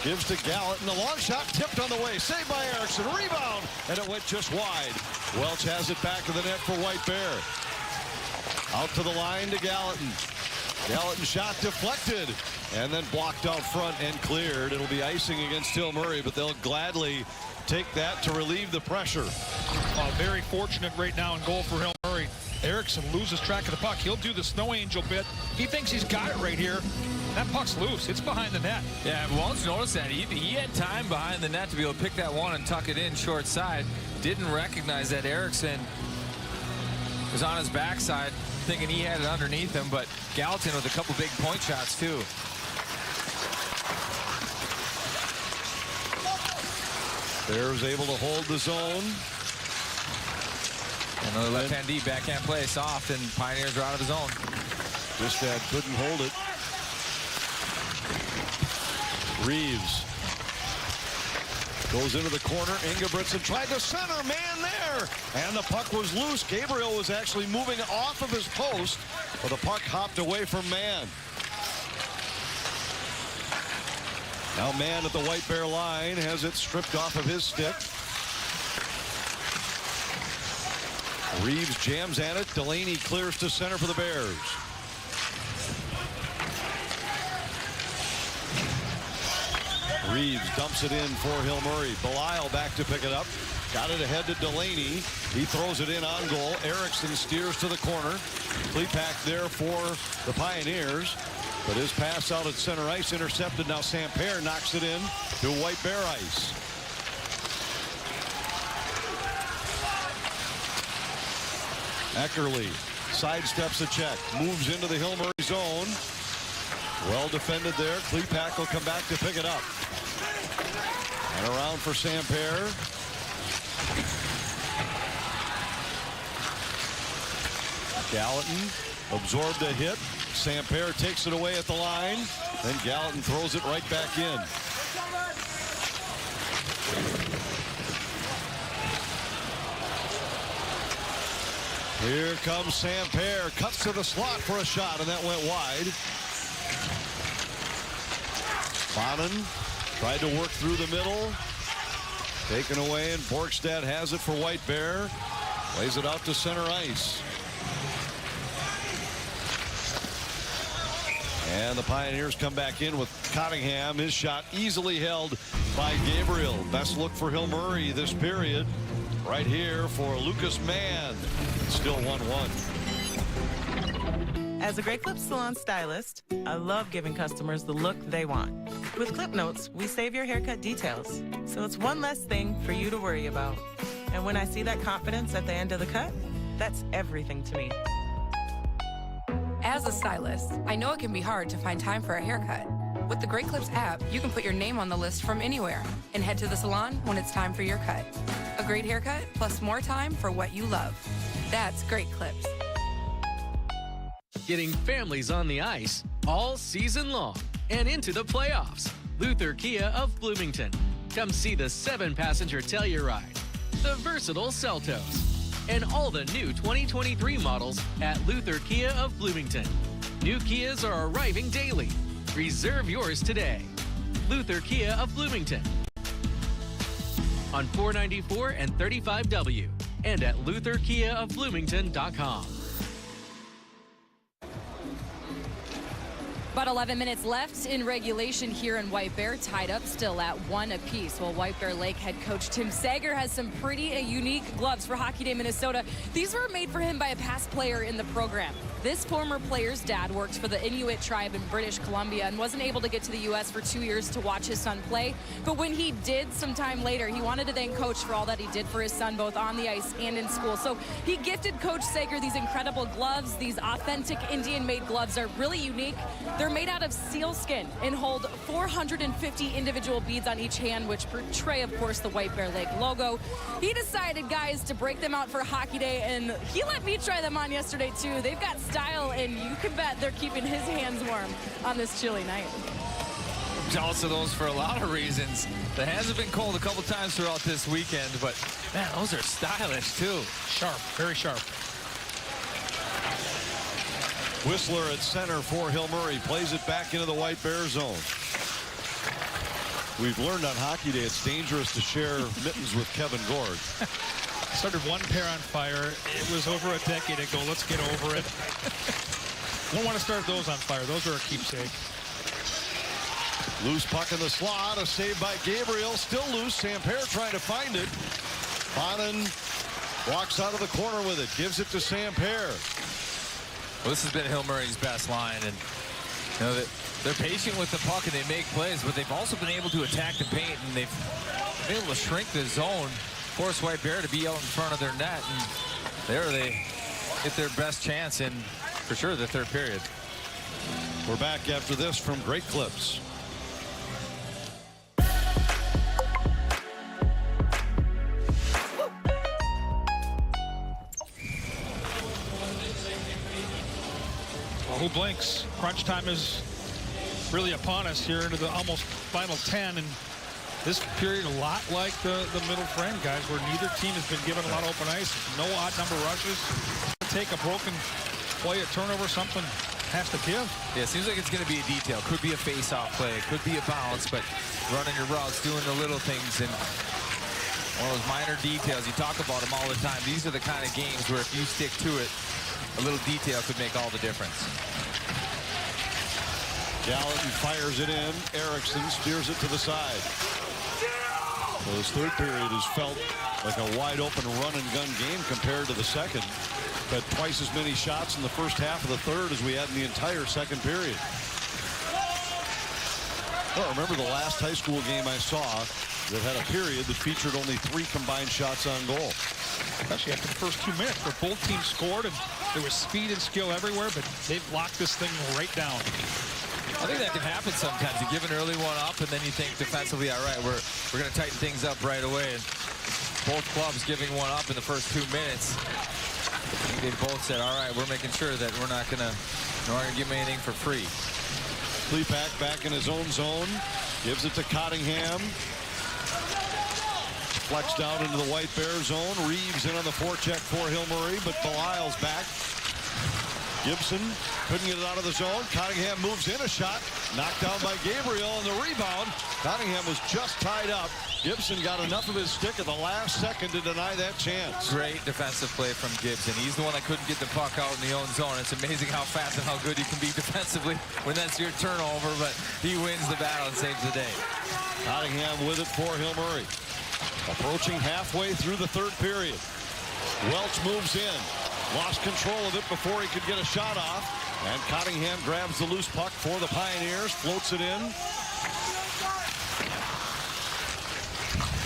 gives to Gallatin. The long shot tipped on the way. Saved by Erickson. Rebound. And it went just wide. Welch has it back to the net for White Bear. Out to the line to Gallatin. Gallatin shot deflected. And then blocked out front and cleared. It'll be icing against Hill Murray, but they'll gladly take that to relieve the pressure. Very fortunate right now in goal for Hill Murray. Erickson loses track of the puck. He'll do the snow angel bit. He thinks he's got it right here. That puck's loose. It's behind the net. Yeah, Welch noticed that. He had time behind the net to be able to pick that one and tuck it in short side. Didn't recognize that Erickson was on his backside, thinking he had it underneath him, but Gallatin with a couple big point shots, too. Bears able to hold the zone. Another left-hand D backhand play, soft, and Pioneers are out of the zone. Bistad couldn't hold it. Reeves goes into the corner. Ingebrigtsen tried to center, man there, and the puck was loose. Gabriel was actually moving off of his post, but the puck hopped away from Mann. Now Mann at the White Bear line has it stripped off of his stick. Reeves jams at it. Delaney clears to center for the Bears. Reeves dumps it in for Hill Murray. Belisle back to pick it up. Got it ahead to Delaney. He throws it in on goal. Erickson steers to the corner. Klepak there for the Pioneers. But his pass out at center ice intercepted. Now Samper knocks it in to White Bear ice. Eckerly sidesteps a check. Moves into the Hill Murray zone. Well defended there. Klepak will come back to pick it up. And around for Samper. Gallatin absorbed a hit. Samper takes it away at the line. Then Gallatin throws it right back in. Here comes Samper. Cuts to the slot for a shot, and that went wide. Bonin tried to work through the middle. Taken away, and Borgstad has it for White Bear. Plays it out to center ice. And the Pioneers come back in with Cottingham. His shot easily held by Gabriel. Best look for Hill Murray this period. Right here for Lucas Mann. Still 1-1. As a Great Clips salon stylist, I love giving customers the look they want. With Clip Notes, we save your haircut details, so it's one less thing for you to worry about. And when I see that confidence at the end of the cut, that's everything to me. As a stylist, I know it can be hard to find time for a haircut. With the Great Clips app, you can put your name on the list from anywhere and head to the salon when it's time for your cut. A great haircut plus more time for what you love. That's Great Clips. Getting families on the ice all season long and into the playoffs. Luther Kia of Bloomington. Come see the 7-passenger Telluride, the versatile Seltos, and all the new 2023 models at Luther Kia of Bloomington. New Kias are arriving daily. Reserve yours today. Luther Kia of Bloomington. On 494 and 35W and at lutherkiaofbloomington.com. About 11 minutes left in regulation here in White Bear, tied up still at 1 apiece. Well, White Bear Lake head coach Tim Sager has some pretty unique gloves for Hockey Day Minnesota. These were made for him by a past player in the program. This former player's dad works for the Inuit tribe in British Columbia and wasn't able to get to the U.S. for 2 years to watch his son play. But when he did sometime later, he wanted to thank Coach for all that he did for his son, both on the ice and in school. So he gifted Coach Sager these incredible gloves. These authentic Indian-made gloves are really unique. They're made out of sealskin and hold 450 individual beads on each hand, which portray, of course, the White Bear Lake logo. He decided, guys, to break them out for Hockey Day, and he let me try them on yesterday, too. They've got style, and you can bet they're keeping his hands warm on this chilly night. I'm jealous of those for a lot of reasons. The hands have been cold a couple times throughout this weekend, but, man, those are stylish, too. Sharp, very sharp. Whistler at center for Hill Murray. Plays it back into the White Bear zone. We've learned on Hockey Day it's dangerous to share mittens with Kevin Gord. Started one pair on fire. It was over a decade ago. Let's get over it. Don't want to start those on fire. Those are a keepsake. Loose puck in the slot. A save by Gabriel. Still loose. Samper trying to find it. Bonin walks out of the corner with it. Gives it to Samper. Well, this has been Hill Murray's best line, and you know they're patient with the puck and they make plays, but they've also been able to attack the paint, and they've been able to shrink the zone, force White Bear to be out in front of their net, and there they get their best chance in, for sure, the third period. We're back after this from Great Clips. Who blinks? Crunch time is really upon us here into the almost final 10, and this period a lot like the middle friend, guys, where neither team has been given a lot of open ice. No odd number rushes. Take a broken play, a turnover, something has to give. Yeah, it seems like it's going to be a detail. Could be a face-off play, could be a bounce, but running your routes, doing the little things, and one of those minor details. You talk about them all the time. These are the kind of games where if you stick to it, a little detail could make all the difference. Gallatin fires it in. Erickson steers it to the side. Well, this third period has felt like a wide open run and gun game compared to the second. But twice as many shots in the first half of the third as we had in the entire second period. Well, remember the last high school game I saw that had a period that featured only 3 combined shots on goal. Especially after the first 2 minutes where both teams scored and there was speed and skill everywhere, but they've locked this thing right down. I think that can happen sometimes. You give an early one up, and then you think defensively, all right, we're going to tighten things up right away. And both clubs giving one up in the first 2 minutes. They both said, all right, we're making sure that we're not going to give them anything for free. Klepak back in his own zone. Gives it to Cottingham. Flex down into the White Bear zone. Reeves in on the forecheck for Hill Murray, but Belisle's back. Gibson couldn't get it out of the zone. Cottingham moves in, a shot knocked down by Gabriel, and the rebound. Cottingham was just tied up. Gibson got enough of his stick at the last second to deny that chance. Great defensive play from Gibson. He's the one that couldn't get the puck out in the own zone. It's amazing how fast and how good you can be defensively when that's your turnover, but he wins the battle and saves the day. Cottingham with it for Hill Murray. Approaching halfway through the third period. Welch moves in. Lost control of it before he could get a shot off. And Cottingham grabs the loose puck for the Pioneers. Floats it in.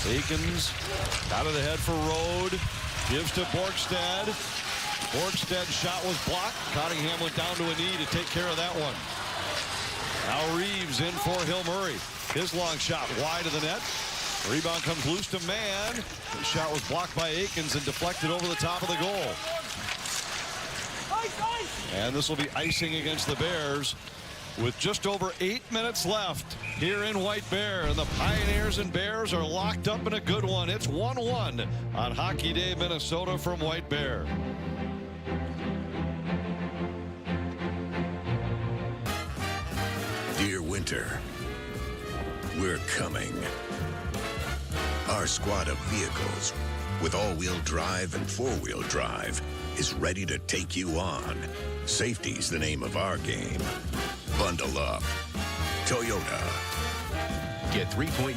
Aikens out of the head for Rode. Gives to Borgstad. Borgstad's shot was blocked. Cottingham went down to a knee to take care of that one. Now Reeves in for Hill Murray. His long shot wide of the net. Rebound comes loose to Mann. The shot was blocked by Aikens and deflected over the top of the goal. And this will be icing against the Bears. with just over 8 minutes left here in White Bear. And the Pioneers and Bears are locked up in a good one. It's 1-1 on Hockey Day, Minnesota from White Bear. Dear winter, we're coming. Our squad of vehicles with all-wheel drive and four-wheel drive is ready to take you on. Safety's the name of our game. Bundle up. Toyota. Get 3.99%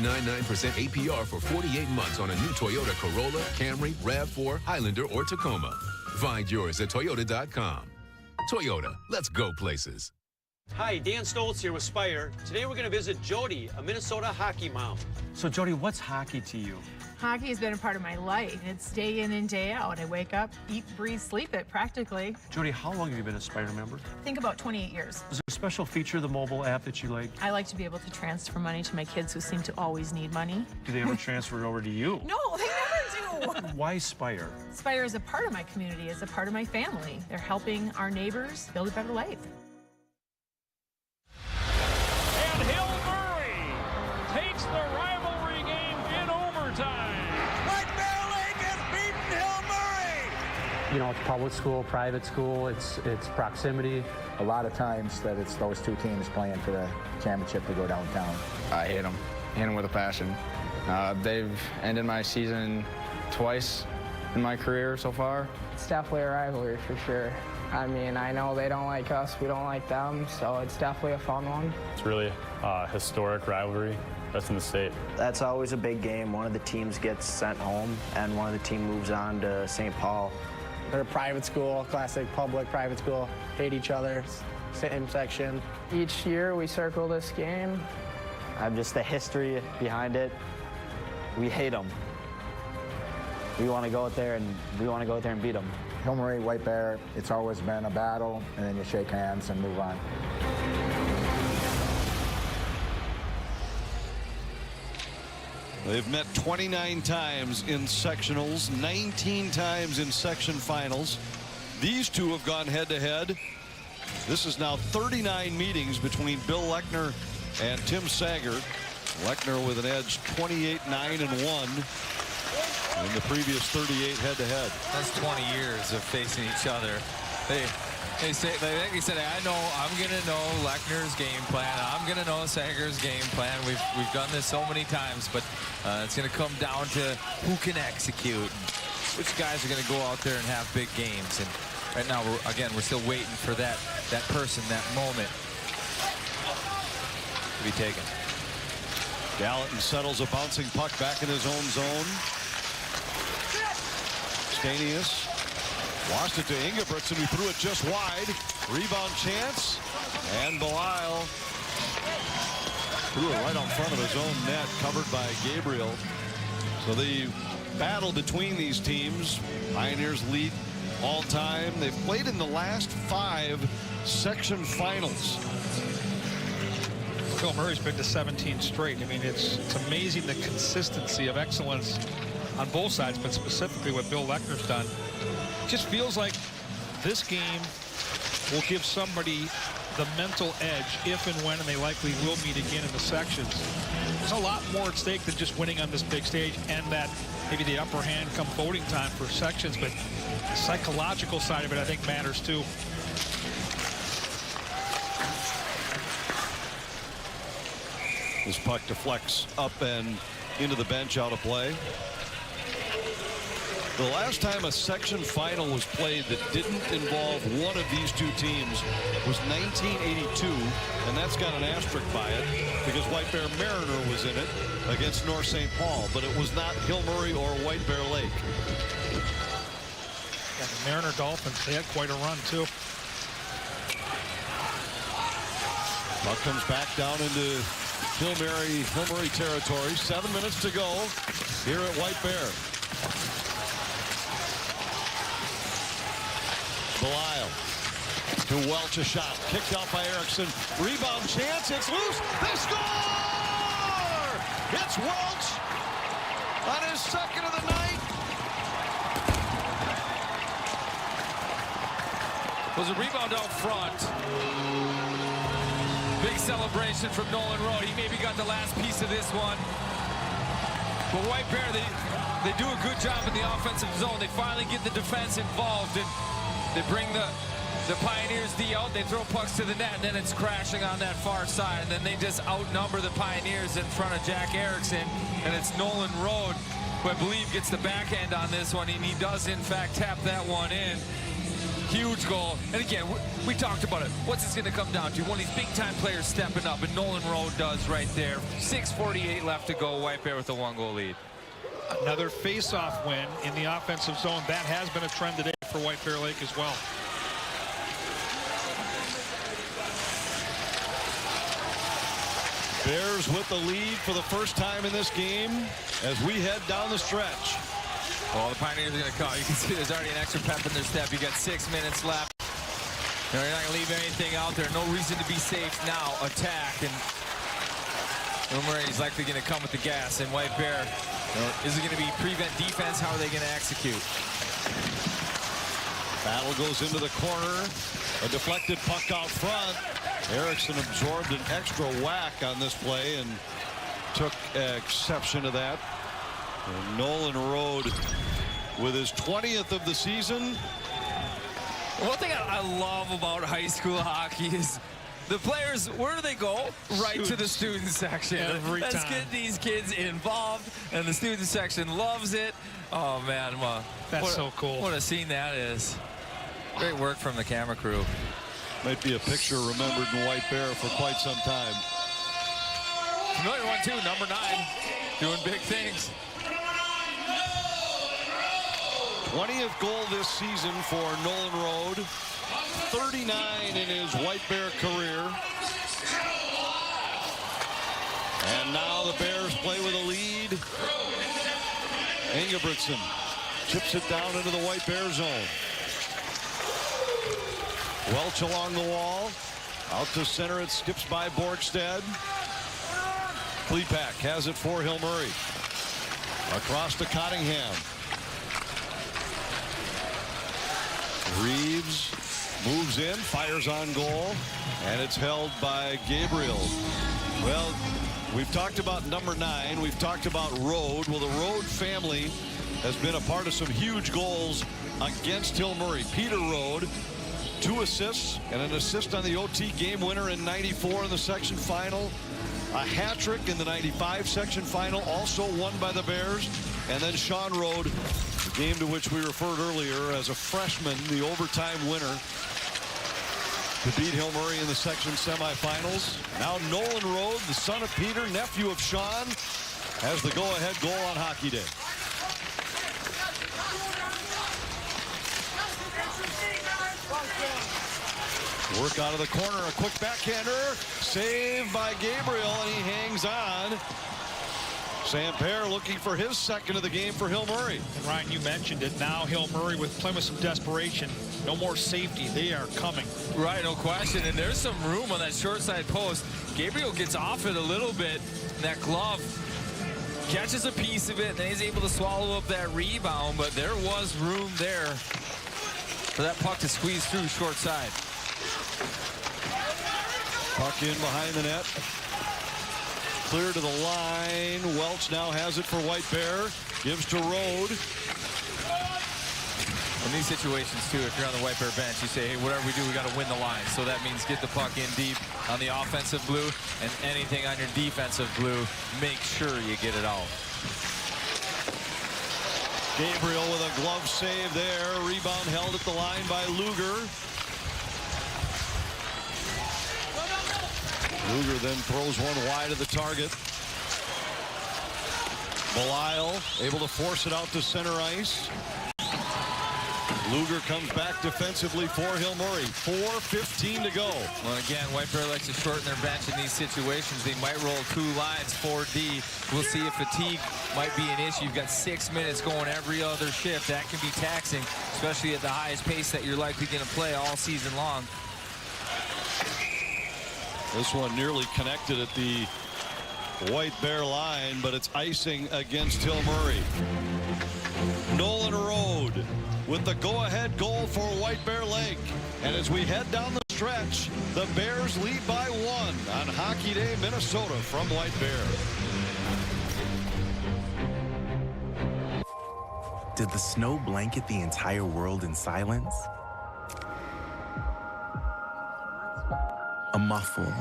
APR for 48 months on a new Toyota Corolla, Camry, RAV4, Highlander, or Tacoma. Find yours at Toyota.com. Toyota, let's go places. Hi, Dan Stoltz here with Spire. Today we're going to visit Jody, a Minnesota hockey mom. So, Jody, what's hockey to you? Hockey has been a part of my life. It's day in and day out. I wake up, eat, breathe, sleep it practically. Jody, how long have you been a Spire member? I think about 28 years. Is there a special feature of the mobile app that you like? I like to be able to transfer money to my kids who seem to always need money. Do they ever transfer over to you? No, they never do. Why Spire? Spire is a part of my community. It's a part of my family. They're helping our neighbors build a better life. And Hill Murray takes the rivalry game in overtime. White Bear Lake has beaten Hill Murray. You know, it's public school, private school, it's proximity. A lot of times that it's those two teams playing for the championship to go downtown. I hate them. Hate them with a passion. They've ended my season twice in my career so far. It's definitely a rivalry for sure. I mean, I know they don't like us, we don't like them, so it's definitely a fun one. It's really a historic rivalry. Best in the state. That's always a big game. One of the teams gets sent home, and one of the team moves on to St. Paul. They're a private school, classic public private school. Hate each other, same section. Each year we circle this game. Just the history behind it. We hate them. We want to go out there and beat them. Hill Murray, White Bear, it's always been a battle, and then you shake hands and move on. They've met 29 times in sectionals, 19 times in section finals. These two have gone head-to-head. This is now 39 meetings between Bill Lechner and Tim Sager. Lechner with an edge 28-9-1. In the previous 38 head-to-head. That's 20 years of facing each other. They say, like he said, I'm gonna know Lechner's game plan. I'm gonna know Sager's game plan. We've done this so many times, but it's gonna come down to who can execute. Which guys are gonna go out there and have big games. And right now, we're still waiting for that person, that moment to be taken. Gallatin settles a bouncing puck back in his own zone. Stanius lost it to Ingebrigtsen, who threw it just wide. Rebound chance, and Belisle threw it right on front of his own net, covered by Gabriel. So the battle between these teams, Pioneers lead all time. They've played in the last 5 section finals. Bill Murray's been to 17 straight. I mean, it's amazing the consistency of excellence on both sides, but specifically what Bill Lechner's done. It just feels like this game will give somebody the mental edge if and when, and they likely will meet again in the sections. There's a lot more at stake than just winning on this big stage and that maybe the upper hand come voting time for sections, but the psychological side of it I think matters too. This puck deflects up and into the bench, out of play. The last time a section final was played that didn't involve one of these two teams was 1982, and that's got an asterisk by it because White Bear Mariner was in it against North St. Paul, but it was not Hill Murray or White Bear Lake. Yeah, the Mariner Dolphins, they had quite a run too. Puck comes back down into Hill Murray territory. 7 minutes to go here at White Bear. Belisle to Welch, a shot kicked out by Erickson. Rebound chance, it's loose. They score! It's Welch on his second of the night. Was a rebound out front. Big celebration from Nolan Road. He maybe got the last piece of this one. But White Bear, they do a good job in the offensive zone. They finally get the defense involved, and they bring the Pioneers D out. They throw pucks to the net, and then it's crashing on that far side. And then they just outnumber the Pioneers in front of Jack Erickson, and it's Nolan Road who I believe gets the backhand on this one, and he does in fact tap that one in. Huge goal. And again, we talked about it. What's this going to come down to? One of these big-time players stepping up, and Nolan Road does right there. 6:48 left to go. White Bear with a 1-goal lead. Another face-off win in the offensive zone. That has been a trend today for White Bear Lake as well. Bears with the lead for the first time in this game as we head down the stretch. Well, the Pioneers are going to call. You can see there's already an extra pep in their step. You got 6 minutes left. You're not going to leave anything out there. No reason to be safe now. Attack, and Murray's likely going to come with the gas. And White Bear, is it going to be prevent defense? How are they going to execute? Battle goes into the corner. A deflected puck out front. Erickson absorbed an extra whack on this play and took exception to that. And Nolan Road with his 20th of the season. One thing I love about high school hockey is the players, where do they go? Right to the student section. Every Let's time. get these kids involved, and the student section loves it. Oh, man. That's so cool. What a scene that is. Great work from the camera crew. Might be a picture remembered in White Bear for quite some time. Familiar one, too. Number 9. Doing big things. 20th goal this season for Nolan Road. 39 in his White Bear career. And now the Bears play with a lead. Ingebrigtsen chips it down into the White Bear zone. Welch along the wall. Out to center, it skips by Borgstad. Klepak has it for Hill Murray. Across to Cottingham. Reeves moves in, fires on goal, and it's held by Gabriel. Well, we've talked about number 9. We've talked about Road. Well, the Road family has been a part of some huge goals against Hill Murray. Peter Road, 2 assists and an assist on the OT game winner in '94 in the section final. A hat trick in the '95 section final, also won by the Bears. And then Sean Road, the game to which we referred earlier as a freshman, the overtime winner to beat Hill Murray in the section semifinals. Now Nolan Road, the son of Peter, nephew of Sean, has the go-ahead goal on Hockey Day. Work out of the corner, a quick backhander, saved by Gabriel, and he hangs on. Samper looking for his second of the game for Hill Murray. And Ryan, you mentioned it. Now Hill Murray with Plymouth some desperation. No more safety. They are coming. Right, no question. And there's some room on that short side post. Gabriel gets off it a little bit. That glove catches a piece of it, and then he's able to swallow up that rebound. But there was room there for that puck to squeeze through short side. Puck in behind the net. Clear to the line. Welch now has it for White Bear. Gives to Road. In these situations, too, if you're on the White Bear bench, you say, hey, whatever we do, we got to win the line. So that means get the puck in deep on the offensive blue, and anything on your defensive blue, make sure you get it out. Gabriel with a glove save there. Rebound held at the line by Luger. Luger then throws one wide of the target. Belisle able to force it out to center ice. Luger comes back defensively for Hill Murray. 4:15 to go. Well, again, White Bear likes to shorten their bench in these situations. They might roll 2 lines, 4D. We'll see if fatigue might be an issue. You've got 6 minutes going every other shift. That can be taxing, especially at the highest pace that you're likely going to play all season long. This one nearly connected at the White Bear line, but it's icing against Hill Murray. Nolan Road with the go-ahead goal for White Bear Lake. And as we head down the stretch, stretch. The Bears lead by 1 on Hockey Day, Minnesota from White Bear. Did the snow blanket the entire world in silence? A muffle,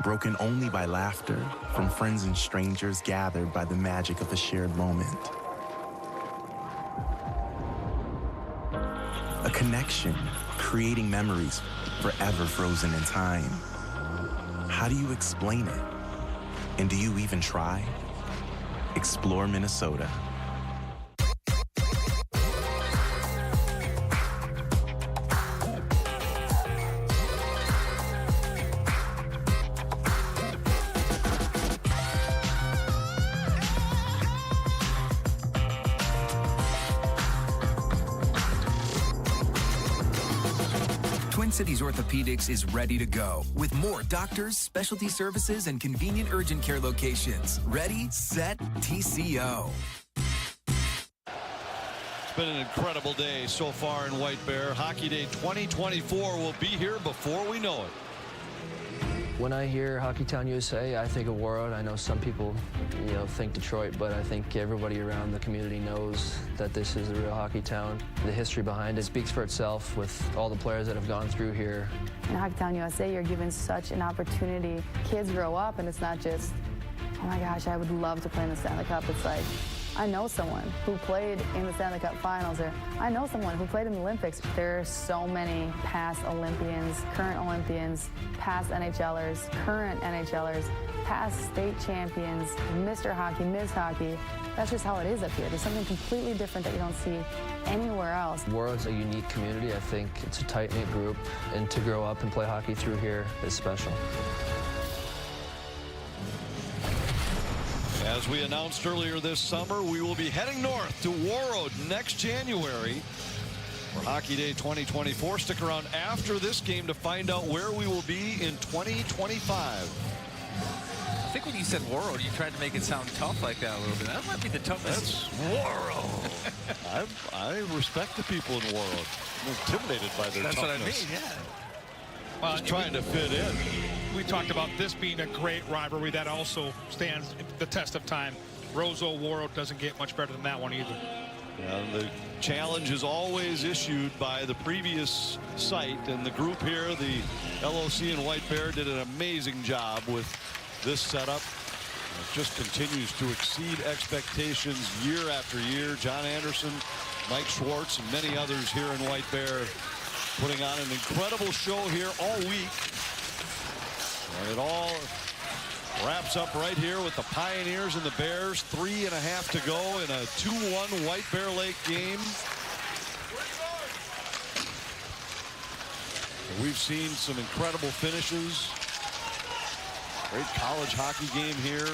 broken only by laughter from friends and strangers gathered by the magic of a shared moment. A connection, creating memories forever frozen in time. How do you explain it? And do you even try? Explore Minnesota. Twin Cities Orthopedics is ready to go with more doctors, specialty services, and convenient urgent care locations. Ready, set, TCO. It's been an incredible day so far in White Bear. Hockey Day 2024 will be here before we know it. When I hear Hockeytown USA, I think of Warroad. I know some people, think Detroit, but I think everybody around the community knows that this is the real hockey town. The history behind it speaks for itself with all the players that have gone through here. In Hockeytown USA, you're given such an opportunity. Kids grow up, and it's not just, oh my gosh, I would love to play in the Stanley Cup. It's like, I know someone who played in the Stanley Cup Finals, or I know someone who played in the Olympics. There are so many past Olympians, current Olympians, past NHLers, current NHLers, past state champions, Mr. Hockey, Ms. Hockey. That's just how it is up here. There's something completely different that you don't see anywhere else. Warroad's a unique community. I think it's a tight-knit group, and to grow up and play hockey through here is special. As we announced earlier this summer, we will be heading north to Warroad next January for Hockey Day 2024. Stick around after this game to find out where we will be in 2025. I think when you said Warroad, you tried to make it sound tough like that a little bit. That might be the toughest. That's Warroad. I respect the people in Warroad. I'm intimidated by their That's toughness. what I mean, yeah. Well, just trying to fit in. We talked about this being a great rivalry that also stands the test of time. Roseau-Warroad doesn't get much better than that one either. Yeah, the challenge is always issued by the previous site, and the group here, the LOC and White Bear, did an amazing job with this setup. It just continues to exceed expectations year after year. John Anderson, Mike Schwartz, and many others here in White Bear putting on an incredible show here all week. And it all wraps up right here with the Pioneers and the Bears. 3.5 to go in a 2-1 White Bear Lake game. And we've seen some incredible finishes. Great college hockey game here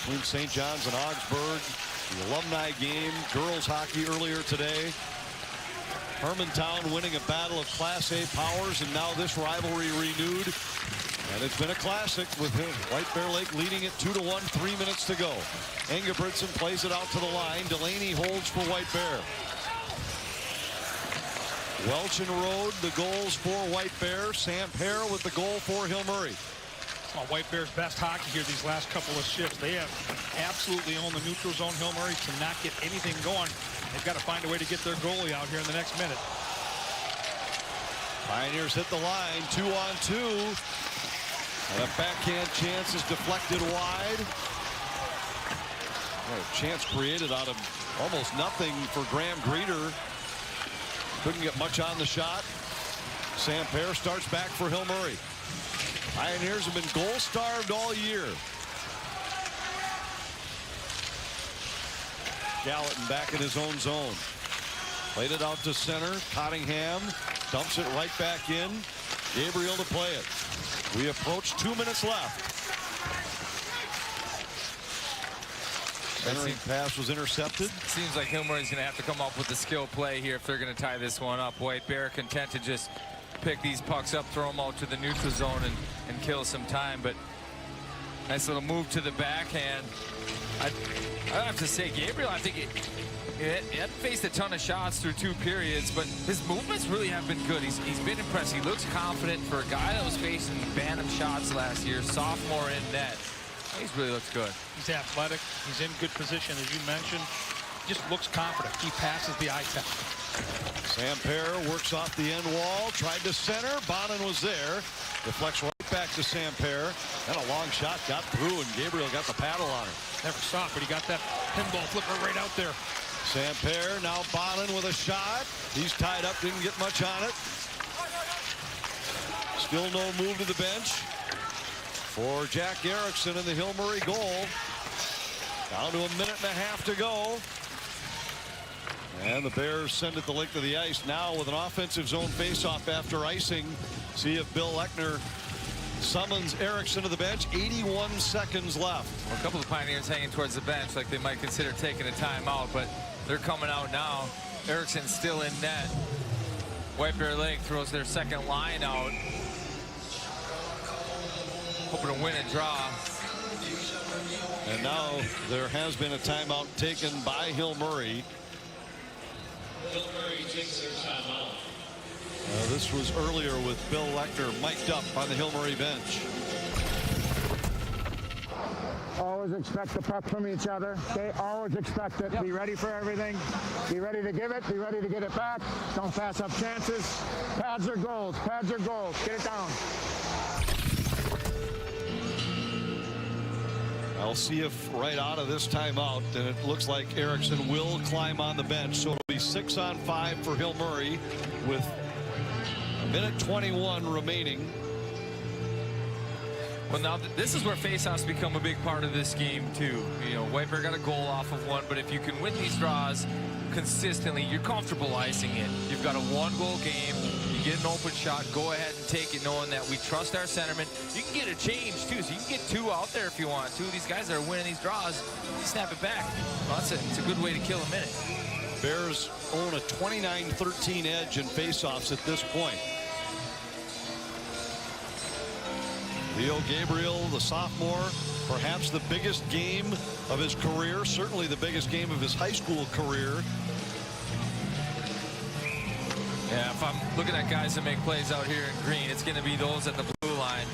between St. John's and Augsburg. The alumni game, girls hockey earlier today. Hermantown winning a battle of Class A powers, and now this rivalry renewed. And it's been a classic with White Bear Lake leading it 2-1, 3 minutes to go. Engebretson plays it out to the line. Delaney holds for White Bear. Welch and Road, the goals for White Bear. Sam Pear with the goal for Hill Murray. Well, White Bear's best hockey here these last couple of shifts. They have absolutely owned the neutral zone. Hill Murray cannot get anything going. They've got to find a way to get their goalie out here in the next minute. Pioneers hit the line, 2-on-2. And a backhand chance is deflected wide. Well, a chance created out of almost nothing for Graham Greeter. Couldn't get much on the shot. Sam Pear starts back for Hill Murray. Pioneers have been goal-starved all year. Gallatin back in his own zone. Played it out to center. Cottingham dumps it right back in. Gabriel to play it. We approach 2 minutes left. Centering pass was intercepted. Seems like Hill Murray's going to have to come up with the skill play here if they're going to tie this one up. White Bear content to just pick these pucks up, throw them out to the neutral zone and kill some time. But Nice little move to the backhand. I have to say, Gabriel, I think he hadn't faced a ton of shots through 2 periods, but his movements really have been good. He's been impressed. He looks confident for a guy that was facing bantam shots last year, sophomore in net. He's really looks good. He's athletic. He's in good position, as you mentioned. Just looks confident. He passes the eye test. Samper works off the end wall, tried to center. Bonin was there. Deflects right back to Samper. And a long shot got through, and Gabriel got the paddle on her. Never saw it, but he got that pinball flipper right out there. Samper, now Bonin with a shot. He's tied up, didn't get much on it. Still no move to the bench for Jack Erickson in the Hill Murray goal. Down to 1.5 minutes to go. And the Bears send it the length of the ice now with an offensive zone faceoff after icing. See if Bill Eckner summons Erickson to the bench. 81 seconds left. Well, a couple of Pioneers hanging towards the bench like they might consider taking a timeout, but they're coming out now. Erickson's still in net. White Bear Lake throws their second line out. Hoping to win and draw. And now there has been a timeout taken by Hill Murray. Hill Murray takes their timeout. This was earlier with Bill Eckner mic'd up on the Hill Murray bench. Always expect the puck from each other. Okay, always expect it. Yep. Be ready for everything. Be ready to give it. Be ready to get it back. Don't pass up chances. Pads are goals. Pads are goals. Get it down. I'll see if right out of this timeout, and it looks like Erickson will climb on the bench. So it'll be 6 on 5 for Hill Murray with 1:21 remaining. Well, now this is where faceoffs become a big part of this game too. You know, White Bear got a goal off of one, but if you can win these draws consistently, you're comfortable icing it. You've got a 1-goal game. You get an open shot, go ahead and take it, knowing that we trust our centerman. You can get a change too, so you can get 2 out there if you want. 2 of these guys that are winning these draws, snap it back. Well, that's it. It's a good way to kill a minute. Bears own a 29-13 edge in faceoffs at this point. Leo Gabriel, the sophomore, perhaps the biggest game of his career, certainly the biggest game of his high school career. Yeah, if I'm looking at guys that make plays out here in green, it's going to be those at the blue line.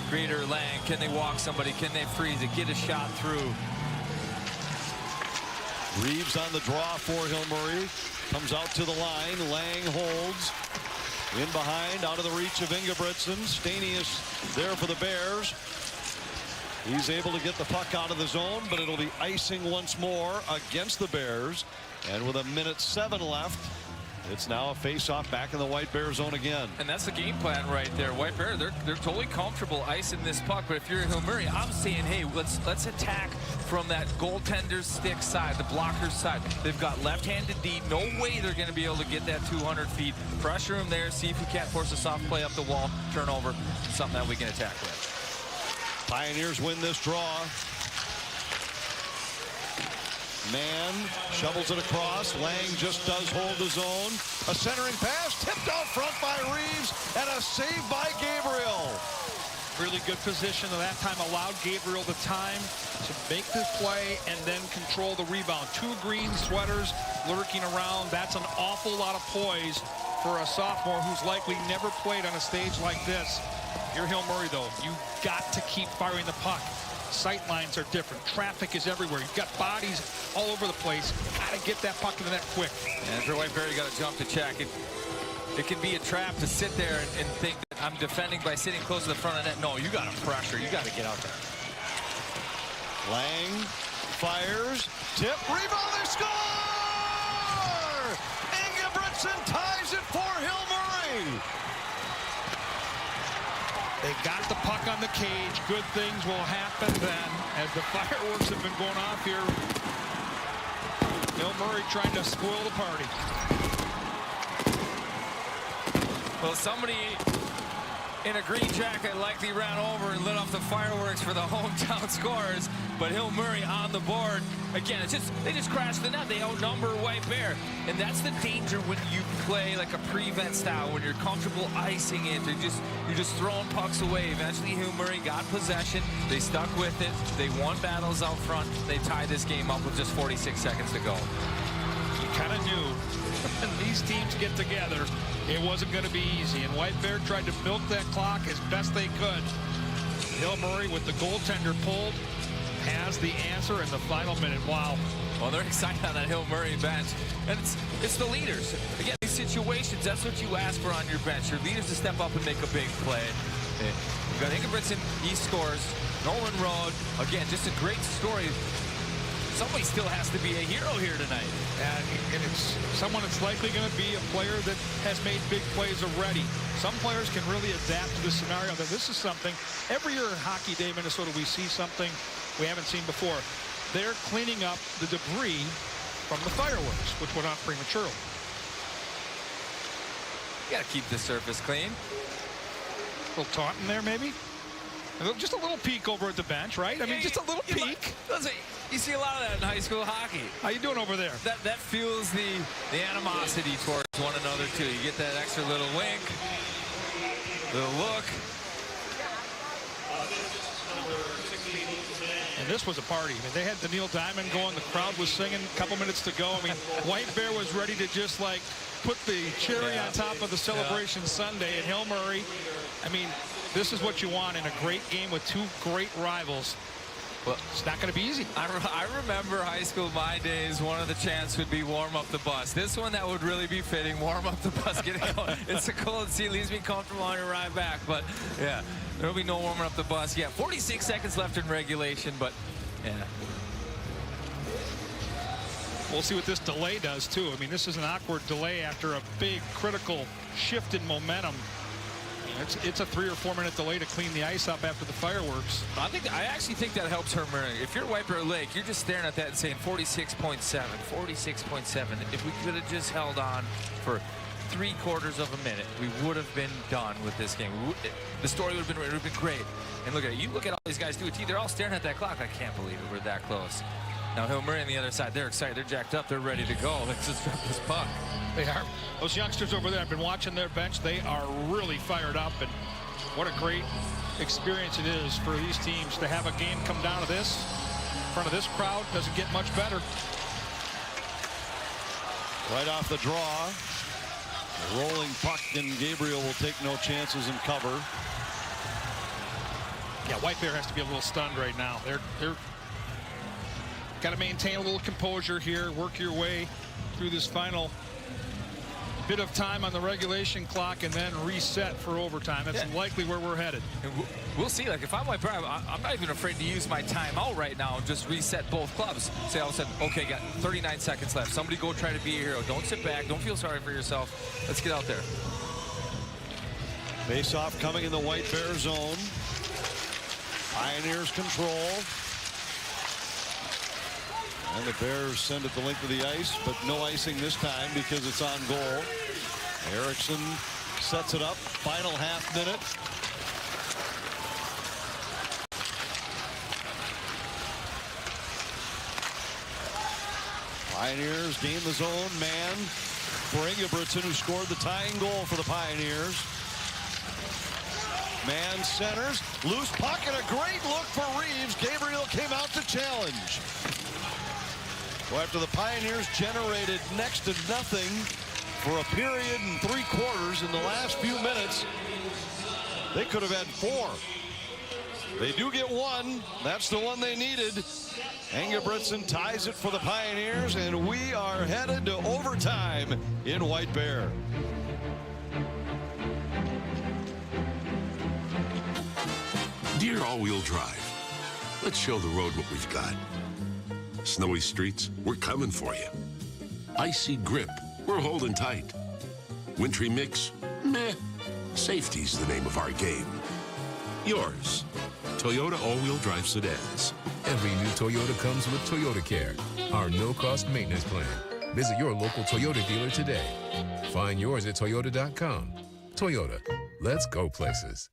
Greeter, Lang, can they walk somebody? Can they freeze it? Get a shot through. Reeves on the draw for Hill Murray. Comes out to the line. Lang holds. In behind, out of the reach of Ingebrigtsen. Stanius there for the Bears. He's able to get the puck out of the zone, but it'll be icing once more against the Bears. And with 1:07 left, it's now a face-off back in the White Bear zone again. And that's the game plan right there. White Bear, they're totally comfortable icing this puck. But if you're Hill Murray, I'm saying, hey, let's attack from that goaltender's stick side, the blocker's side. They've got left-handed D. No way they're going to be able to get that 200 feet. Pressure them there. See if we can't force a soft play up the wall. Turnover. Something that we can attack with. Pioneers win this draw. Mann shovels it across. Lang just does hold the zone. A centering pass tipped out front by Reeves, and a save by Gabriel. Really good position at that time. Allowed Gabriel the time to make the play and then control the rebound. 2 green sweaters lurking around. That's an awful lot of poise for a sophomore who's likely never played on a stage like this. You're Hill Murray, though. You got to keep firing the puck. Sight lines are different. Traffic is everywhere. You've got bodies all over the place. Got to get that puck in the net quick. And for White Bear, you got to jump to check. It can be a trap to sit there and think that I'm defending by sitting close to the front of the net. No, you got to pressure. You got to get out there. Lang fires. Tip. Rebound. They score! Ingebrigtsen ties it for Hill Murray. They got the puck on the cage. Good things will happen then as the fireworks have been going off here. Hill Murray trying to spoil the party. Well, somebody in a green jacket likely ran over and lit off the fireworks for the hometown scorers, but Hill Murray on the board. Again, they just crashed the net. They outnumber White Bear, and that's the danger when you play like a prevent style, when you're comfortable icing it. You're just throwing pucks away. Eventually, Hill Murray got possession. They stuck with it. They won battles out front. They tied this game up with just 46 seconds to go. You kind of knew when these teams get together, it wasn't going to be easy. And White Bear tried to milk that clock as best they could. Hill Murray, with the goaltender pulled, has the answer in the final minute. Wow. Well, they're excited on that Hill Murray bench. And it's the leaders. Again, these situations, that's what you ask for on your bench. Your leaders to step up and make a big play. You've got Ingebrigtsen, he scores. Nolan Road, again, just a great story. Somebody still has to be a hero here tonight. And it's someone that's likely going to be a player that has made big plays already. Some players can really adapt to this scenario. That this is something, every year at Hockey Day Minnesota, we see something we haven't seen before. They're cleaning up the debris from the fireworks, which went off prematurely. You got to keep the surface clean. A little taunting there, maybe? Just a little peek over at the bench, right? I mean, just a little peek. Listen, you see a lot of that in high school hockey. How you doing over there? That fuels the animosity towards one another, too. You get that extra little wink, little look. And this was a party. I mean, they had the Neil Diamond going. The crowd was singing a couple minutes to go. I mean, White Bear was ready to just, like, put the cherry on top of the celebration Sunday. And Hill Murray, I mean, this is what you want in a great game with two great rivals. Well, it's not going to be easy. I remember high school, my days, one of the chants would be warm up the bus. This one that would really be fitting, warm up the bus, get it going. It's a cold seat, leaves me comfortable on your ride back. But, yeah, there'll be no warming up the bus. Yeah, 46 seconds left in regulation, but, yeah. We'll see what this delay does, too. I mean, this is an awkward delay after a big, critical shift in momentum. It's a 3 or 4 minute delay to clean the ice up after the fireworks. I actually think that helps her, Murray. If you're White Bear Lake, you're just staring at that and saying 46.7, 46.7. If we could have just held on for 3/4 of a minute, we would have been done with this game. The story would have been great. And look at it. You look at all these guys do it. They're all staring at that clock. I can't believe it. We're that close. Now Hill Murray on the other side, they're excited. They're jacked up. They're ready to go. Let's just drop this puck. They are. Those youngsters over there, I've been watching their bench. They are really fired up, and what a great experience it is for these teams to have a game come down to this. In front of this crowd, doesn't get much better. Right off the draw. A rolling puck, and Gabriel will take no chances and cover. Yeah, White Bear has to be a little stunned right now. They're got to maintain a little composure here, work your way through this final bit of time on the regulation clock, and then reset for overtime. That's likely where we're headed. And we'll see. Like, if I'm White Bear, I'm not even afraid to use my timeout right now and just reset both clubs. Say all of a sudden, okay, got 39 seconds left. Somebody go try to be a hero. Don't sit back. Don't feel sorry for yourself. Let's get out there. Face-off coming in the White Bear zone. Pioneers control. And the Bears send it the length of the ice, but no icing this time because it's on goal. Erickson sets it up. Final half minute. Pioneers gain the zone. Man for Ingebrigtsen, who scored the tying goal for the Pioneers. Man centers. Loose puck and a great look for Reeves. Gabriel came out to challenge. Well, after the Pioneers generated next to nothing for a period and 3/4 in the last few minutes, they could have had 4. They do get 1. That's the one they needed. Ingebrigtsen ties it for the Pioneers, and we are headed to overtime in White Bear. Dear all-wheel drive, let's show the road what we've got. Snowy streets, we're coming for you. Icy grip, we're holding tight. Wintry mix, meh. Safety's the name of our game. Yours, Toyota all-wheel drive sedans. Every new Toyota comes with Toyota Care, our no-cost maintenance plan. Visit your local Toyota dealer today. Find yours at Toyota.com. Toyota, Let's go places.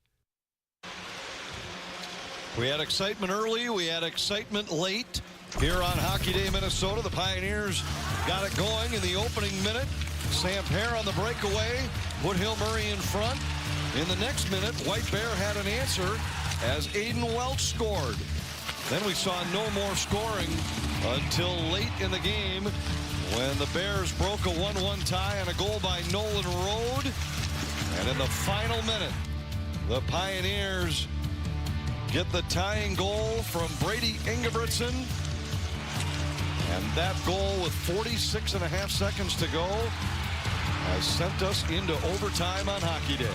We had excitement early. We had excitement late here on Hockey Day, Minnesota. The Pioneers got it going in the opening minute. Sam Pear on the breakaway put Hill Murray in front. In the next minute, White Bear had an answer as Aiden Welch scored. Then we saw no more scoring until late in the game when the Bears broke a 1-1 tie on a goal by Nolan Rode. And in the final minute, the Pioneers get the tying goal from Brady Ingebrigtsen. And that goal with 46.5 seconds to go has sent us into overtime on Hockey Day.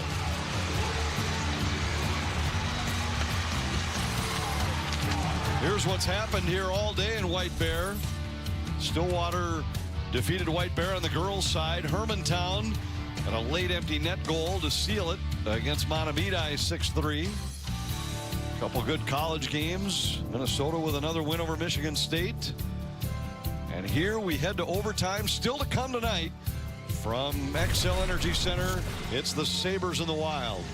Here's what's happened here all day in White Bear. Stillwater defeated White Bear on the girls' side. Hermantown and a late empty net goal to seal it against Montevideo 6-3. Couple good college games. Minnesota with another win over Michigan State. And here we head to overtime. Still to come tonight from XL Energy Center. It's the Sabres in the Wild.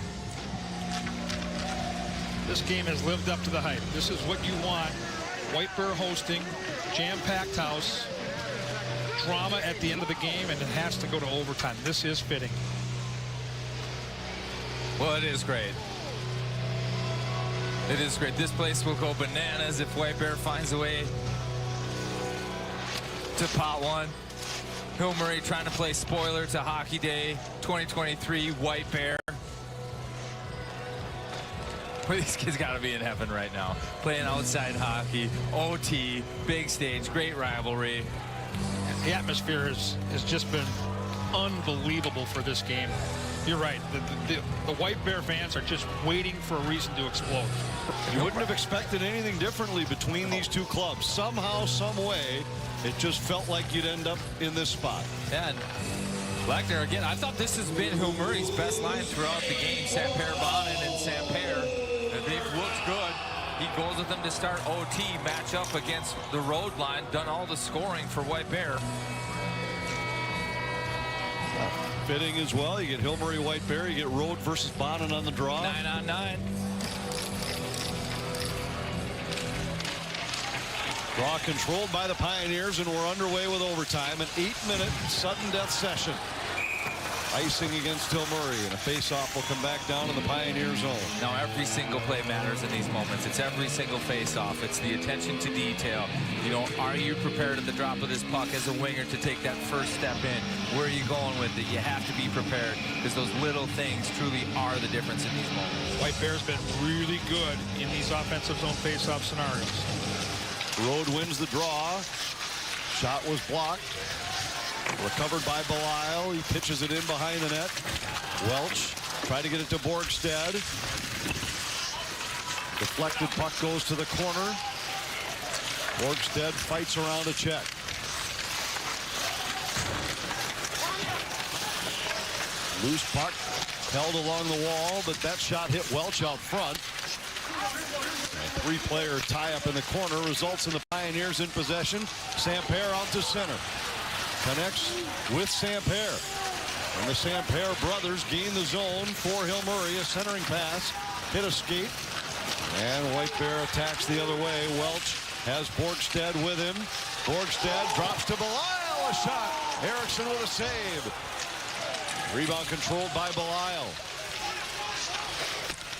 This game has lived up to the hype. This is what you want. White Bear hosting, jam-packed house, drama at the end of the game, and it has to go to overtime. This is fitting. Well, it is great. It is great. This place will go bananas if White Bear finds a way to pot one. Hill Murray trying to play spoiler to Hockey Day 2023 White Bear. These kids got to be in heaven right now. Playing outside hockey, OT, big stage, great rivalry. The atmosphere has just been unbelievable for this game. You're right. The White Bear fans are just waiting for a reason to explode. You wouldn't have expected anything differently between these two clubs. Somehow, some way, it just felt like you'd end up in this spot. Yeah, and Blackner again. I thought this has been Hill Murray's best line throughout the game. Samper Bonin and Samper. They've looked good. He goes with them to start OT, match up against the road line, done all the scoring for White Bear. Fitting as well. You get Hill Murray, White Bear. You get Rode versus Bonin on the draw. 9-on-9. Draw controlled by the Pioneers, and we're underway with overtime. An 8-minute sudden death session. Icing against Hill Murray, and a face-off will come back down in the Pioneer zone. Now every single play matters in these moments. It's every single face-off. It's the attention to detail. You know, are you prepared at the drop of this puck as a winger to take that first step in? Where are you going with it? You have to be prepared, because those little things truly are the difference in these moments. White Bear's been really good in these offensive zone face-off scenarios. Rode wins the draw. Shot was blocked. Recovered by Belisle. He pitches it in behind the net. Welch tried to get it to Borgstad. Deflected puck goes to the corner. Borgstad fights around a check. Loose puck held along the wall, but that shot hit Welch out front. A three-player tie-up in the corner results in the Pioneers in possession. Samper out to center. Connects with Samper. And the Samper brothers gain the zone for Hill Murray. A centering pass. Hit a skate. And White Bear attacks the other way. Welch has Borgstad with him. Borgstad drops to Belisle. A shot. Erickson with a save. Rebound controlled by Belisle.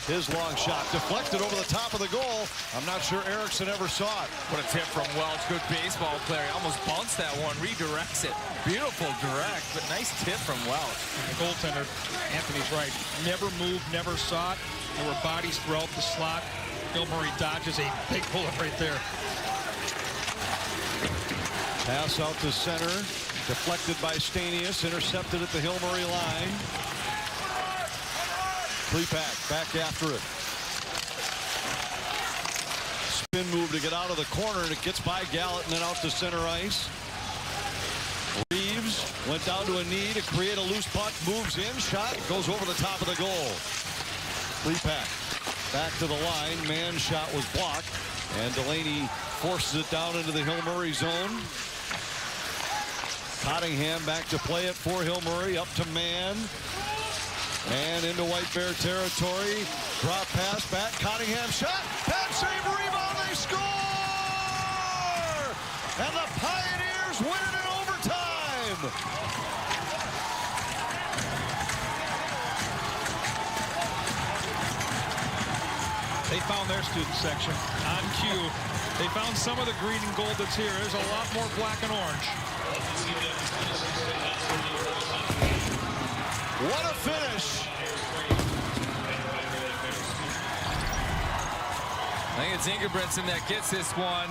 His long shot deflected over the top of the goal. I'm not sure Erickson ever saw it. What a tip from Welch. Good baseball player. He almost bounced that one. Redirects it. Beautiful direct, but nice tip from Welch. And the goaltender, Anthony's right. Never moved, never saw it. There were bodies throughout the slot. Hill Murray dodges a big bullet right there. Pass out to center. Deflected by Stanius. Intercepted at the Hill Murray line. Klepak back after it. Spin move to get out of the corner, and it gets by Gallant and then out to center ice. Reeves went down to a knee to create a loose puck, moves in, shot, goes over the top of the goal. Klepak back to the line. Mann's shot was blocked, and Delaney forces it down into the Hill Murray zone. Cottingham back to play it for Hill Murray, up to Mann. And into White Bear territory. Drop pass back. Cottingham shot. Pad save, rebound. They score! And the Pioneers win it in overtime. They found their student section on cue. They found some of the green and gold that's here. There's a lot more black and orange. What a finish. I think it's Ingebretson that gets this one.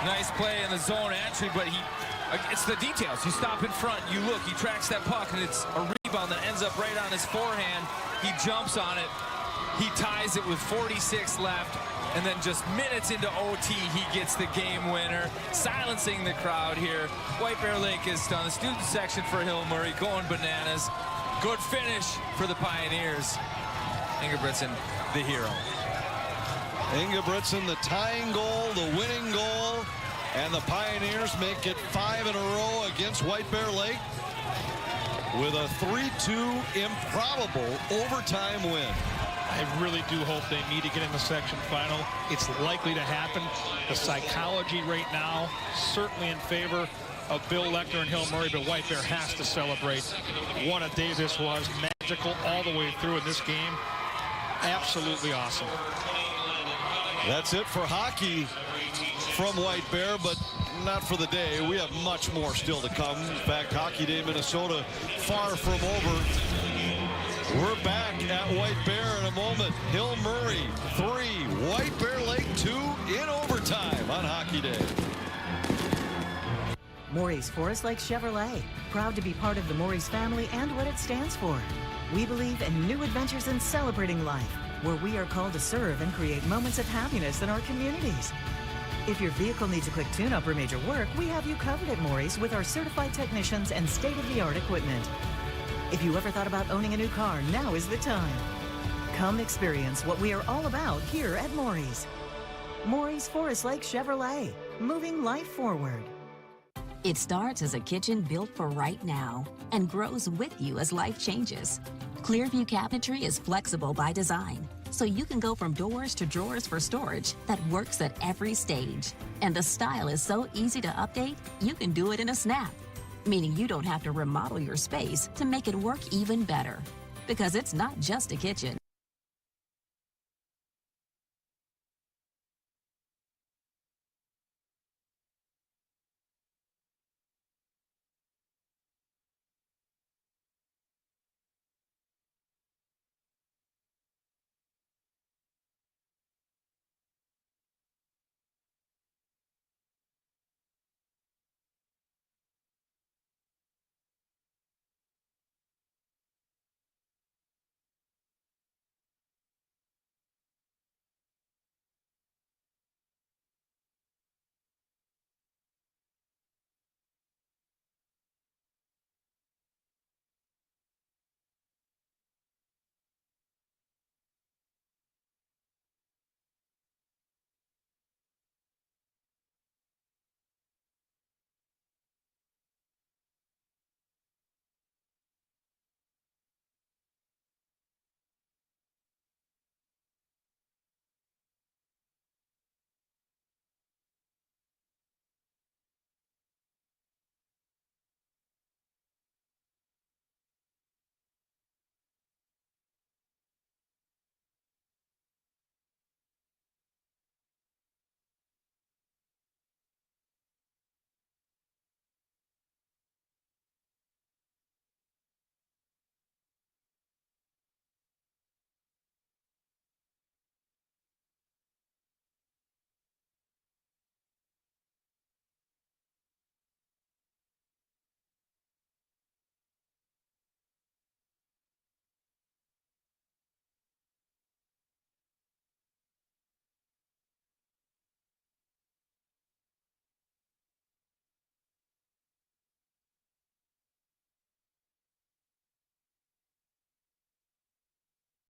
Nice play in the zone entry, but it's the details. You stop in front, you look, he tracks that puck, and it's a rebound that ends up right on his forehand. He jumps on it. He ties it with 46 left, and then just minutes into OT, he gets the game winner, silencing the crowd here. White Bear Lake is on the student section for Hill Murray, going bananas. Good finish for the Pioneers. Ingebretson, the hero. Ingebretson, the tying goal, the winning goal, and the Pioneers make it 5 in a row against White Bear Lake with a 3-2 improbable overtime win. I really do hope they meet again in the section final. It's likely to happen. The psychology right now certainly in favor of Bill Lecter and Hill Murray, but White Bear has to celebrate. What a day this was. Magical all the way through in this game. Absolutely awesome. That's it for hockey from White Bear, but not for the day. We have much more still to come. In fact, Hockey Day Minnesota far from over. We're back at White Bear in a moment. Hill Murray 3, White Bear Lake 2 in overtime on Hockey Day. Maury's Forest Lake Chevrolet, proud to be part of the Maury's family and what it stands for. We believe in new adventures and celebrating life, where we are called to serve and create moments of happiness in our communities. If your vehicle needs a quick tune-up or major work, we have you covered at Maury's with our certified technicians and state-of-the-art equipment. If you ever thought about owning a new car, now is the time. Come experience what we are all about here at Maury's. Maury's Forest Lake Chevrolet, moving life forward. It starts as a kitchen built for right now and grows with you as life changes. Clearview Cabinetry is flexible by design, so you can go from doors to drawers for storage that works at every stage. And the style is so easy to update, you can do it in a snap, meaning you don't have to remodel your space to make it work even better. Because it's not just a kitchen,